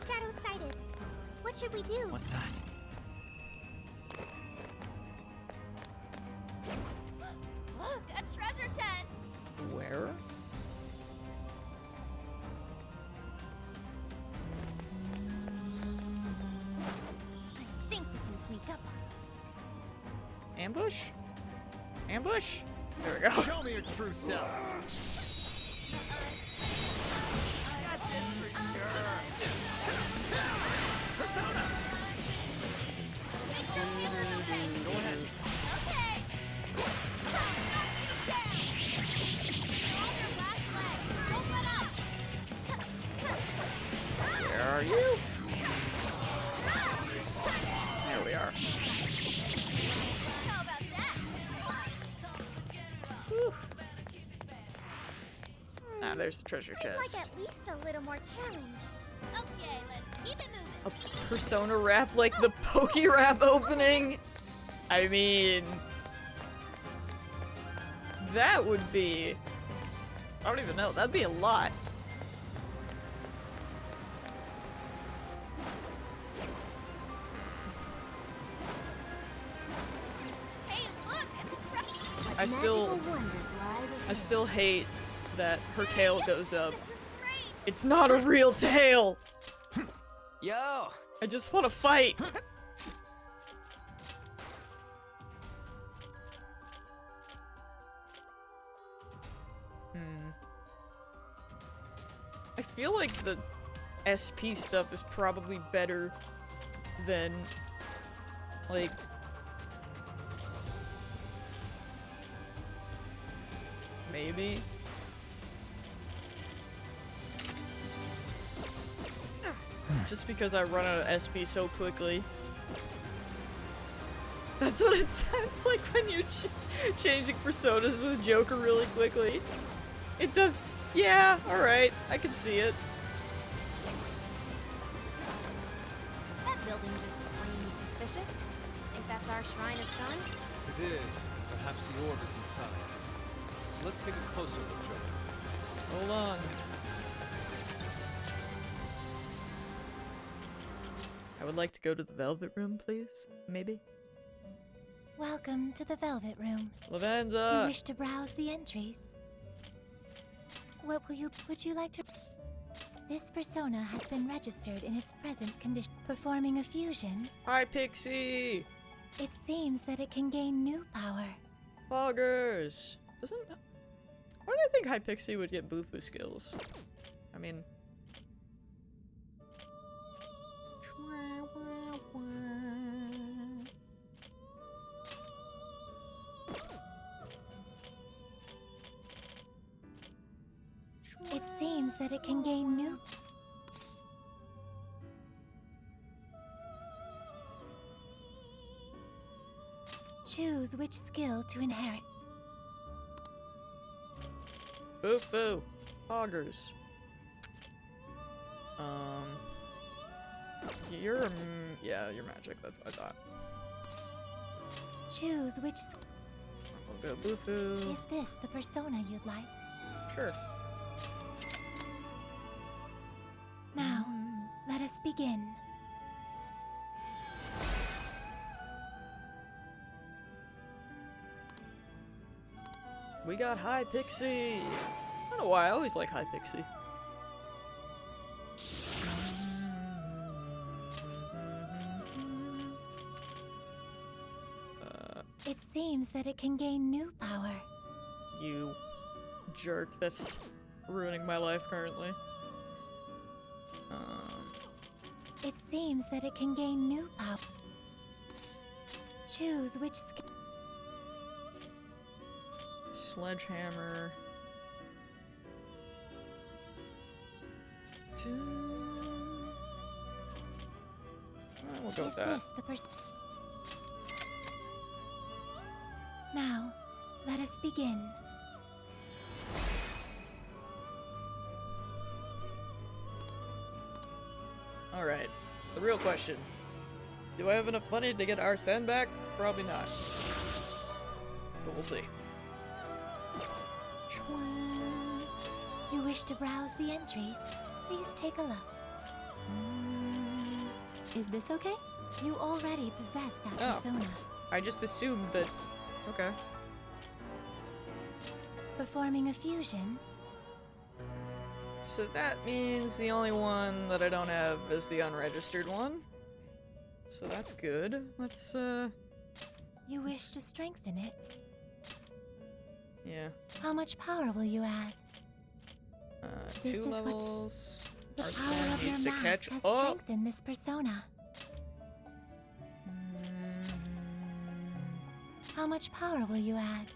Shadow sighted. What should we do?
What's that?
Look, a treasure chest.
Where?
I think we can sneak up on it.
Ambush? Ambush? There we go.
Show me your true self. Got this for sure. Persona!
Make sure Peter's okay.
Go ahead.
Okay. You're on your last leg. Don't let up.
Where are you? There we are.
How about that?
Whew. Ah, there's the treasure
I'd like
chest.
at least a little more challenge.
Okay, let's keep it moving.
A persona rap like the Poke Rap opening? I mean... That would be... I don't even know. That'd be a lot.
Hey, look, it's a treasure.
I still...
Magical wonders lie within.
I still hate that her tail goes up.
This is great.
It's not a real tail!
Yo!
I just want to fight! I I feel like the SP stuff is probably better than, like... Maybe? Just because I run out of SP so quickly. That's what it sounds like when you're changing personas with Joker really quickly. It does. Yeah, alright. I can see it.
That building just screams suspicious. Think that's our Shrine of Sun?
If it is, perhaps the orb is inside. Let's take a closer look, Joker.
Hold on. I would like to go to the Velvet Room, please. Maybe?
Welcome to the Velvet Room.
Lavenza!
You wish to browse the entries? Would you like to... This persona has been registered in its present condition. Performing a fusion.
Hi, Pixie!
It seems that it can gain new power.
Poggers! Doesn't... Why do I think Hypixie would get Bufu skills? I mean...
It seems that it can gain new... Choose which skill to inherit.
Bufu! Poggers. You're... yeah, you're magic, that's what I thought.
Choose which...
We'll go Bufu.
Is this the persona you'd like?
Sure.
Now, let us begin.
We got High Pixie! I don't know why, I always like High Pixie.
It seems that it can gain new power.
You jerk, that's ruining my life currently.
It seems that it can gain new power. Choose which skill.
Sledgehammer. We'll go with that.
Is this the person? Now, let us begin.
Alright, the real question. Do I have enough money to get Arsene back? Probably not. But we'll see.
You wish to browse the entries? Please take a look. Is this okay? You already possess that persona.
I just assumed that... Okay.
Performing a fusion.
So that means the only one that I don't have is the unregistered one. So that's good. Let's,
You wish to strengthen it?
Yeah.
How much power will you add?
2 levels.
The
Arsene
power of your
needs to
mask
catch
has
up.
strengthened this persona. How much power will you add?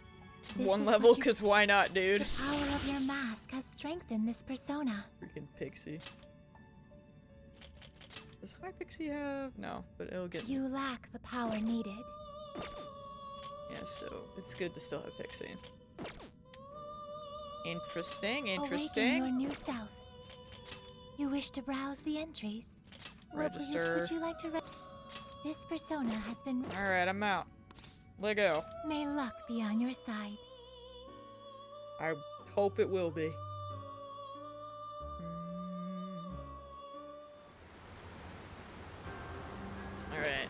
This
1
is
level,
what you-
cause why not, dude?
The power of your mask has strengthened this persona.
Freaking Pixie. Does High Pixie have? No, but it'll get...
You lack the power needed.
Yeah, so it's good to still have Pixie. Interesting,
Awaken
interesting.
your new self. You wish to browse the entries?
Register.
Would you like to This persona has been...
Alright, I'm out. Let go.
May luck be on your side.
I hope it will be. Alright.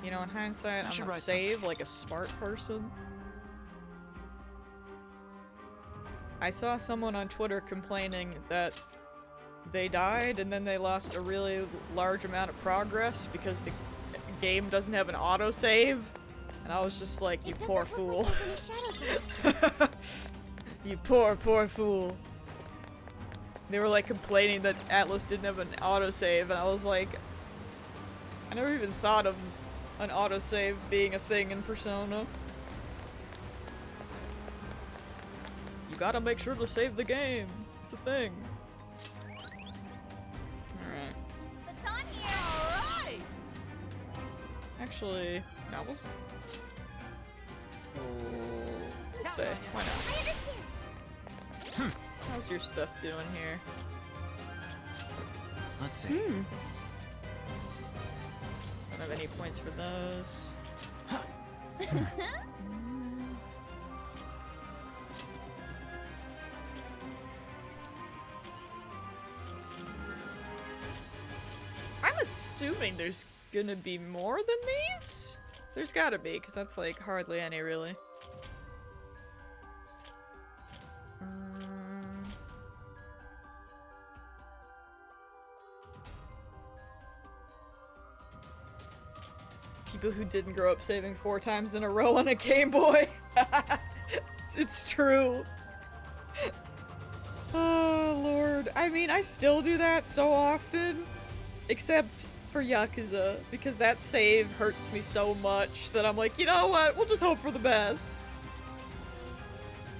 You know, in hindsight, I'm
should
gonna
write
save like a smart person. I saw someone on Twitter complaining that they died and then they lost a really large amount of progress because the game doesn't have an autosave. And I was just like, you poor fool. You poor, poor fool. They were like complaining that Atlas didn't have an autosave, and I was like, I never even thought of an autosave being a thing in Persona. You gotta make sure to save the game. It's a thing. Alright.
It's on here, alright!
Actually, novels? We'll stay. Why not? How's your stuff doing here?
Let's see.
Don't have any points for those. I'm assuming there's gonna be more than these? There's gotta be, because that's like hardly any, really. People who didn't grow up saving 4 times in a row on a Game Boy. It's true. Oh, Lord. I mean, I still do that so often. Except for Yakuza, because that save hurts me so much that I'm like, you know what? We'll just hope for the best.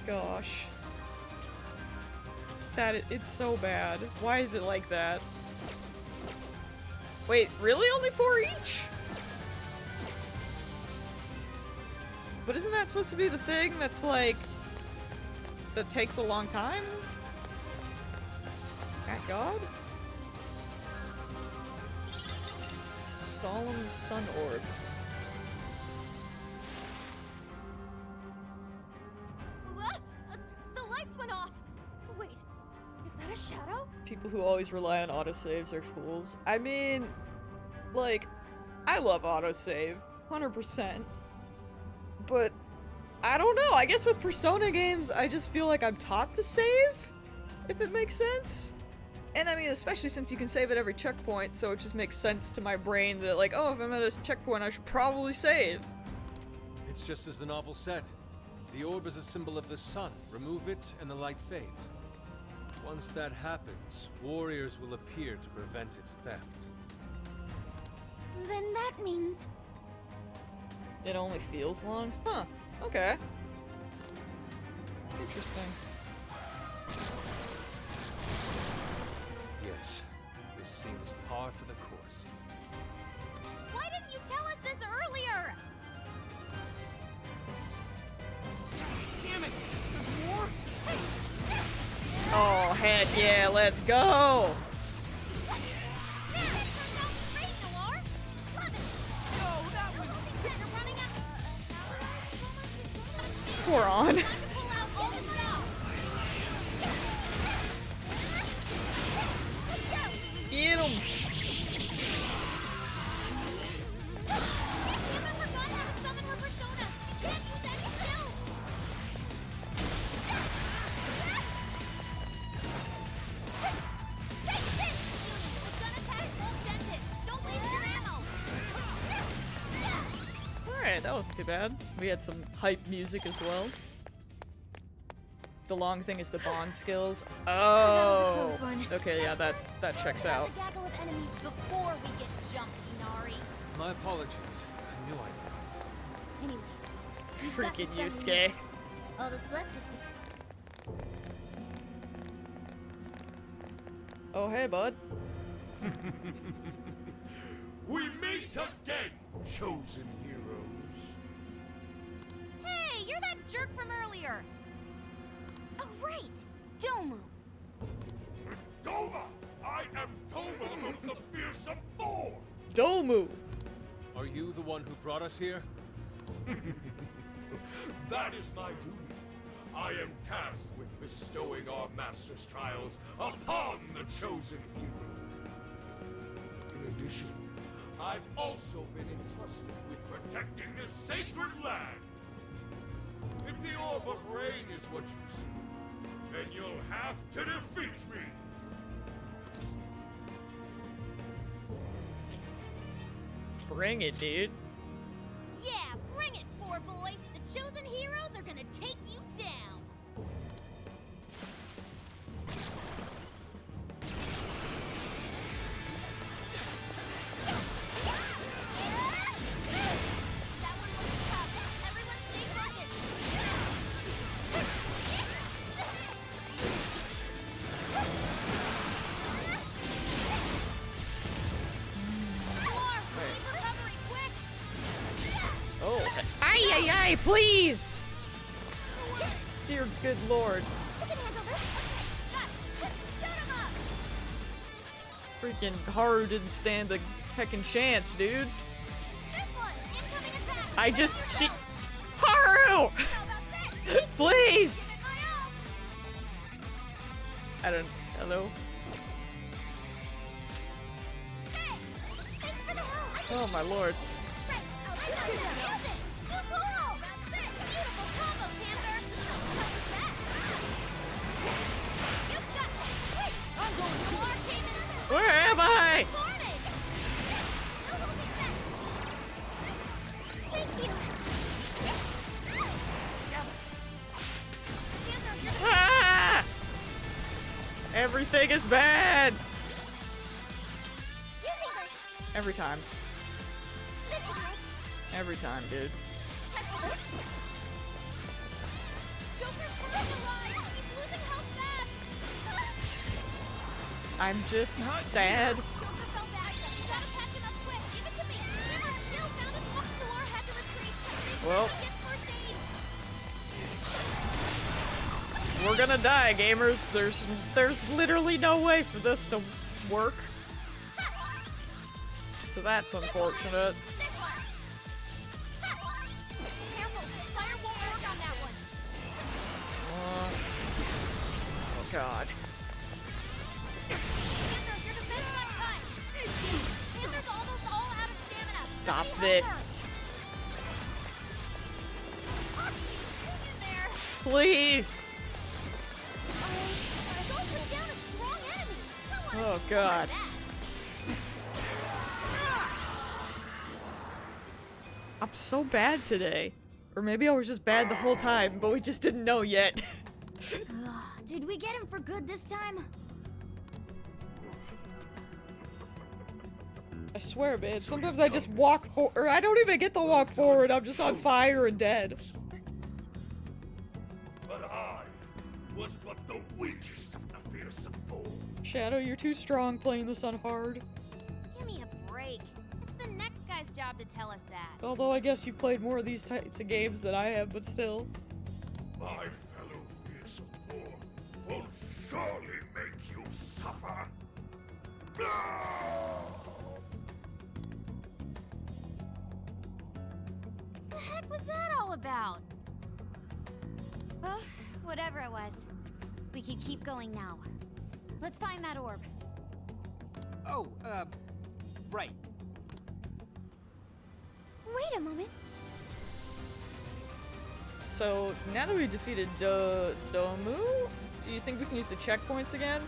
Gosh. It's so bad. Why is it like that? Wait, really? Only 4 each? But isn't that supposed to be the thing that's like... that takes a long time? At God? Solemn Sun Orb.
The lights went off! Wait, is that a shadow?
People who always rely on autosaves are fools. I mean, like, I love autosave, 100%. But, I don't know, I guess with Persona games, I just feel like I'm taught to save, if it makes sense. And I mean, especially since you can save at every checkpoint, so it just makes sense to my brain that like, oh, if I'm at a checkpoint, I should probably save.
It's just as the novel said. The orb is a symbol of the sun. Remove it, and the light fades. Once that happens, warriors will appear to prevent its theft.
Then that means...
It only feels long? Huh. Okay. Interesting.
Yes, this seems par for the course.
Why didn't you tell us this earlier?
Damn it! There's more?
Oh, heck yeah, let's go! We're on. Get him! Alright, that wasn't too bad. We had some hype music as well. The long thing is the bond skills. Oh,
that was a close one.
Okay, yeah, that checks out.
The gaggle of enemies before we get jumped, Inari.
My apologies. I knew I'd forgotten something.
Anyways, we've got
Freaking
the
Yusuke.
All that's left is to...
Oh, hey, bud.
We meet again, chosen heroes.
Hey, you're that jerk from earlier. Oh, right. Domu.
Doma! I am Doma of the fearsome Thor!
Domu!
Are you the one who brought us here?
That is my duty. I am tasked with bestowing our master's trials upon the chosen hero. In addition, I've also been entrusted with protecting this sacred land. If the Orb of Rain is what you see, then you'll have to defeat me.
Bring it, dude.
Yeah, bring it, 4 boy. The chosen heroes are gonna take you down.
ay, ay, please! Dear good lord. Freaking Haru didn't stand a heckin' chance, dude. Haru! Please! Hello? Oh my lord. Where am I? Ah! Everything is bad. Every time. Every time, dude. I'm just sad. Well, we're gonna die, gamers. There's literally no way for this to work. So that's unfortunate. Oh god. Stop this. Please. Oh god. I'm so bad today. Or maybe I was just bad the whole time, but we just didn't know yet.
Did we get him for good this time?
I swear, man, sometimes I just walk or I don't even get to walk forward, I'm just on fire and dead.
But I was but the weakest of the fearsome foe.
Shadow, you're too strong playing this on hard.
Give me a break. It's the next guy's job to tell us that.
Although I guess you've played more of these types of games than I have, but still.
My fellow fearsome foe will surely make you suffer.
What the heck was that all about?
Well, whatever it was, we can keep going now. Let's find that orb.
Oh, right.
Wait a moment.
So, now that we defeated Domu, do you think we can use the checkpoints again?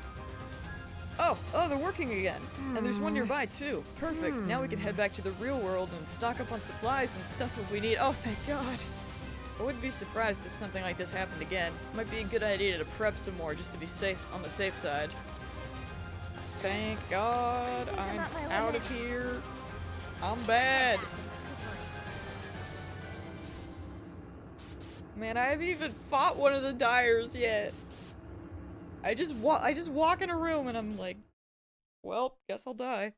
Oh, they're working again. And there's one nearby, too. Perfect. Now we can head back to the real world and stock up on supplies and stuff if we need. Oh, thank God. I wouldn't be surprised if something like this happened again. Might be a good idea to prep some more just to be safe on the safe side. Thank God I'm out of here. I'm bad. Man, I haven't even fought one of the dyers yet. I just walk in a room and I'm like, well, guess I'll die.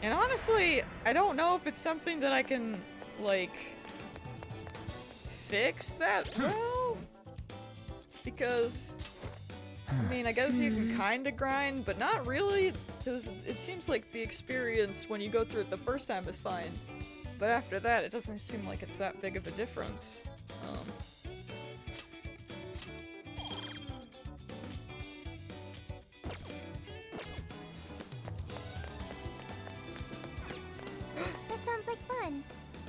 And honestly, I don't know if it's something that I can, like, fix that well. Because, I mean, I guess you can kinda grind, but not really. Because it seems like the experience when you go through it the first time is fine. But after that, it doesn't seem like it's that big of a difference.
That sounds like fun.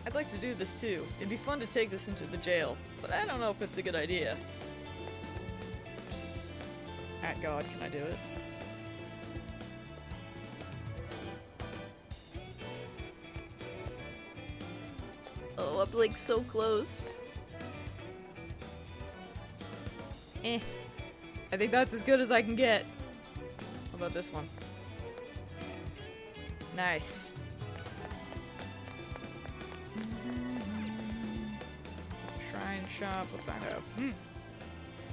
I'd like to do this too. It'd be fun to take this into the jail, but I don't know if it's a good idea. At God, can I do it? Oh, I'm like so close. I think that's as good as I can get. How about this one? Nice. Shrine shop, what's I have?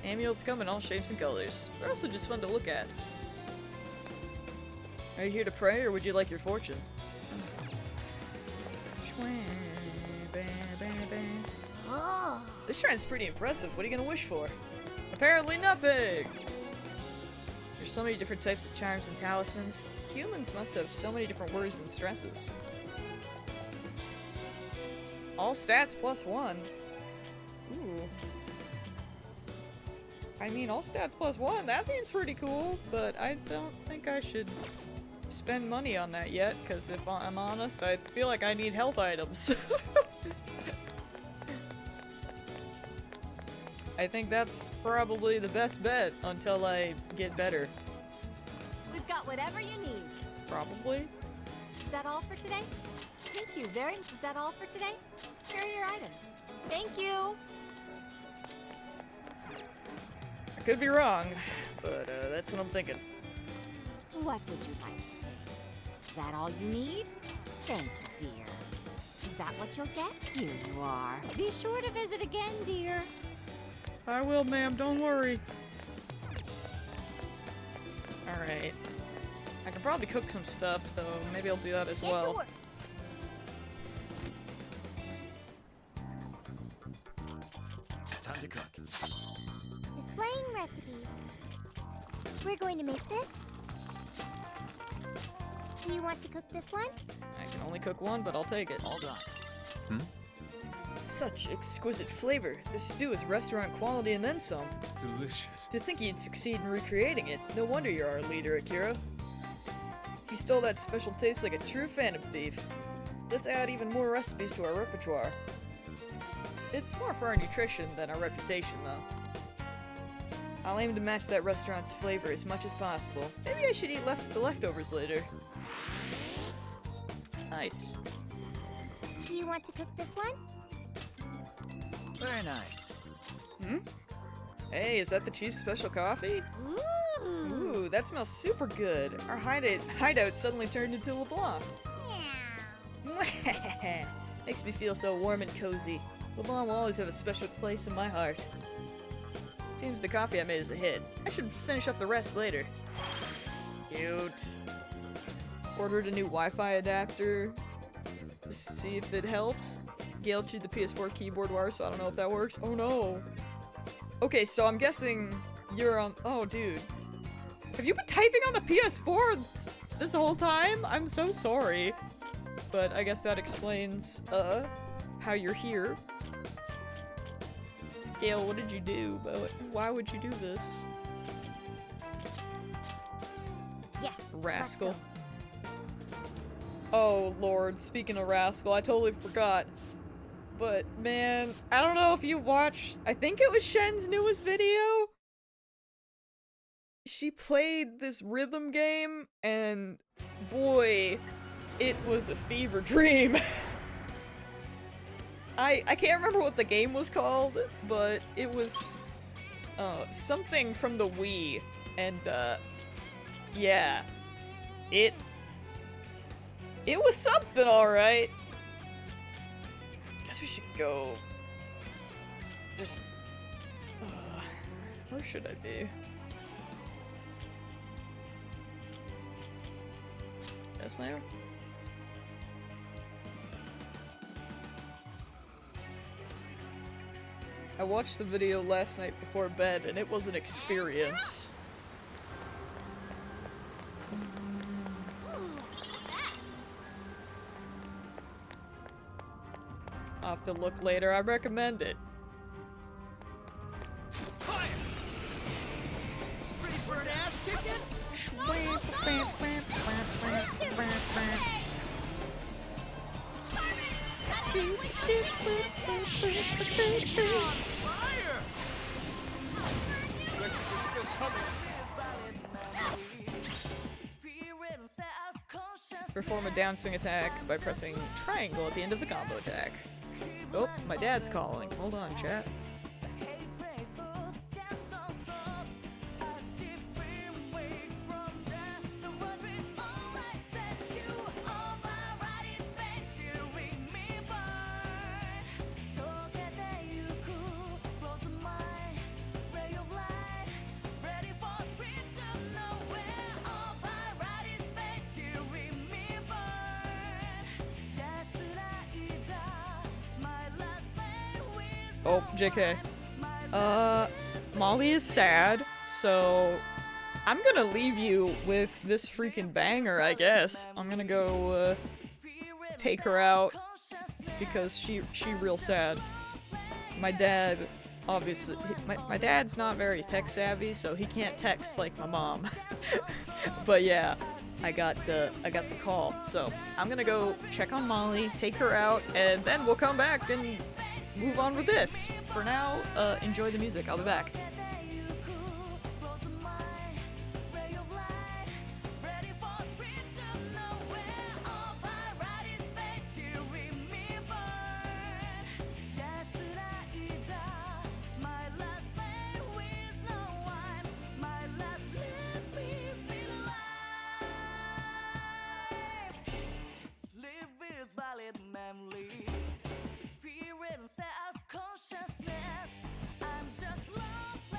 Amulets come in all shapes and colors. They're also just fun to look at. Are you here to pray, or would you like your fortune?
Oh.
This shrine's pretty impressive. What are you gonna wish for? Apparently nothing! There's so many different types of charms and talismans. Humans must have so many different worries and stresses. All stats +1. Ooh. I mean, all stats +1, that seems pretty cool, but I don't think I should spend money on that yet, because if I'm honest, I feel like I need health items. I think that's probably the best bet until I get better.
We've got whatever you need.
Probably.
Is that all for today? Thank you. Is that all for today? Here are your items. Thank you.
I could be wrong, but that's what I'm thinking.
What would you like? Is that all you need? Thank you, dear. Is that what you'll get? Here you are.
Be sure to visit again, dear.
I will, ma'am, don't worry. Alright. I can probably cook some stuff, though. Maybe I'll do that as well.
Time to cook.
Displaying recipes. We're going to make this. Do you want to cook this one?
I can only cook one, but I'll take it.
All done.
Such exquisite flavor. This stew is restaurant quality and then some.
Delicious.
To think you'd succeed in recreating it. No wonder you're our leader, Akira. You stole that special taste like a true fan of beef. Let's add even more recipes to our repertoire. It's more for our nutrition than our reputation, though. I'll aim to match that restaurant's flavor as much as possible. Maybe I should eat the leftovers later. Nice.
Do you want to cook this one?
Very nice.
Hey, is that the chief's special coffee? Ooh, that smells super good. Our hideout suddenly turned into LeBlanc. Makes me feel so warm and cozy. LeBlanc will always have a special place in my heart. Seems the coffee I made is a hit. I should finish up the rest later. Cute. Ordered a new Wi-Fi adapter to see if it helps. Gale chewed the PS4 keyboard wire, so I don't know if that works. Oh no. Okay, so I'm guessing you're on. Oh, dude. Have you been typing on the PS4 this whole time? I'm so sorry. But I guess that explains, how you're here. Gale, what did you do? Why would you do this?
Yes.
Rascal. Oh, Lord. Speaking of Rascal, I totally forgot. But, man, I don't know if you watched... I think it was Shen's newest video? She played this rhythm game, and boy, it was a fever dream. I can't remember what the game was called, but it was something from the Wii, and yeah, it was something, alright. Guess we should go. Just where should I be? Yes, now. I watched the video last night before bed, and it was an experience. I'll have to look later. I recommend it.
Ready for an ass kicking?
Perform a downswing attack by pressing triangle at the end of the combo attack. Oh, my dad's calling. Hold on, chat. Oh, JK. Molly is sad, so I'm gonna leave you with this freaking banger, I guess. I'm gonna go, take her out because she real sad. My dad, obviously, my dad's not very tech savvy, so he can't text like my mom. But yeah, I got the call, so I'm gonna go check on Molly, take her out, and then we'll come back and move on with this. For now, enjoy the music. I'll be back.
Spirit and self-consciousness. I'm just lost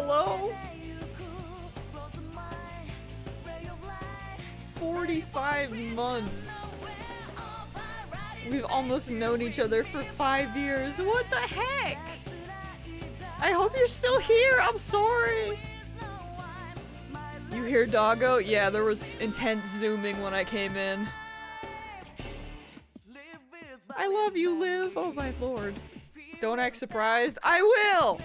Hello? 45 months. We've almost known each other for 5 years. What the heck? I hope you're still here. I'm sorry. You hear Doggo? Yeah, there was intense zooming when I came in. I love you, Liv. Oh my lord. Don't act surprised. I will!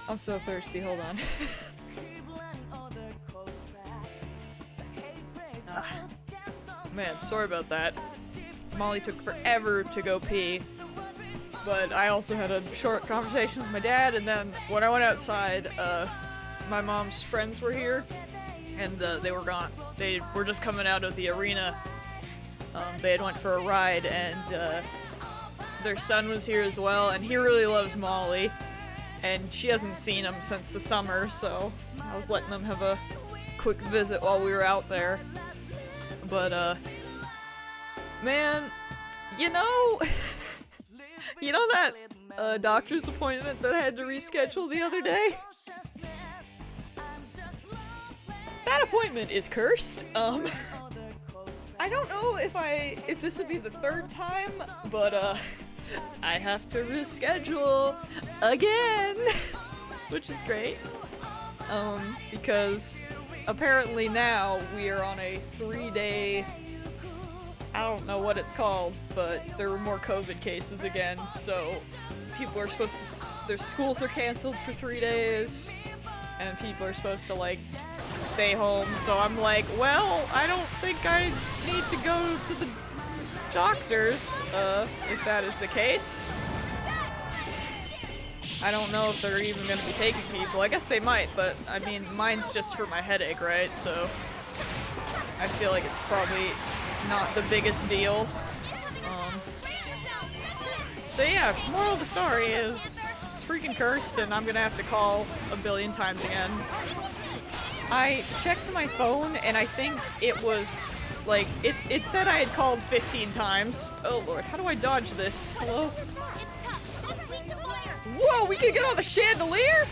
I'm so thirsty. Hold on. Man, sorry about that. Molly took forever to go pee, but I also had a short conversation with my dad, and then when I went outside, my mom's friends were here, and they were gone. They were just coming out of the arena. They had went for a ride, and their son was here as well, and he really loves Molly, and she hasn't seen him since the summer, so I was letting them have a quick visit while we were out there. But, man, you know that, doctor's appointment that I had to reschedule the other day? That appointment is cursed. I don't know if this would be the third time, but, I have to reschedule again, which is great. Because apparently now we are on a 3-day, I don't know what it's called, but there were more COVID cases again, so people are supposed to, their schools are canceled for 3 days, and people are supposed to, like, stay home, so I'm like, well, I don't think I need to go to the doctors, if that is the case. I don't know if they're even gonna be taking people. I guess they might, but I mean, mine's just for my headache, right? So I feel like it's probably not the biggest deal. So yeah, moral of the story is it's freaking cursed, and I'm gonna have to call a billion times again. I checked my phone, and I think it was like it said I had called 15 times. Oh lord, how do I dodge this? Hello? Whoa, we can get on the chandelier?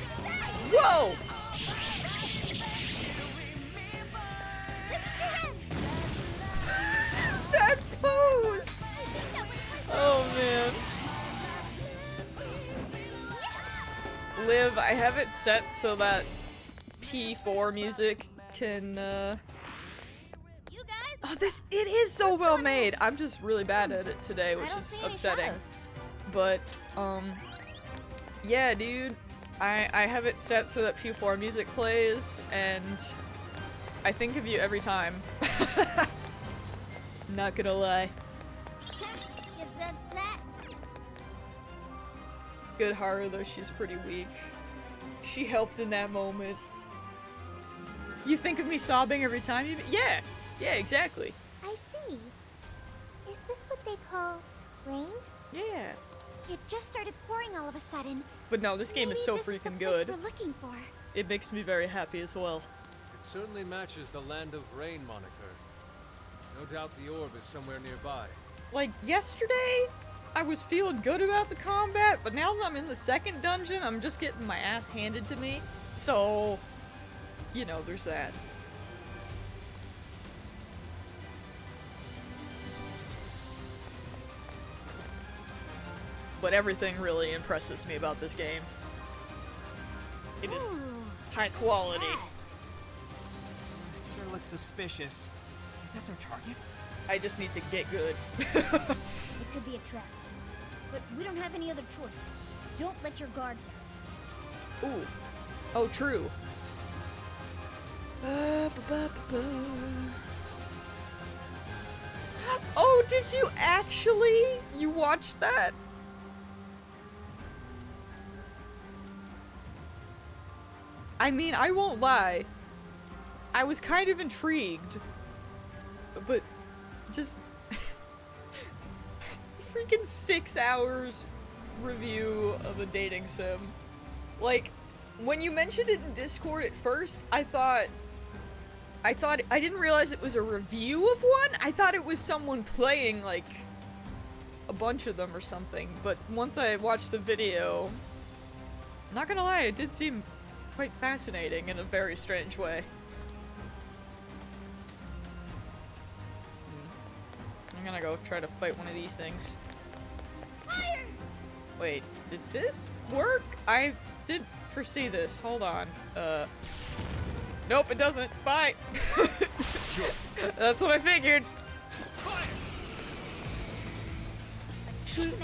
Whoa! That pose! Oh man. Liv, I have it set so that P4 music can, oh, it is so well made! I'm just really bad at it today, which is upsetting. But, yeah, dude, I have it set so that P4 music plays, and I think of you every time. Not gonna lie. Good Haru, though she's pretty weak. She helped in that moment. You think of me sobbing every time you— yeah! Yeah, exactly.
I see. Is this what they call rain?
Yeah.
It just started pouring all of a sudden.
But no, this game is so freaking good.
We're looking for.
It makes me very happy as well.
It certainly matches the Land of Rain moniker. No doubt the orb is somewhere nearby.
Like, yesterday, I was feeling good about the combat, but now that I'm in the second dungeon, I'm just getting my ass handed to me. So, you know, there's that. But everything really impresses me about this game. It is high quality.
Sure looks suspicious. That's our target?
I just need to get good.
It could be a trap. But we don't have any other choice. Don't let your guard down.
Ooh. Oh, true. Oh, did you actually? You watched that? I mean, I won't lie. I was kind of intrigued. But just freaking 6 hours review of a dating sim. Like, when you mentioned it in Discord at first, I didn't realize it was a review of one. I thought it was someone playing, like, a bunch of them or something. But once I watched the video, Not gonna lie, it did seem quite fascinating in a very strange way. I'm gonna go try to fight one of these things.
Fire!
Wait, does this work? I did foresee this. Hold on. Nope, it doesn't. Bye. That's what I figured. Shoot.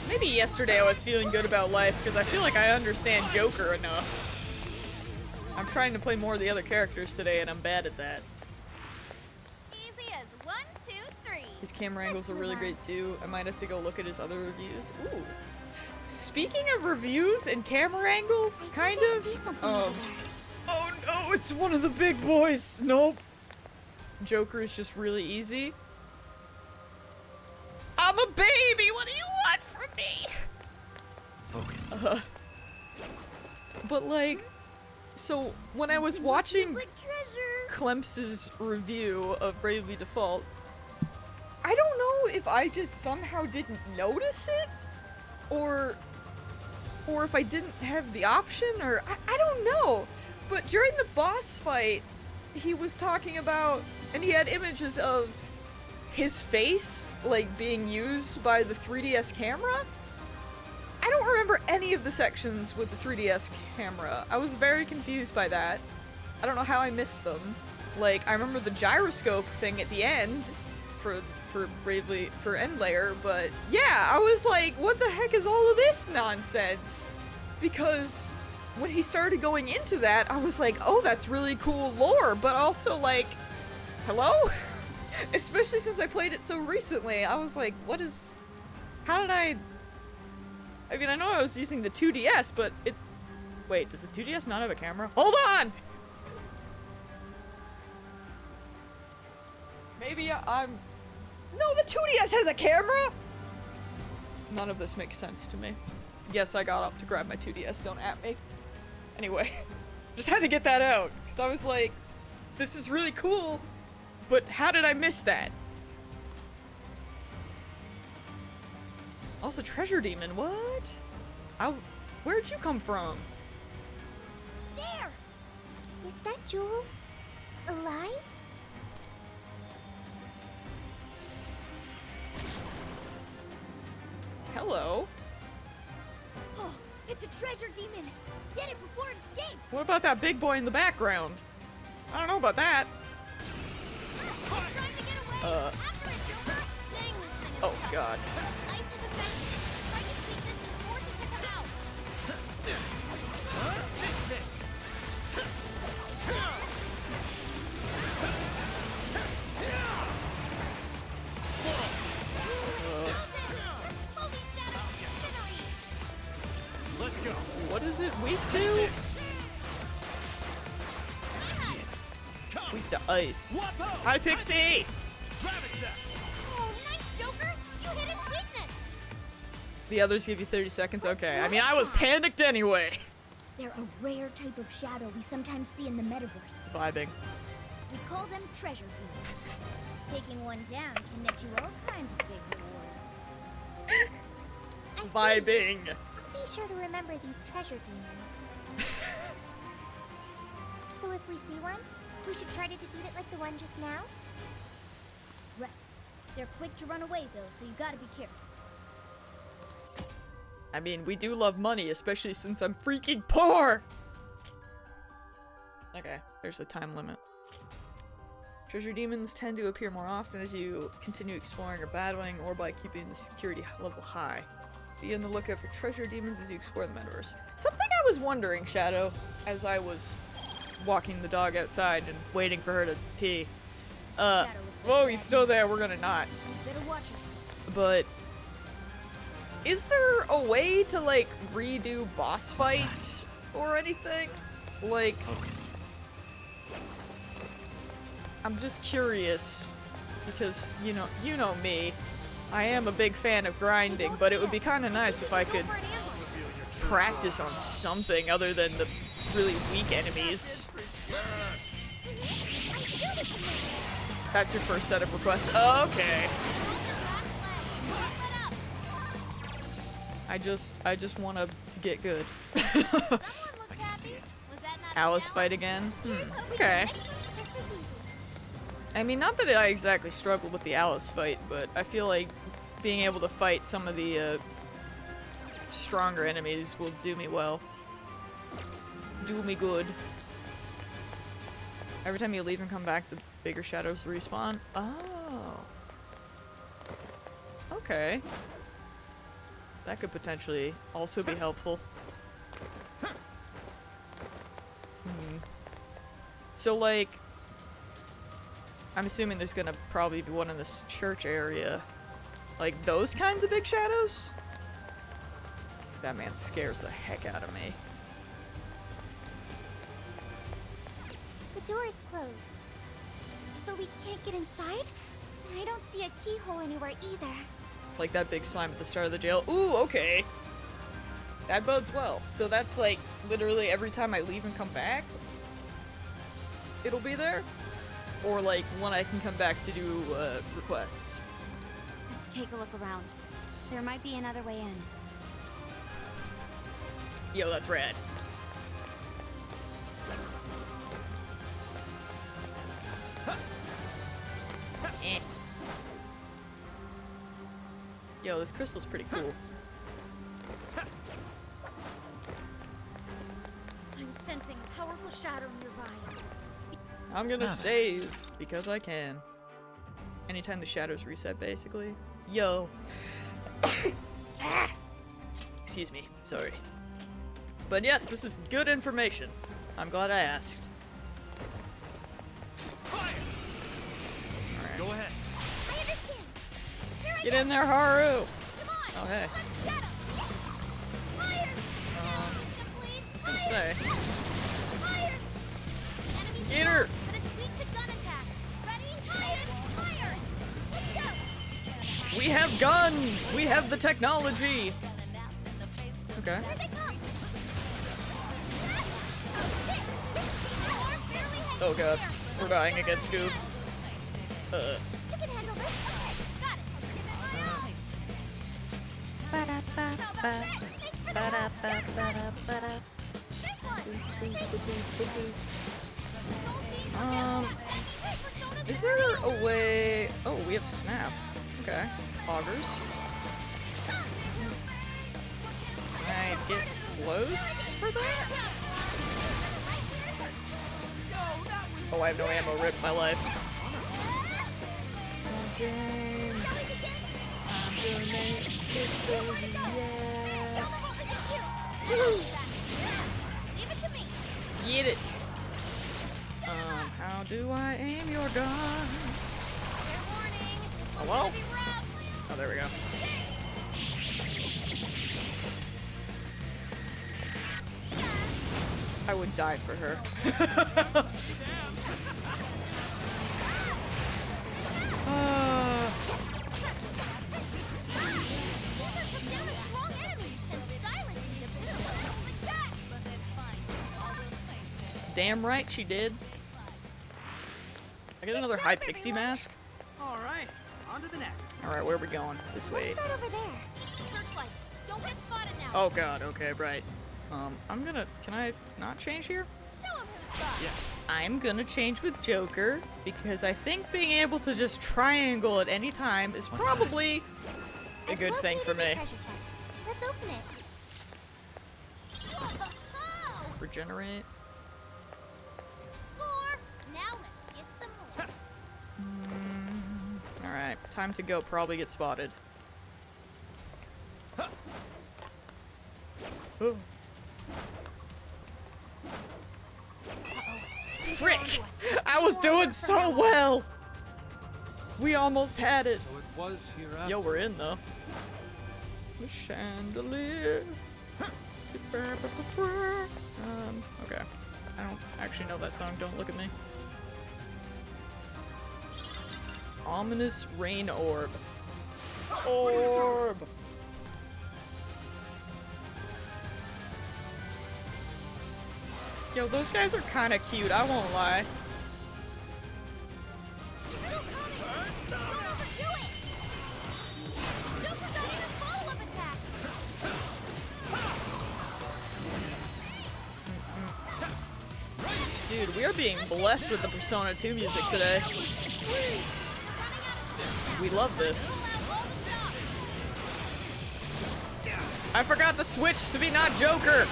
Maybe yesterday I was feeling good about life because I feel like I understand Joker enough. I'm trying to play more of the other characters today and I'm bad at that.
Easy as 1, 2, 3.
His camera angles are really great too. I might have to go look at his other reviews. Ooh. Speaking of reviews and camera angles, kind of. Oh no, it's one of the big boys. Nope. Joker is just really easy. I'm a baby. What do you want from me?
Focus.
But like, so when I was watching Clems's review of Bravely Default, I don't know if I just somehow didn't notice it, or if I didn't have the option, or I don't know. But during the boss fight, he was talking about, and he had images of his face, like, being used by the 3DS camera? I don't remember any of the sections with the 3DS camera. I was very confused by that. I don't know how I missed them. Like, I remember the gyroscope thing at the end for End Layer, but yeah, I was like, what the heck is all of this nonsense? Because when he started going into that, I was like, oh, that's really cool lore, but also like, hello? Especially since I played it so recently, I was like, how did I mean, I know I was using the 2DS, but wait, does the 2DS not have a camera? Hold on! Maybe no, the 2DS has a camera! None of this makes sense to me. Yes, I got up to grab my 2DS, don't at me. Anyway, just had to get that out, because I was like, this is really cool, but how did I miss that? Also, Treasure Demon, what? Where'd you come from?
There! Is that Jewel alive?
Hello?
Oh, it's a treasure demon! Get it before it escapes!
What about that big boy in the background? I don't know about that. Oh god.
Let's go.
What is it weak to? It's weak to ice. Hi, Pixie!
Oh, nice, Joker! You hit its weakness!
The others give you 30 seconds? Okay. I mean, I was panicked anyway.
They're a rare type of shadow we sometimes see in the metaverse.
Vibing.
We call them treasure demons. Taking one down can net you all kinds of big rewards.
Vibing.
I'll be sure to remember these treasure demons. So if we see one, we should try to defeat it like the one just now? Right. They're quick to run away though, so you gotta be careful.
I mean, we do love money, especially since I'm freaking poor! Okay, there's the time limit. Treasure demons tend to appear more often as you continue exploring or battling, or by keeping the security level high. Be on the lookout for treasure demons as you explore the metaverse. Something I was wondering, Shadow, as I was walking the dog outside and waiting for her to pee. Whoa, he's still there, we're gonna not. But is there a way to, like, redo boss fights or anything? Like, I'm just curious, because, you know me. I am a big fan of grinding, but it would be kind of nice if I could practice on something other than the really weak enemies. That's your first set of requests. Okay. I just want to get good. Alice fight again? Okay. I mean, not that I exactly struggled with the Alice fight, but I feel like being able to fight some of the stronger enemies will do me well. Do me good. Every time you leave and come back, the bigger shadows respawn. Oh. Okay. That could potentially also be helpful. So, like, I'm assuming there's gonna probably be one in this church area. Like, those kinds of big shadows? That man scares the heck out of me.
The door is closed. So we can't get inside? I don't see a keyhole anywhere either.
Like that big slime at the start of the jail. Ooh, okay. That bodes well. So that's like, literally every time I leave and come back, it'll be there? Or like, when I can come back to do requests?
Let's take a look around. There might be another way in.
Yo, that's rad. Eh. Yo, this crystal's pretty cool.
I'm sensing a powerful shadow nearby.
I'm gonna save because I can. Anytime the shadows reset, basically. Yo. Excuse me. Sorry. But yes, this is good information. I'm glad I asked. Alright.
Go ahead.
I understand. Here I
Get
go.
in there, Haru!
Come on.
Oh, hey.
Let's get him. Fire.
I was gonna say.
Fire. Enemies
Get her!
but it's weak to gun attacks. Ready? Fire. Let's go.
We have gun! We have the technology! Okay.
Here they come.
Oh god. We're dying again, Scoob.
You can handle this. Got
Is there a way... Oh, we have snap. Okay. Augers. Can I get close for that? Oh, I have no ammo. Rip my life. Game. It's time to make history, yeah. Get it. How do I aim your gun? Hello? Oh, there we go. I would die for her. Damn right she did. I get another high pixie mask.
All right, on to the next.
All right, where are we going? This way.
What's that over there? Searchlights. Don't get spotted now.
Oh god. Okay, right. I'm gonna. Can I not change here?
Show 'em who's boss.
Yeah.
I'm gonna change with Joker because I think being able to just triangle at any time is probably a good thing for me.
Let's open it.
Regenerate.
Score. Now let's get some more.
All right, time to go. Probably get spotted. Oh. Frick! I was doing so well! We almost had it.
So it was here after.
Yo, we're in though. The chandelier. Okay. I don't actually know that song. Don't look at me. Ominous rain orb. Orb! Yo, those guys are kind of cute, I won't lie. Dude, we are being blessed with the Persona 2 music today. We love this. I forgot to switch to be not Joker!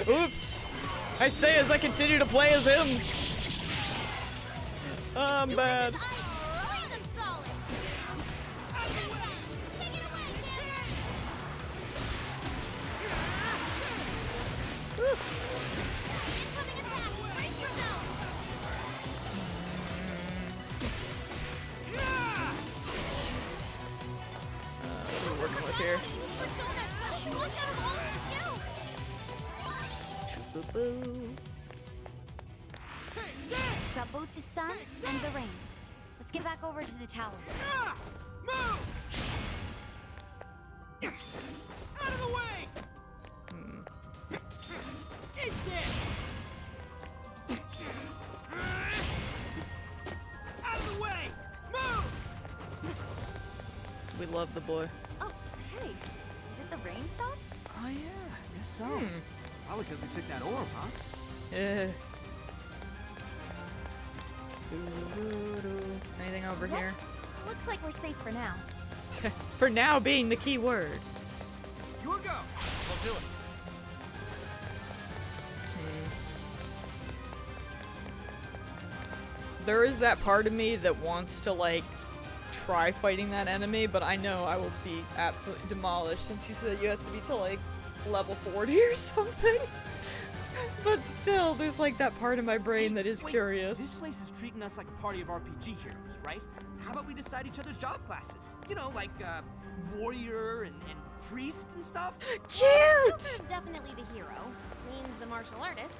Oops! I say as I continue to play as him! I'm bad. Here.
Got both the sun and the rain. Let's get back over to the tower.
Move! Out of the way! Eat this! Out of the way! Move!
We love the boy.
Oh, hey. Did the rain stop?
Oh yeah, guess so. Probably because we took that orb, huh?
Yeah. Anything over
Well,
here?
Looks like we're safe for now.
For now being the key word.
Your go! We'll do it.
There is that part of me that wants to, like, try fighting that enemy, but I know I will be absolutely demolished since you said you have to be to, like, level 40 or something. But still, there's, like, that part of my brain that is curious.
This place is treating us like a party of RPG heroes, right? How about we decide each other's job classes? You know, like, warrior and priest and stuff?
Well, Joker's definitely the hero. Wayne's the martial artist.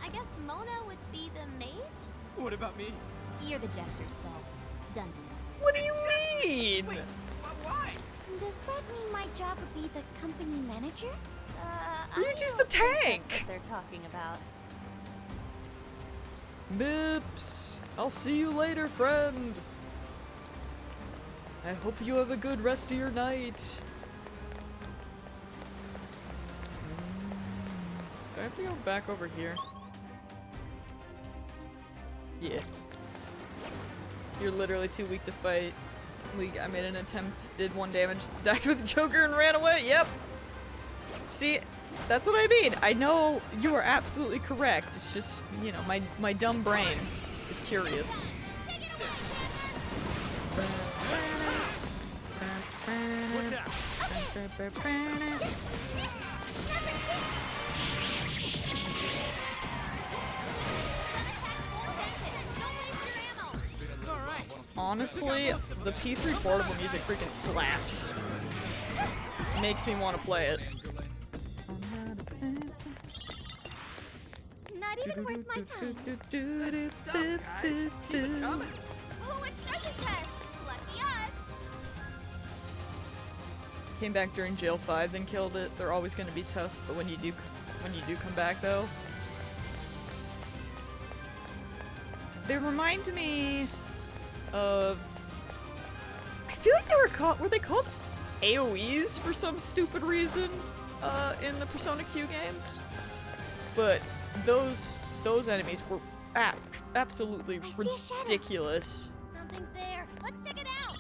I guess Mona would be the mage?
What about me?
You're the jester, Skull. Done.
What do you mean?
Wait, why?
Does that mean my job would be the company manager?
You're just the tank!
That's what they're talking about.
Mips, I'll see you later, friend. I hope you have a good rest of your night. Do I have to go back over here? Yeah. You're literally too weak to fight. I made an attempt, did 1 damage, died with Joker and ran away. Yep. See, that's what I mean. I know you are absolutely correct. It's just, you know, my dumb brain is curious. Honestly, the P3 portable music freaking slaps. Makes me want to play it.
Not even worth my time.
Stuff, guys. Keep it coming.
Oh, a treasure chest! Lucky us!
Came back during Jail 5, then killed it. They're always going to be tough, but when you do come back, though, they remind me of. I feel like were they called AoEs for some stupid reason in the Persona Q games? But those enemies were absolutely ridiculous.
Something's there. Let's check it out.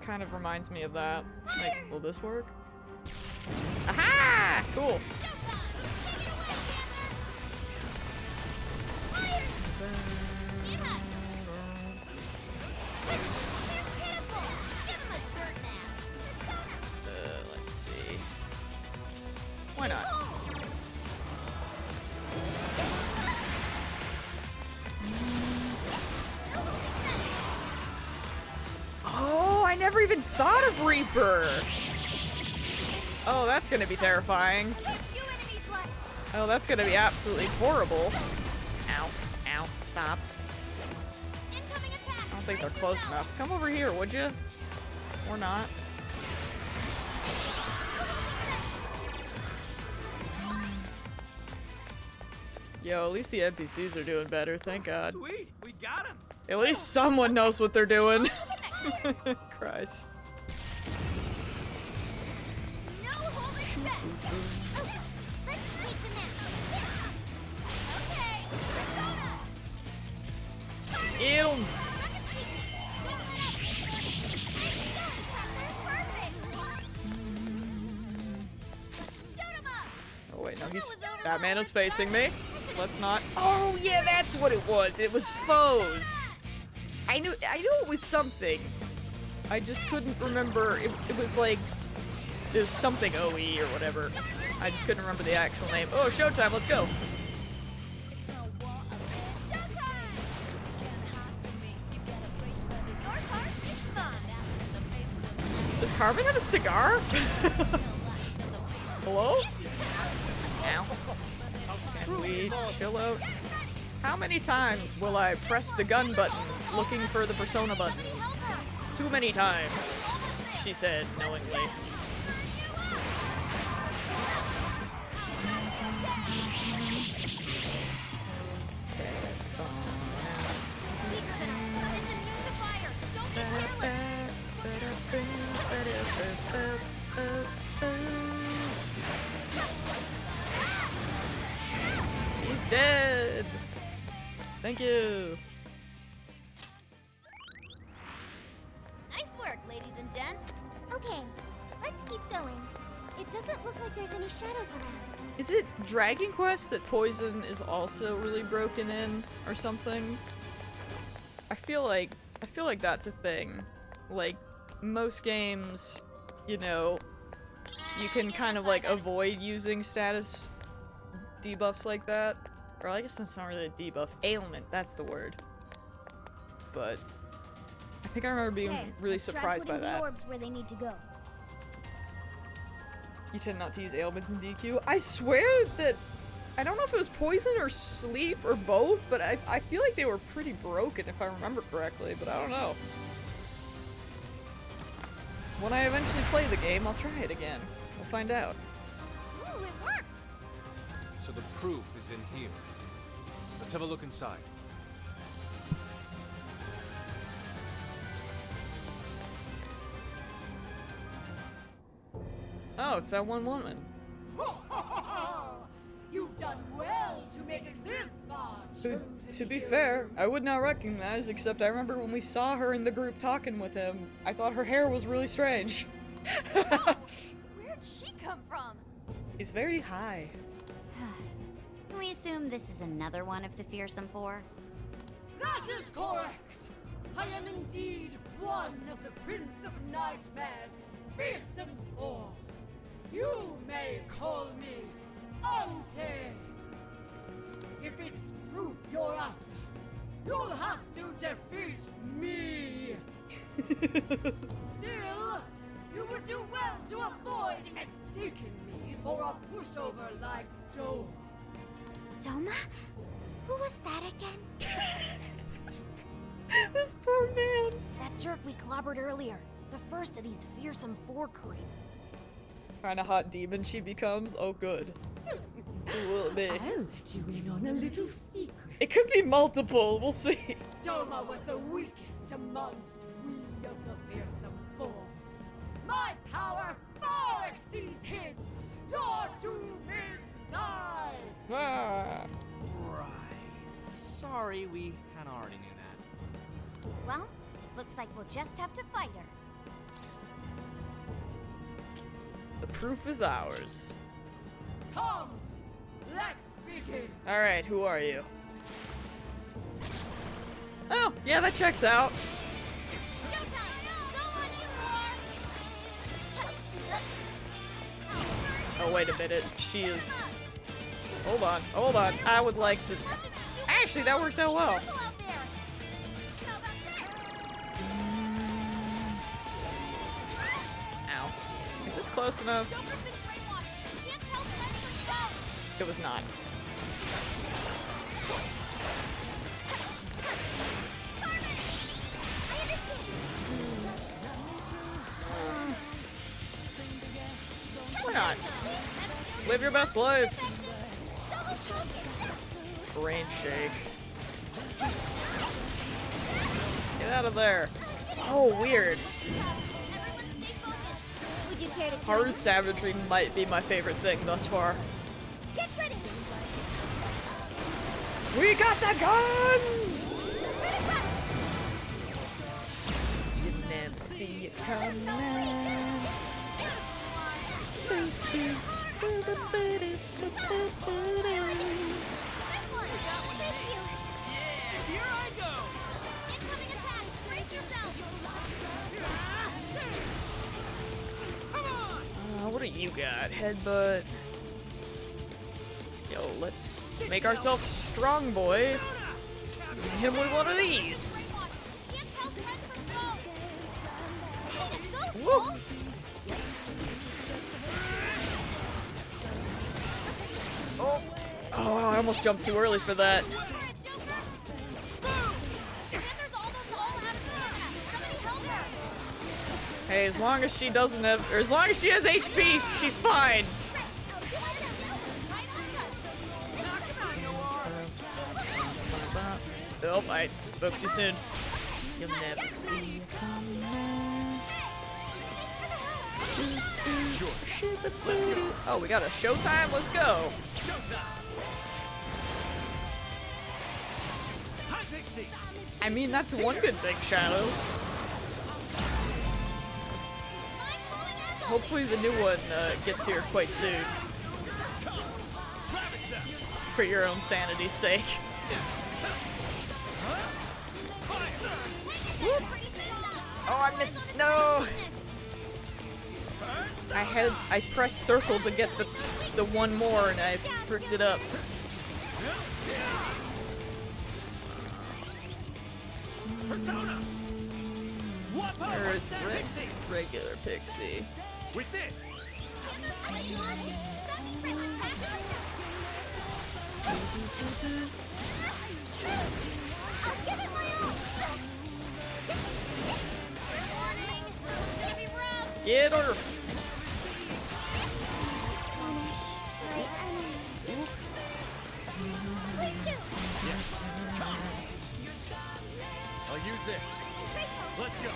Kind of reminds me of that. Like, will this work? Aha! Cool. Let's see. Why not? Oh, I never even thought of Reaper! Oh, that's gonna be terrifying. Oh, that's gonna be absolutely horrible. Ow. Ow. Stop. I don't think they're close enough. Come over here, would you? Or not. Yo, at least the NPCs are doing better, thank God.
Sweet, we got him.
At least someone knows what they're doing. Christ.
No holding back. Okay, let's take the map. Okay, Persona.
Ew. Oh wait, no, Batman is facing me. Let's not. Oh yeah, that's what it was. It was foes. I knew it was something. I just couldn't remember. It was like it was something OE or whatever. I just couldn't remember the actual name. Oh, showtime! Let's go. Does Carmen have a cigar? Hello? Ow. Can we chill out? How many times will I press the gun button looking for the Persona button? Too many times, she said knowingly. He's dead! Thank you!
Nice work, ladies and gents. Okay, let's keep going. It doesn't look like there's any shadows around.
Is it Dragon Quest that poison is also really broken in or something? I feel like that's a thing. Like, most games, you know, you can kind of like avoid using status debuffs like that. Or I guess that's not really a debuff. Ailment, that's the word. But I think I remember being really surprised by that.
The orbs where they need to go.
You tend not to use ailments in DQ. I swear that I don't know if it was poison or sleep or both, but I feel like they were pretty broken if I remember correctly, but I don't know. When I eventually play the game, I'll try it again. We'll find out.
Ooh, it worked!
So the proof is in here. Let's have a look inside.
Oh, it's that one woman.
You've done well to make it this far.
To be fair, I would not recognize, except I remember when we saw her in the group talking with him, I thought her hair was really strange.
Whoa, where'd she come from?
He's very high.
Can we assume this is another one of the fearsome four?
That is correct. I am indeed one of the Prince of Nightmare's fearsome four. You may call me Auntie. If it's proof you're after, you'll have to defeat me. Still, you would do well to avoid mistaking me for a pushover like Joe.
Doma? Who was that again?
This poor man.
That jerk we clobbered earlier. The first of these fearsome four creeps.
Kinda hot demon she becomes. Oh, good. Who will it be?
I'll let you in on a little secret.
It could be multiple. We'll see.
Doma was the weakest amongst we of the fearsome four. My power far exceeds his. Your doom is nigh.
Ah.
Right. Sorry, we kinda already knew that.
Well, looks like we'll just have to fight her.
The proof is ours.
Come, let's begin.
Alright, who are you? Oh, yeah, that checks out. Oh, wait a minute. She is... Hold on, hold on. I would like to... Actually, that works out well. Ow. Is this close enough? It was not. Why not? Live your best life. range shake. Get out of there. Oh, weird.
Would you care to join
Haru's
us?
savagery might be my favorite thing thus far.
Get ready!
We got the guns! You never see it coming.
Here I go!
Incoming attack! Brace yourself!
What do you got? Headbutt. Yo, let's make ourselves strong, boy. Hit him with one of these. Woo. Oh, I almost jumped too early for that. Hey, as long as she doesn't have, or as long as she has HP, she's fine. Oh, I spoke too soon. You'll never see it coming. Oh, we got a showtime? Let's go.
Hi, Pixie!
I mean, that's one good thing, Shadow. Hopefully the new one gets here quite soon. For your own sanity's sake. Oh, I missed. No! I pressed circle to get the one more and I fricked it up. There's regular Pixie.
With this!
Get her!
I'll use this. Let's go.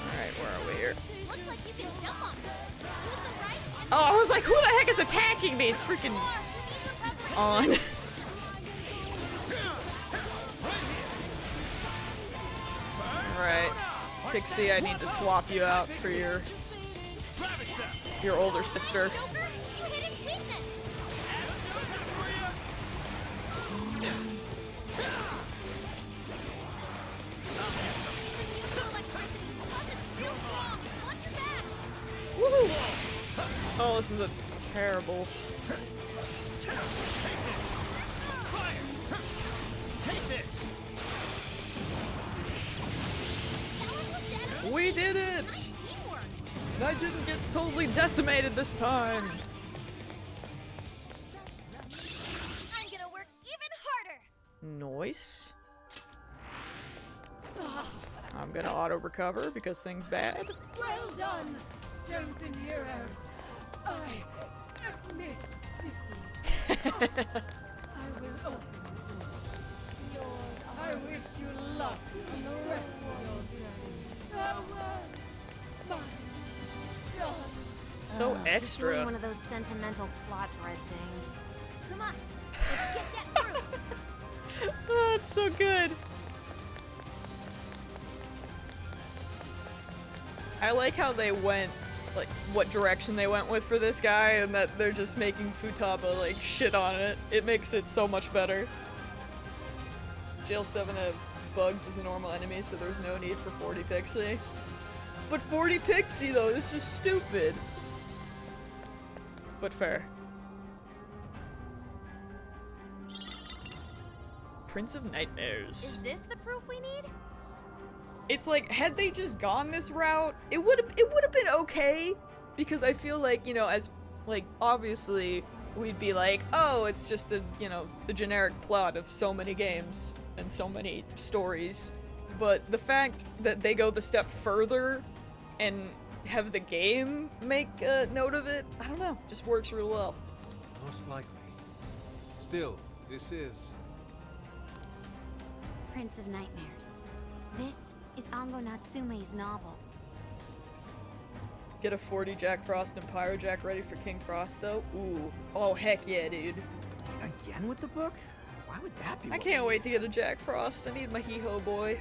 Alright, where are we here?
Looks like you can jump on them. Use the right and
Oh, I was like, who the heck is attacking me? It's freaking on. Alright. Pixie, I need to swap you out for your older sister. Woohoo! Oh, this is a terrible.
Take this!
We did it! And I didn't get totally decimated this time.
I'm gonna work even harder!
Nice. I'm gonna auto recover because things bad.
Well done, chosen heroes. I admit defeat. I will open the door. I wish you luck on the rest of your journey. Farewell, my darling.
So
He's
extra.
doing one of those sentimental plot thread things.
Come on, let's get that through.
Oh, it's so good. I like how they went, like, what direction they went with for this guy, and that they're just making Futaba, like, shit on it. It makes it so much better. Jail 7 of bugs is a normal enemy, so there's no need for 40 Pixie. But 40 Pixie, though, is just stupid. But fair. Prince of Nightmares.
Is this the proof we need?
It's like, had they just gone this route, it would have been okay, because I feel like, you know, as, like, obviously, we'd be like, oh, it's just the, you know, the generic plot of so many games and so many stories, but the fact that they go the step further and have the game make a note of it, I don't know, just works real well.
Most likely. Still, this is
Prince of Nightmares. This is Ango Natsume's novel.
Get a 40 Jack Frost and Pyro Jack ready for King Frost, though? Ooh. Oh, heck yeah, dude.
Again with the book? Why would that be?
I can't wait to get a Jack Frost. I need my hee-ho boy.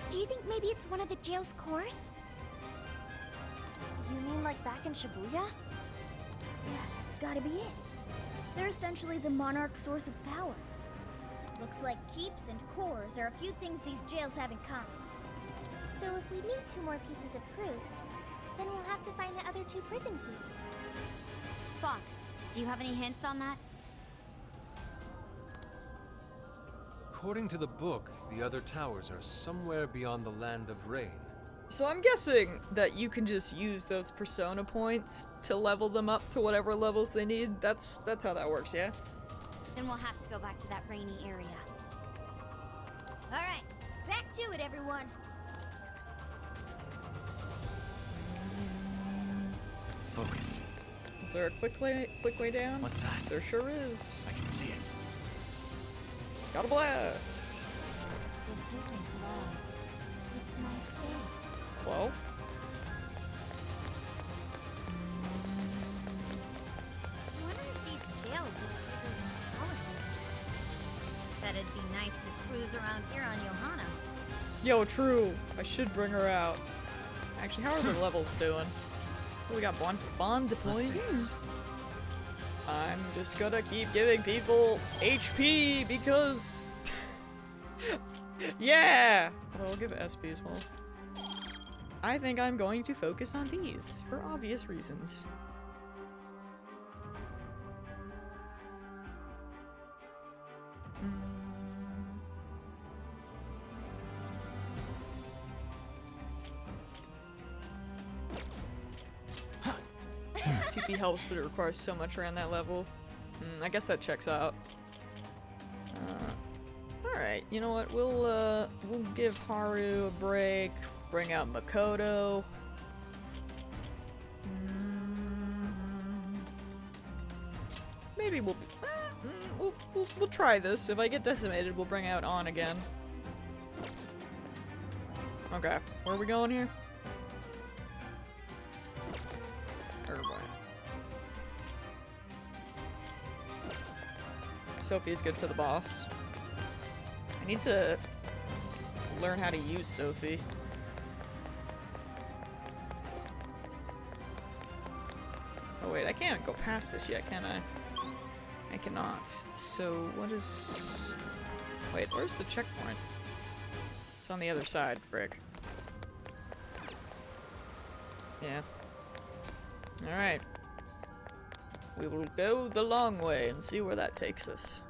Do you think maybe it's one of the jail's cores?
You mean like back in Shibuya?
Yeah, that's gotta be it. They're essentially the monarch's source of power. Looks like keeps and cores are a few things these jails have in common.
So if we need 2 more pieces of proof, then we'll have to find the other 2 prison keys.
Fox, do you have any hints on that?
According to the book, the other towers are somewhere beyond the Land of Rain.
So I'm guessing that you can just use those persona points to level them up to whatever levels they need. That's how that works, yeah?
Then we'll have to go back to that rainy area.
Alright, back to it, everyone.
Focus.
Is there a quick way down?
What's that?
There sure is.
I can see it.
Got a blast.
This isn't love. It's my fate.
Well.
I wonder if these jails are bigger than palaces. Bet it'd be nice to cruise around here on Johanna.
Yo, true. I should bring her out. Actually, how are the levels doing? Oh, we got bond points. I'm just gonna keep giving people HP because... yeah! Well, I'll give it SP as well. I think I'm going to focus on these, for obvious reasons. PP helps, but it requires so much around that level. I guess that checks out. Alright, you know what? We'll give Haru a break. Bring out Makoto. Maybe we'll try this. If I get decimated, we'll bring out On again. Okay, where are we going here? Sophie is good for the boss. I need to learn how to use Sophie. Oh wait, I can't go past this yet, can I? I cannot. So what is... Wait, where's the checkpoint? It's on the other side, frick. Yeah. Alright. We will go the long way and see where that takes us.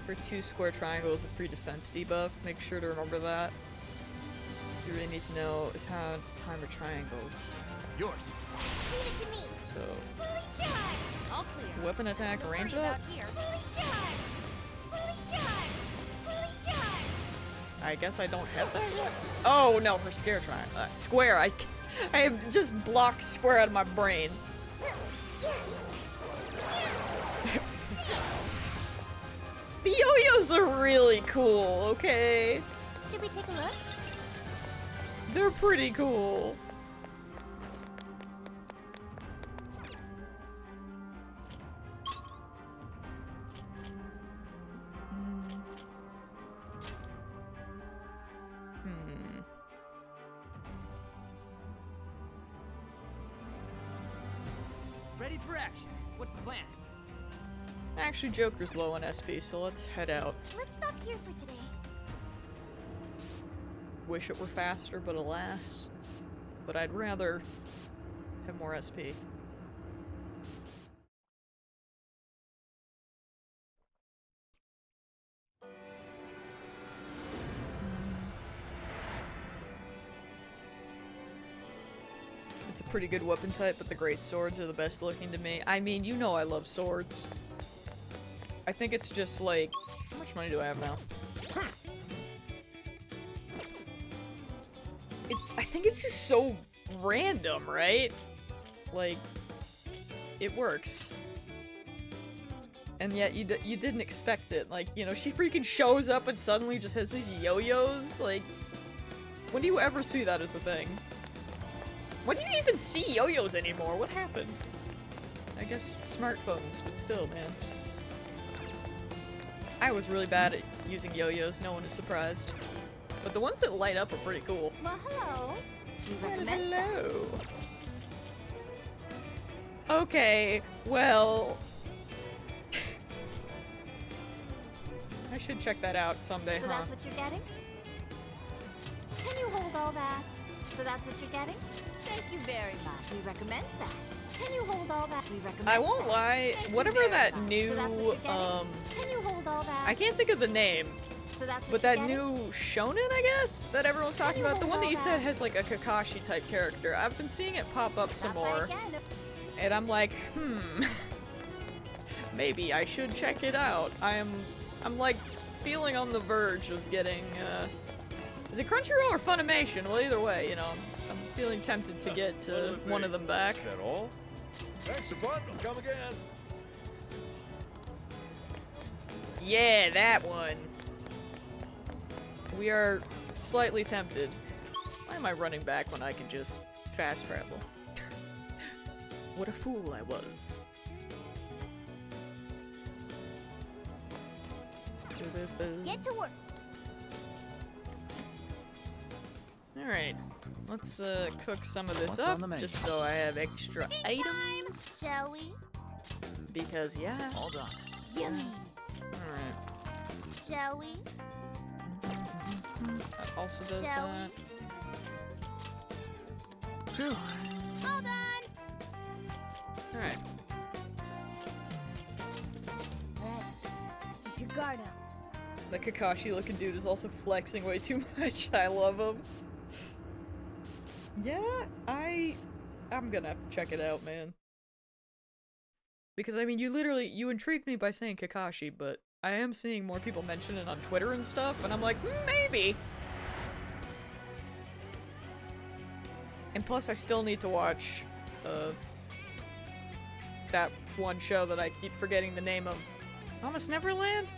For 2 square triangles, a free defense debuff. Make sure to remember that. What you really need to know is how to time your triangles.
Yours.
Leave it to me.
So,
Fully charged.
All clear.
weapon attack,
Don't
range
worry
up.
about here.
Fully charged. Fully charged. Fully charged.
I guess I don't have that yet. Oh no, her scare triangle. Square. I have just blocked square out of my brain. The yo-yos are really cool, okay?
Should we take a look?
They're pretty cool.
Ready for action. What's the plan?
Actually, Joker's low on SP, so let's head out.
Let's stop here for today.
Wish it were faster, but alas. But I'd rather have more SP. It's a pretty good weapon type, but the great swords are the best looking to me. I mean, you know I love swords. I think it's just like... How much money do I have now? I think it's just so random, right? Like, it works. And yet you didn't expect it. Like, you know, she freaking shows up and suddenly just has these yo-yos. Like, when do you ever see that as a thing? When do you even see yo-yos anymore? What happened? I guess smartphones, but still, man. I was really bad at using yo-yos, no one is surprised. But the ones that light up are pretty cool.
Well, hello.
Hello. Okay, well... I should check that out someday,
So
huh?
that's what you're getting? Can you hold all that? So that's what you're getting? Thank you very much. We recommend that. Can you hold all that? We recommend
I won't
that.
lie,
Thank you
whatever
very
that
much.
new,
So that's what you're getting? Can you hold all that?
I can't think of the name,
So that's what
but
you're
that
getting?
new shonen, I guess, that everyone's talking about, the one that you said has like a Kakashi type character. I've been seeing it pop up some
That's why
more,
again,
and I'm like, maybe I should check it out. I'm like feeling on the verge of getting, is it Crunchyroll or Funimation? Well, either way, you know, I'm feeling tempted to get one of them back.
Is that all? Thanks for fun. Come again.
Yeah, that one. We are slightly tempted. Why am I running back when I can just fast travel? What a fool I was.
Get to work.
Alright, let's cook some of this
What's on
up,
the menu?
just so I have extra items.
Shall we?
Because, yeah.
All done.
Yummy.
Alright.
Shall we?
That also does
Shall
that.
Whew. All done.
Alright.
Alright. Keep your guard up.
The Kakashi looking dude is also flexing way too much. I love him. Yeah, I'm gonna have to check it out, man. Because I mean, you intrigued me by saying Kakashi, but I am seeing more people mention it on Twitter and stuff, and I'm like, maybe. And plus I still need to watch, that one show that I keep forgetting the name of. Promised Neverland?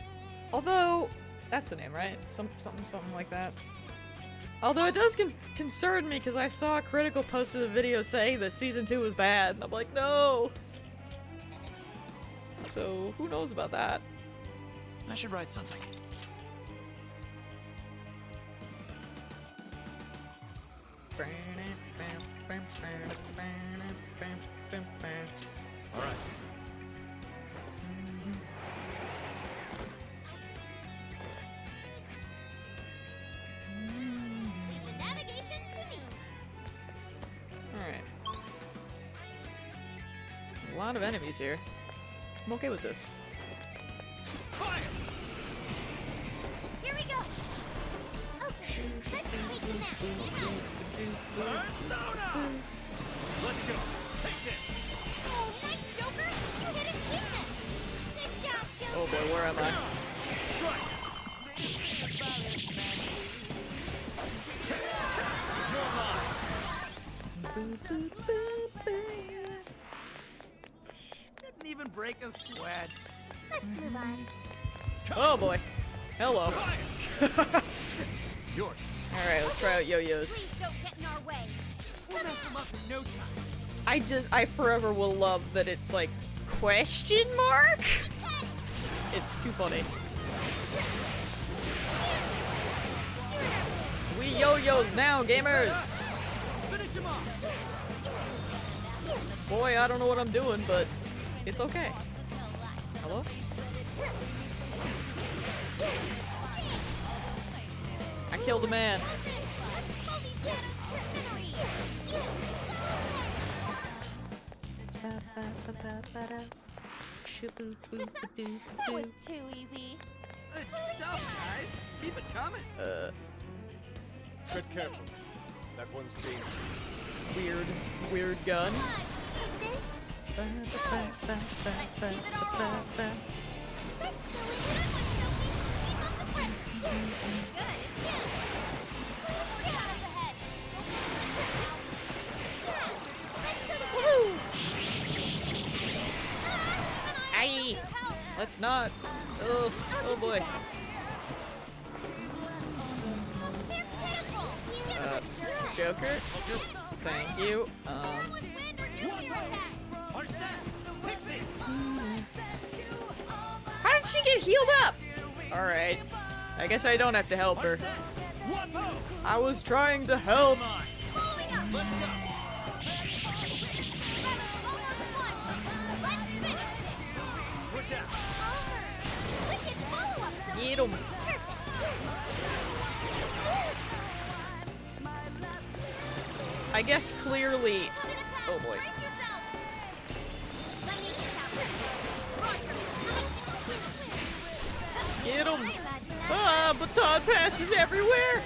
Although, that's the name, right? Something like that. Although it does concern me because I saw a Critical posted a video saying that season 2 was bad, and I'm like, no! So, who knows about that?
I should write something.
All right.
Leave the navigation to me.
Alright. A lot of enemies here. I'm okay with this.
Here we go. Okay, let's take the map.
Persona! Let's go. Take this.
Oh, nice, Joker. You hit his weakness. Good job, Joker.
Oh boy, where am I?
Didn't even break a sweat.
Let's move on.
Oh boy. Hello.
Yours.
Alright, let's try out yo-yos.
Please don't get in our way.
We'll mess him up in no time.
I forever will love that it's like, question mark? It's too funny. We yo-yos now, gamers!
Finish him off.
Boy, I don't know what I'm doing, but it's okay. Hello? I killed a man.
That was too easy.
Good stuff, guys. Keep it coming.
Tread carefully. That one's dangerous.
Weird gun. That's not. Oh, oh boy. Joker. Thank you. How did she get healed up? Alright. I guess I don't have to help her. I was trying to help. Get him. I guess clearly. Oh boy. Get him. Ah, baton passes everywhere.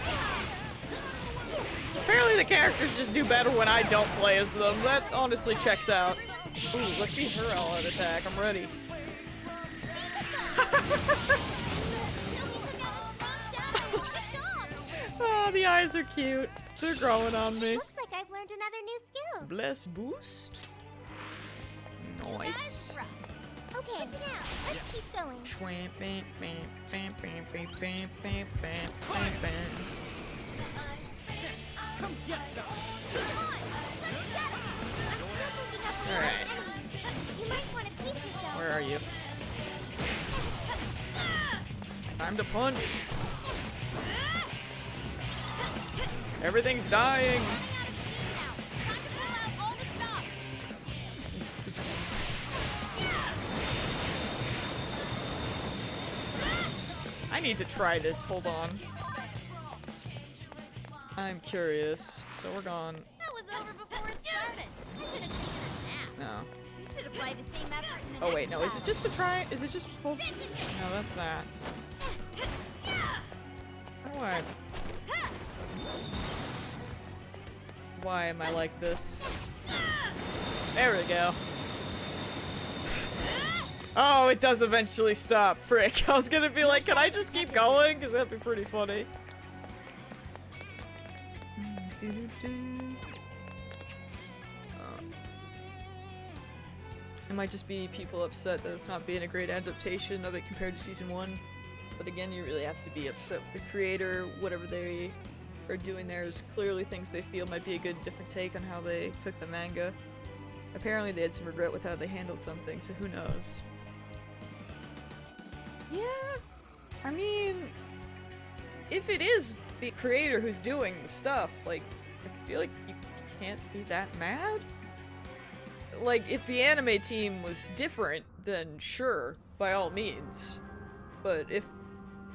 Apparently the characters just do better when I don't play as them. That honestly checks out. Ooh, let's see her all-out attack. I'm ready. Oh, the eyes are cute. They're growing on me.
Looks like I've learned another new skill.
Bless boost. Nice.
Okay, now let's keep going.
Come get some.
Alright.
You might want to pace yourself.
Where are you? Time to punch. Everything's dying. I need to try this. Hold on. I'm curious. So we're gone.
That was over before it started. I should have taken a nap.
No.
You should apply the same effort in the
Oh
next
wait, no. Is it
battle.
just the try? Is it just? Well, no, that's that. Why? Why am I like this? There we go. Oh, it does eventually stop. Frick. I was gonna be like, can I just keep going? Because that'd be pretty funny. It might just be people upset that it's not being a great adaptation of it compared to season 1. But again, you really have to be upset with the creator. Whatever they are doing there is clearly things they feel might be a good different take on how they took the manga. Apparently they had some regret with how they handled something, so who knows. Yeah, I mean, if it is the creator who's doing the stuff, like, I feel like you can't be that mad. Like, if the anime team was different, then sure, by all means. But if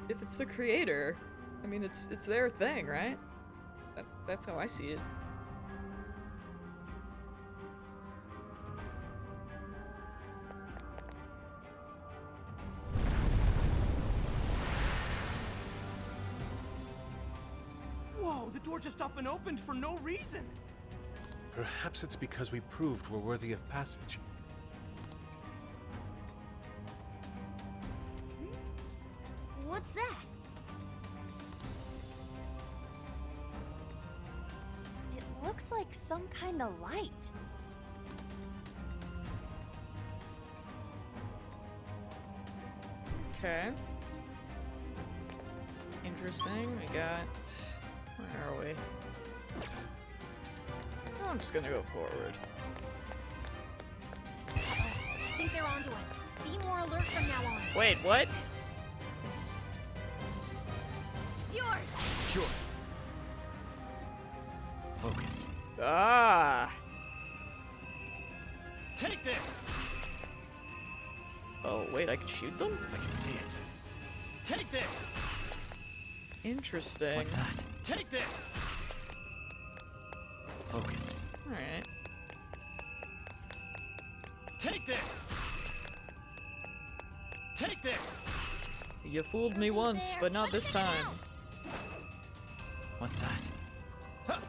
it's the creator, I mean, it's their thing, right? That's how I see it.
Whoa, the door just up and opened for no reason.
Perhaps it's because we proved we're worthy of passage.
What's that?
It looks like some kind of light.
Okay. Interesting. We got... Where are we? Oh, I'm just gonna go forward.
I think they're onto us. Be more alert from now on.
Wait, what?
It's yours.
Sure. Focus.
Ah!
Take this!
Oh, wait, I can shoot them?
I can see it. Take this!
Interesting.
What's that? Take this! Focus.
Alright.
Take this! Take this!
You fooled me once, but not this time.
What's that? Huh.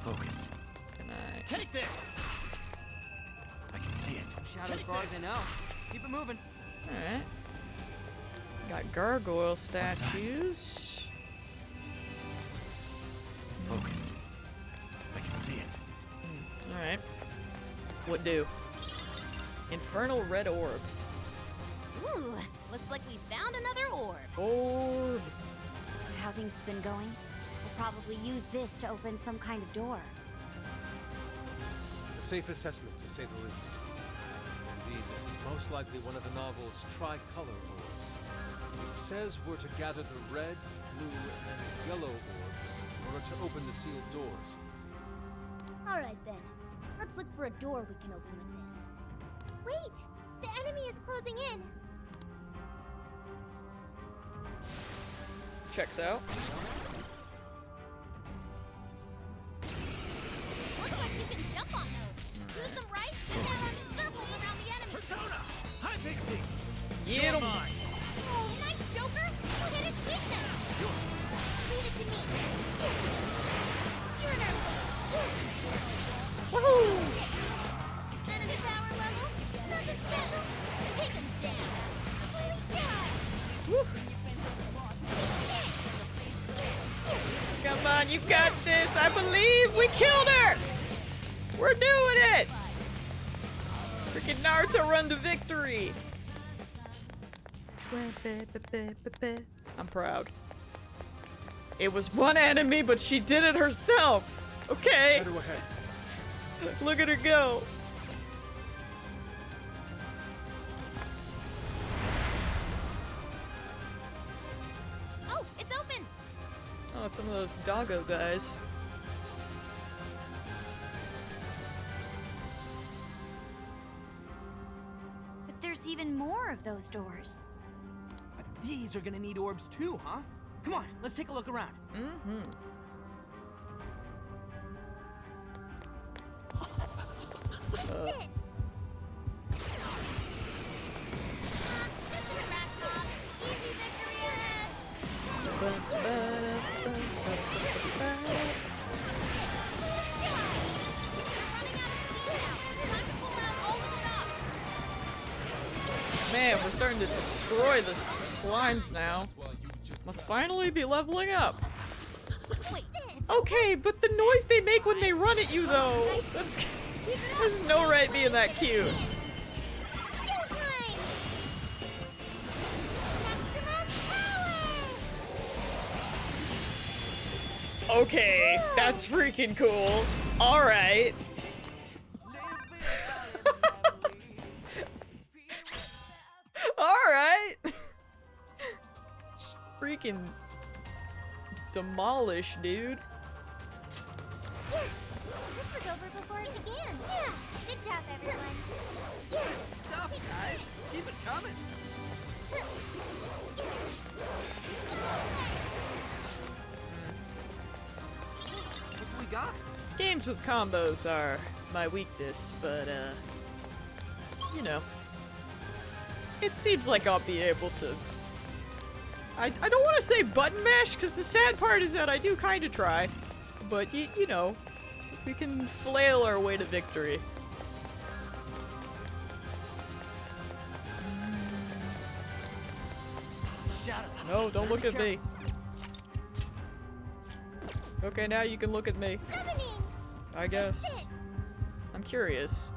Focus.
Can I...
Take this! I can see it.
Shadow as far as I know. Keep it moving.
Alright. Got gargoyle statues.
Focus. I can see it.
Alright. What do? Infernal red orb.
Ooh, Ooh, looks like we found another orb.
Orb.
How things have been going? We'll probably use this to open some kind of door.
A safe assessment, to say the least. Indeed, this is most likely one of the novel's tricolor orbs. It says we're to gather the red, blue, and yellow orbs in order to open the sealed doors.
Alright then. Let's look for a door we can open with this.
Wait! The enemy is closing in.
Checks out.
Looks like you can jump on those. Use them right, and now run circles around the enemy.
Persona! Hi, Pixie!
Get him!
Oh, nice, Joker! Look at his weakness!
Leave it to me. You're
Woohoo!
Enemy power level, nothing special. Take him down.
Come on, you got this! I believe we killed her! We're doing it! Freaking Naruto run to victory! I'm proud. It was one enemy, but she did it herself! Okay!
Shadow ahead.
Look at her go!
Oh, it's open!
Oh, some of those doggo guys.
But there's even more of those doors.
But these are gonna need orbs too, huh? Come on, let's take a look around.
Mm-hmm. Man, we're starting to destroy the slimes now. Must finally be leveling up. Okay, but the noise they make when they run at you, though, there's no right being that cute. Okay, that's freaking cool. Alright. Alright. Freaking demolish, dude.
This was over before it began. Yeah, good job, everyone.
Good stuff, guys. Keep it coming. What do we got?
Games with combos are my weakness, but you know, it seems like I'll be able to. I don't want to say button mash, because the sad part is that I do kind of try, but you know, we can flail our way to victory. No, don't look at me. Okay, now you can look at me. I guess. I'm curious.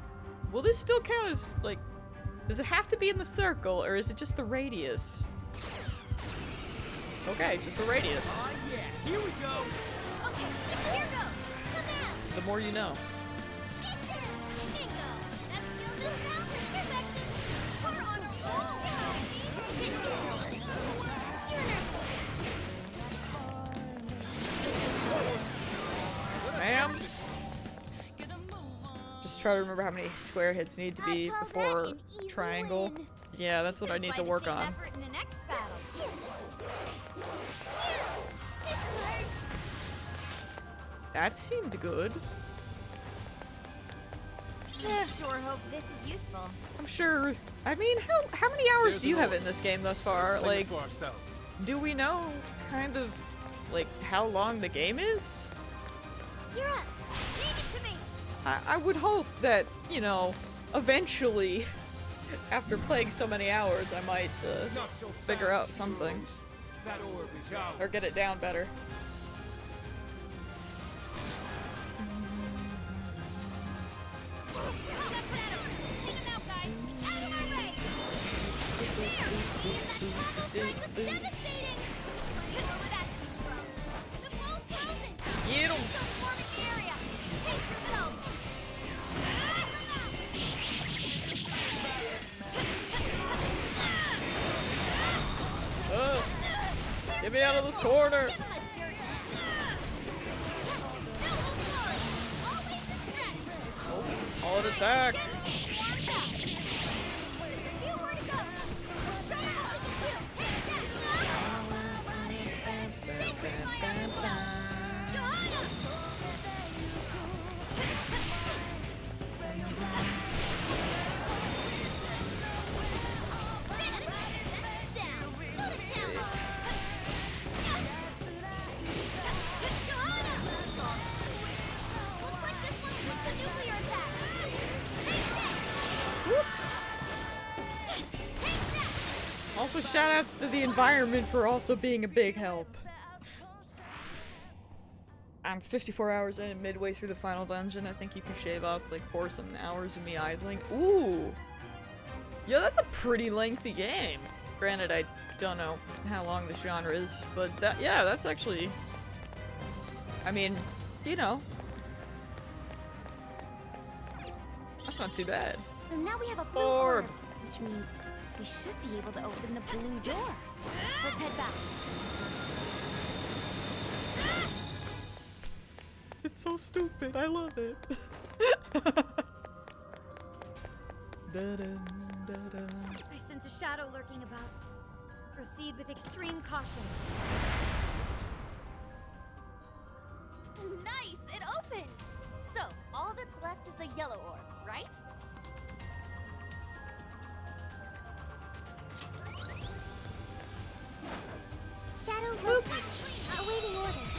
Will this still count as, like, does it have to be in the circle, or is it just the radius? Okay, just the radius.
Yeah, here we go.
Okay, here goes. Come on.
The more you know.
Bingo! That skill just found its perfection. We're on a roll!
Ma'am? Just try to remember how many square hits need to be before triangle. Yeah, that's what I need to work on.
In the next battle.
That seemed good.
I sure hope this is useful.
I'm sure. I mean, how many hours do you have in this game thus far?
Let's claim it
Like,
for ourselves.
do we know kind of like how long the game is?
You're up. Leave it to me.
I would hope that, you know, eventually, after playing so many hours, I might
Not so
figure
fast,
out something.
heroes. That orb is ours.
Or get it down better. me out of this corner! All an attack! Also, shoutouts to the environment for also being a big help. I'm 54 hours in and midway through the final dungeon. I think you can shave up like 4-some hours of me idling. Ooh! Yo, that's a pretty lengthy game. Granted, I don't know how long this genre is, but that, yeah, that's actually... I mean, you know. That's not too bad.
So now we have a blue
Orb,
which means we should be able to open the blue door. Let's head back.
It's so stupid. I love it.
I sense a shadow lurking about. Proceed with extreme caution.
Nice! It opened! So, all that's left is the yellow orb, right?
Shadow lurking. Awaiting orders.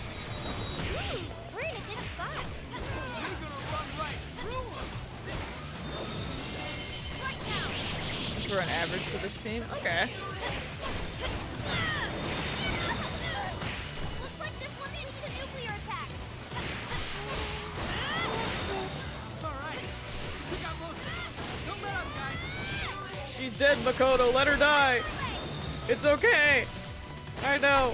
We're in a good spot.
You're gonna run right through him.
Right now!
For an average for this team? Okay.
Looks like this one needs the nuclear attack.
Alright. We got most of it. Don't let up, guys.
She's dead, Makoto. Let her die. It's okay. I know.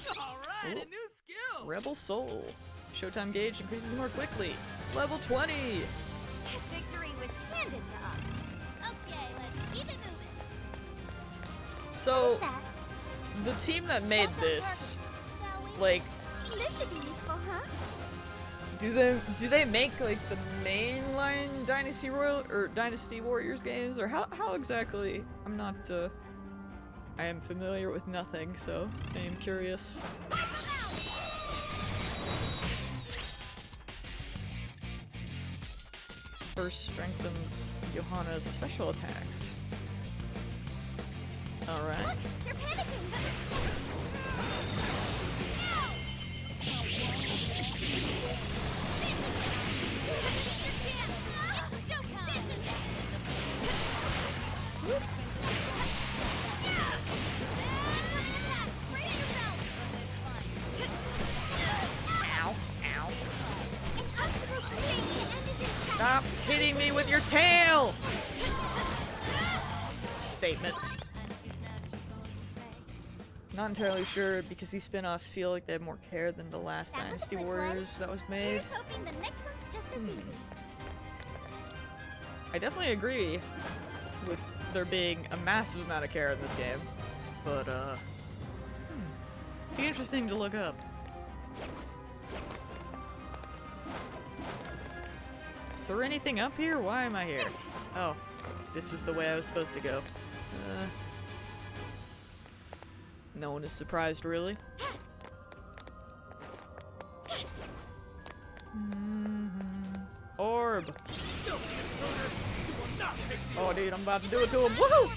Alright, a new skill.
Rebel Soul. Showtime gauge increases more quickly. Level 20.
Victory was handed to us. Okay, let's keep it moving.
So, the team that made this, like,
This should be useful, huh?
do they make like the mainline Dynasty Warriors games, or how exactly? I'm not. I am familiar with nothing, so I am curious. Burst strengthens Johanna's special attacks. Alright.
Look, they're panicking.
Ow, ow. Stop hitting me with your tail! It's a statement. Not entirely sure because these spin-offs feel like they have more care than the last Dynasty Warriors that was made.
Here's hoping the next one's just as easy.
I definitely agree with there being a massive amount of care in this game, but be interesting to look up. Is there anything up here? Why am I here? Oh, this was the way I was supposed to go. No one is surprised, really. Orb! Oh, dude, I'm about to do it to him. Woohoo!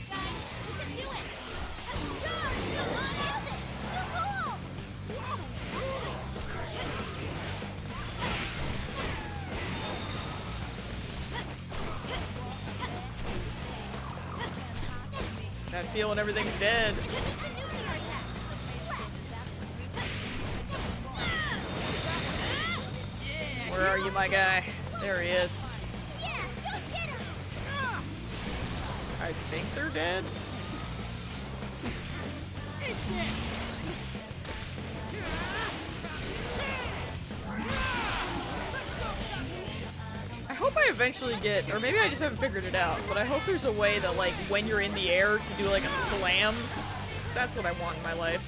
That feeling everything's dead. Where are you, my guy? There he is. I think they're dead. I hope I I eventually get, or maybe I just haven't figured it out, but I hope there's a way that, like, when you're in the air to do, like, a slam. 'Cause that's what I want in my life.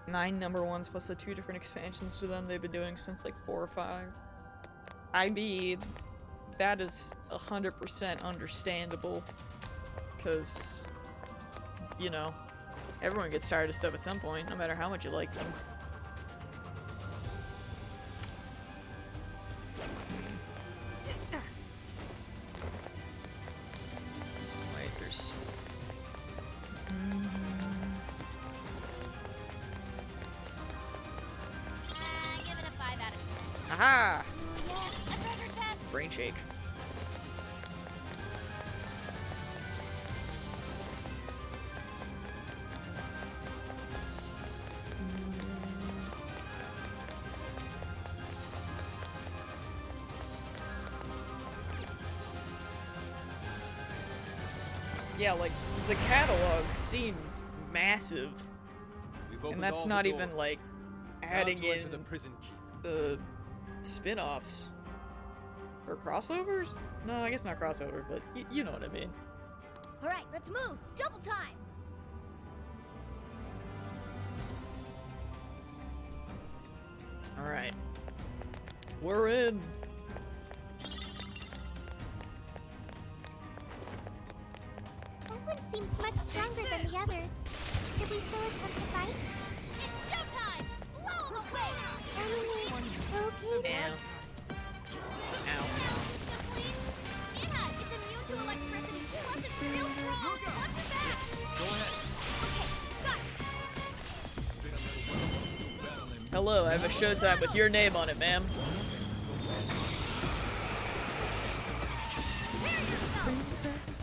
9 number ones plus the 2 different expansions to them they've been doing since, like, 4 or 5. I mean, that is 100% understandable. Because, you know, everyone gets tired of stuff at some point, no matter how much you like them. Wait, there's...
Give it a 5 out of 10.
Aha!
Yes, a treasure chest.
Brain shake. Yeah, like, the catalog seems massive. And that's not even, like, adding in
the prison keep.
the spin-offs. Or crossovers? No, I guess not crossover, but you know what I mean.
All right, let's move. Double time.
Alright. We're in.
Owen seems much stronger than the others. Should we still attempt to fight? It's showtime! Blow him away! Okay.
Ow. Ow.
Anna, it's immune to electricity, plus it's real strong! Watch your back!
Go ahead.
Hello, I have a showtime with your name on it, ma'am. Princess.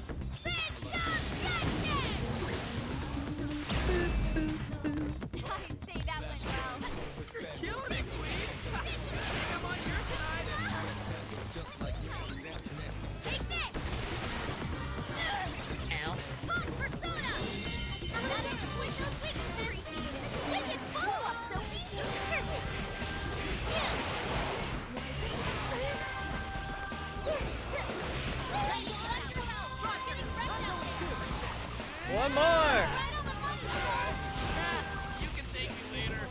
One more!
You can thank me later.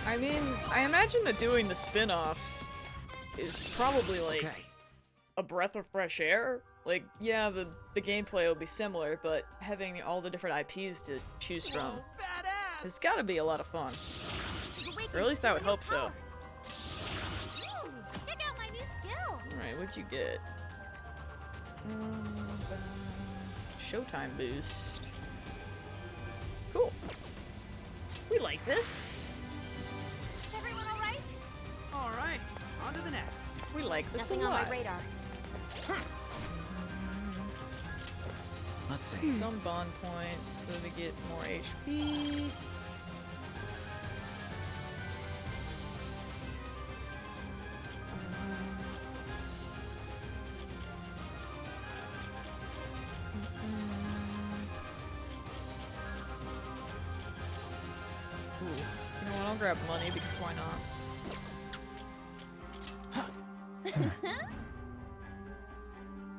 I mean, I imagine that doing the spin-offs is probably, like, a breath of fresh air. Like, yeah, the gameplay will be similar, but having all the different IPs to choose from has gotta be a lot of fun. Or at least I would hope so.
Check out my new skill!
Alright, what'd you get? Showtime boost. Cool. We like this.
Everyone alright?
All right, on to the next.
We like this
Nothing
a lot.
on my radar.
Let's see.
Some bond points so we get more HP. Ooh. You know what? I'll grab money because why not?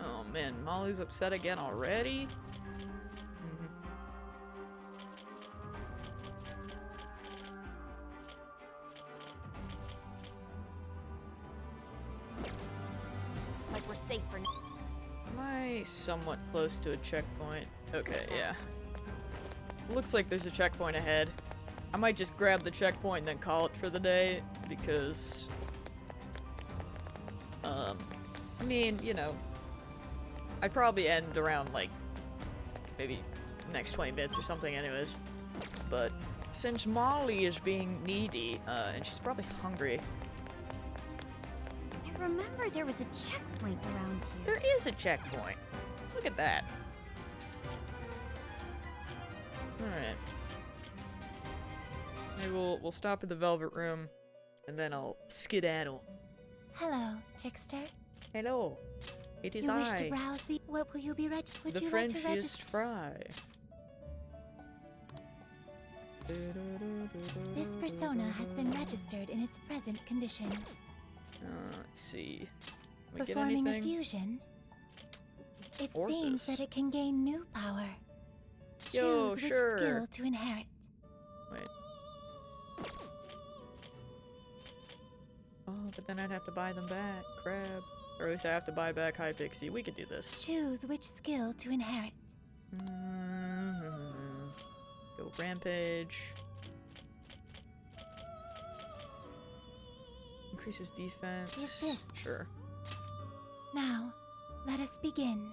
Oh man, Molly's upset again already?
Like we're safe for now.
Am I somewhat close to a checkpoint? Okay, yeah. Looks like there's a checkpoint ahead. I might just grab the checkpoint and then call it for the day, because... I mean, you know, I'd probably end around, like, maybe next 20 minutes or something anyways. But since Molly is being needy, and she's probably hungry...
I
remember there was a checkpoint around here.
There is a checkpoint. Look at that. Alright. Maybe we'll stop at the Velvet Room, and then I'll skedaddle.
Hello, trickster.
Hello. It is
you
I.
wish to browse the... What will you be would
the
you like to
Frenchiest
register?
fry.
This persona has been registered in its present condition.
Let's see. Can we get
Performing
anything?
a fusion, it
Orthos.
seems that it can gain new power.
Yo,
Choose which
sure.
skill to inherit.
Wait. Oh, but then I'd have to buy them back. Crab. Or at least I have to buy back High Pixie. We could do this.
Choose which skill to inherit.
Go Rampage. Increases defense.
Is this-
Sure.
Now, let us begin.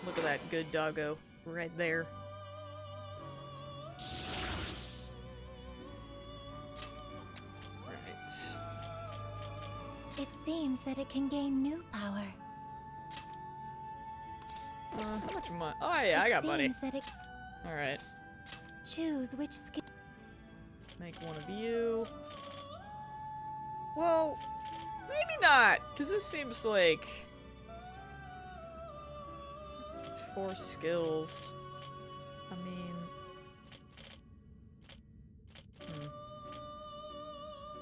Look at that good doggo right there. Right.
It seems that it can gain new power.
How much money? Oh yeah, I got money.
Seems that it
Alright.
choose which skill.
Make one of you. Well, maybe not, because this seems like 4 skills. I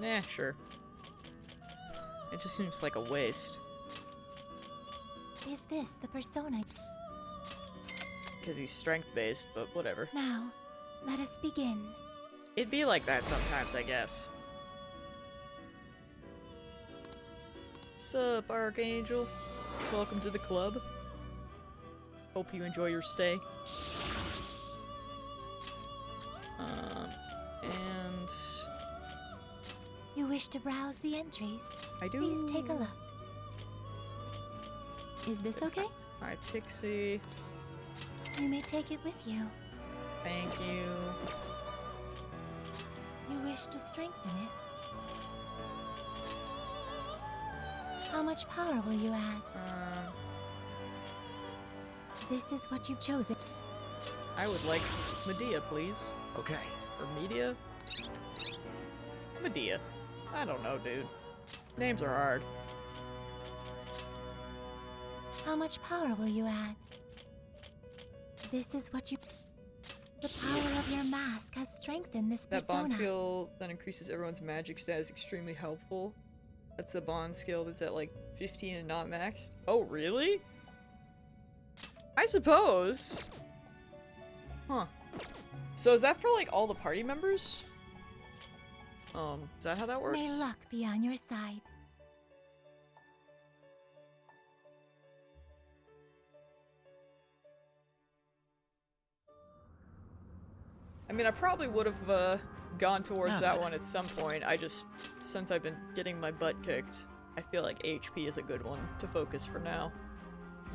mean, sure. It just seems like a waste.
Is this the persona?
Because he's strength-based, but whatever.
Now, let us begin.
It'd be like that sometimes, I guess. Sup, Archangel? Welcome to the club. Hope you enjoy your stay. And...
You wish to browse the entries?
I do.
Please take a look. Is this okay?
Hi, Pixie.
You may take it with you.
Thank you.
You wish to strengthen it? How much power will you add? This is what you've chosen.
I would like Medea, please.
Okay.
Or Medea? Medea. I don't know, dude. Names are hard.
How much power will you add? This is what you... The power of your mask has strengthened this
That
persona.
bond skill that increases everyone's magic stat is extremely helpful. That's the bond skill that's at like 15 and not maxed. Oh, really? I suppose. Huh. So is that for like all the party members? Is that how that works?
May luck be on your side.
I mean, I probably would have gone towards that one at some point. I just, since I've been getting my butt kicked, I feel like HP is a good one to focus for now.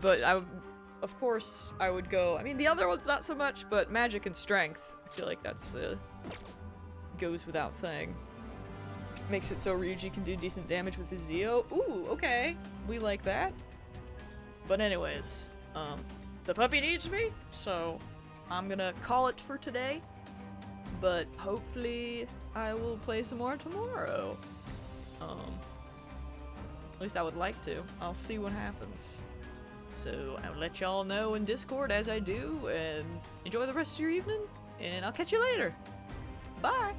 But of course, I would go, I mean, the other one's not so much, but magic and strength, I feel like that's, goes without saying. Makes it so Ryuji can do decent damage with his Zeo. Ooh, okay. We like that. But anyways, the puppy needs me, so I'm gonna call it for today. But hopefully I will play some more tomorrow. At least I would like to. I'll see what happens. So I'll let y'all know in Discord as I do, and enjoy the rest of your evening, and I'll catch you later. Bye!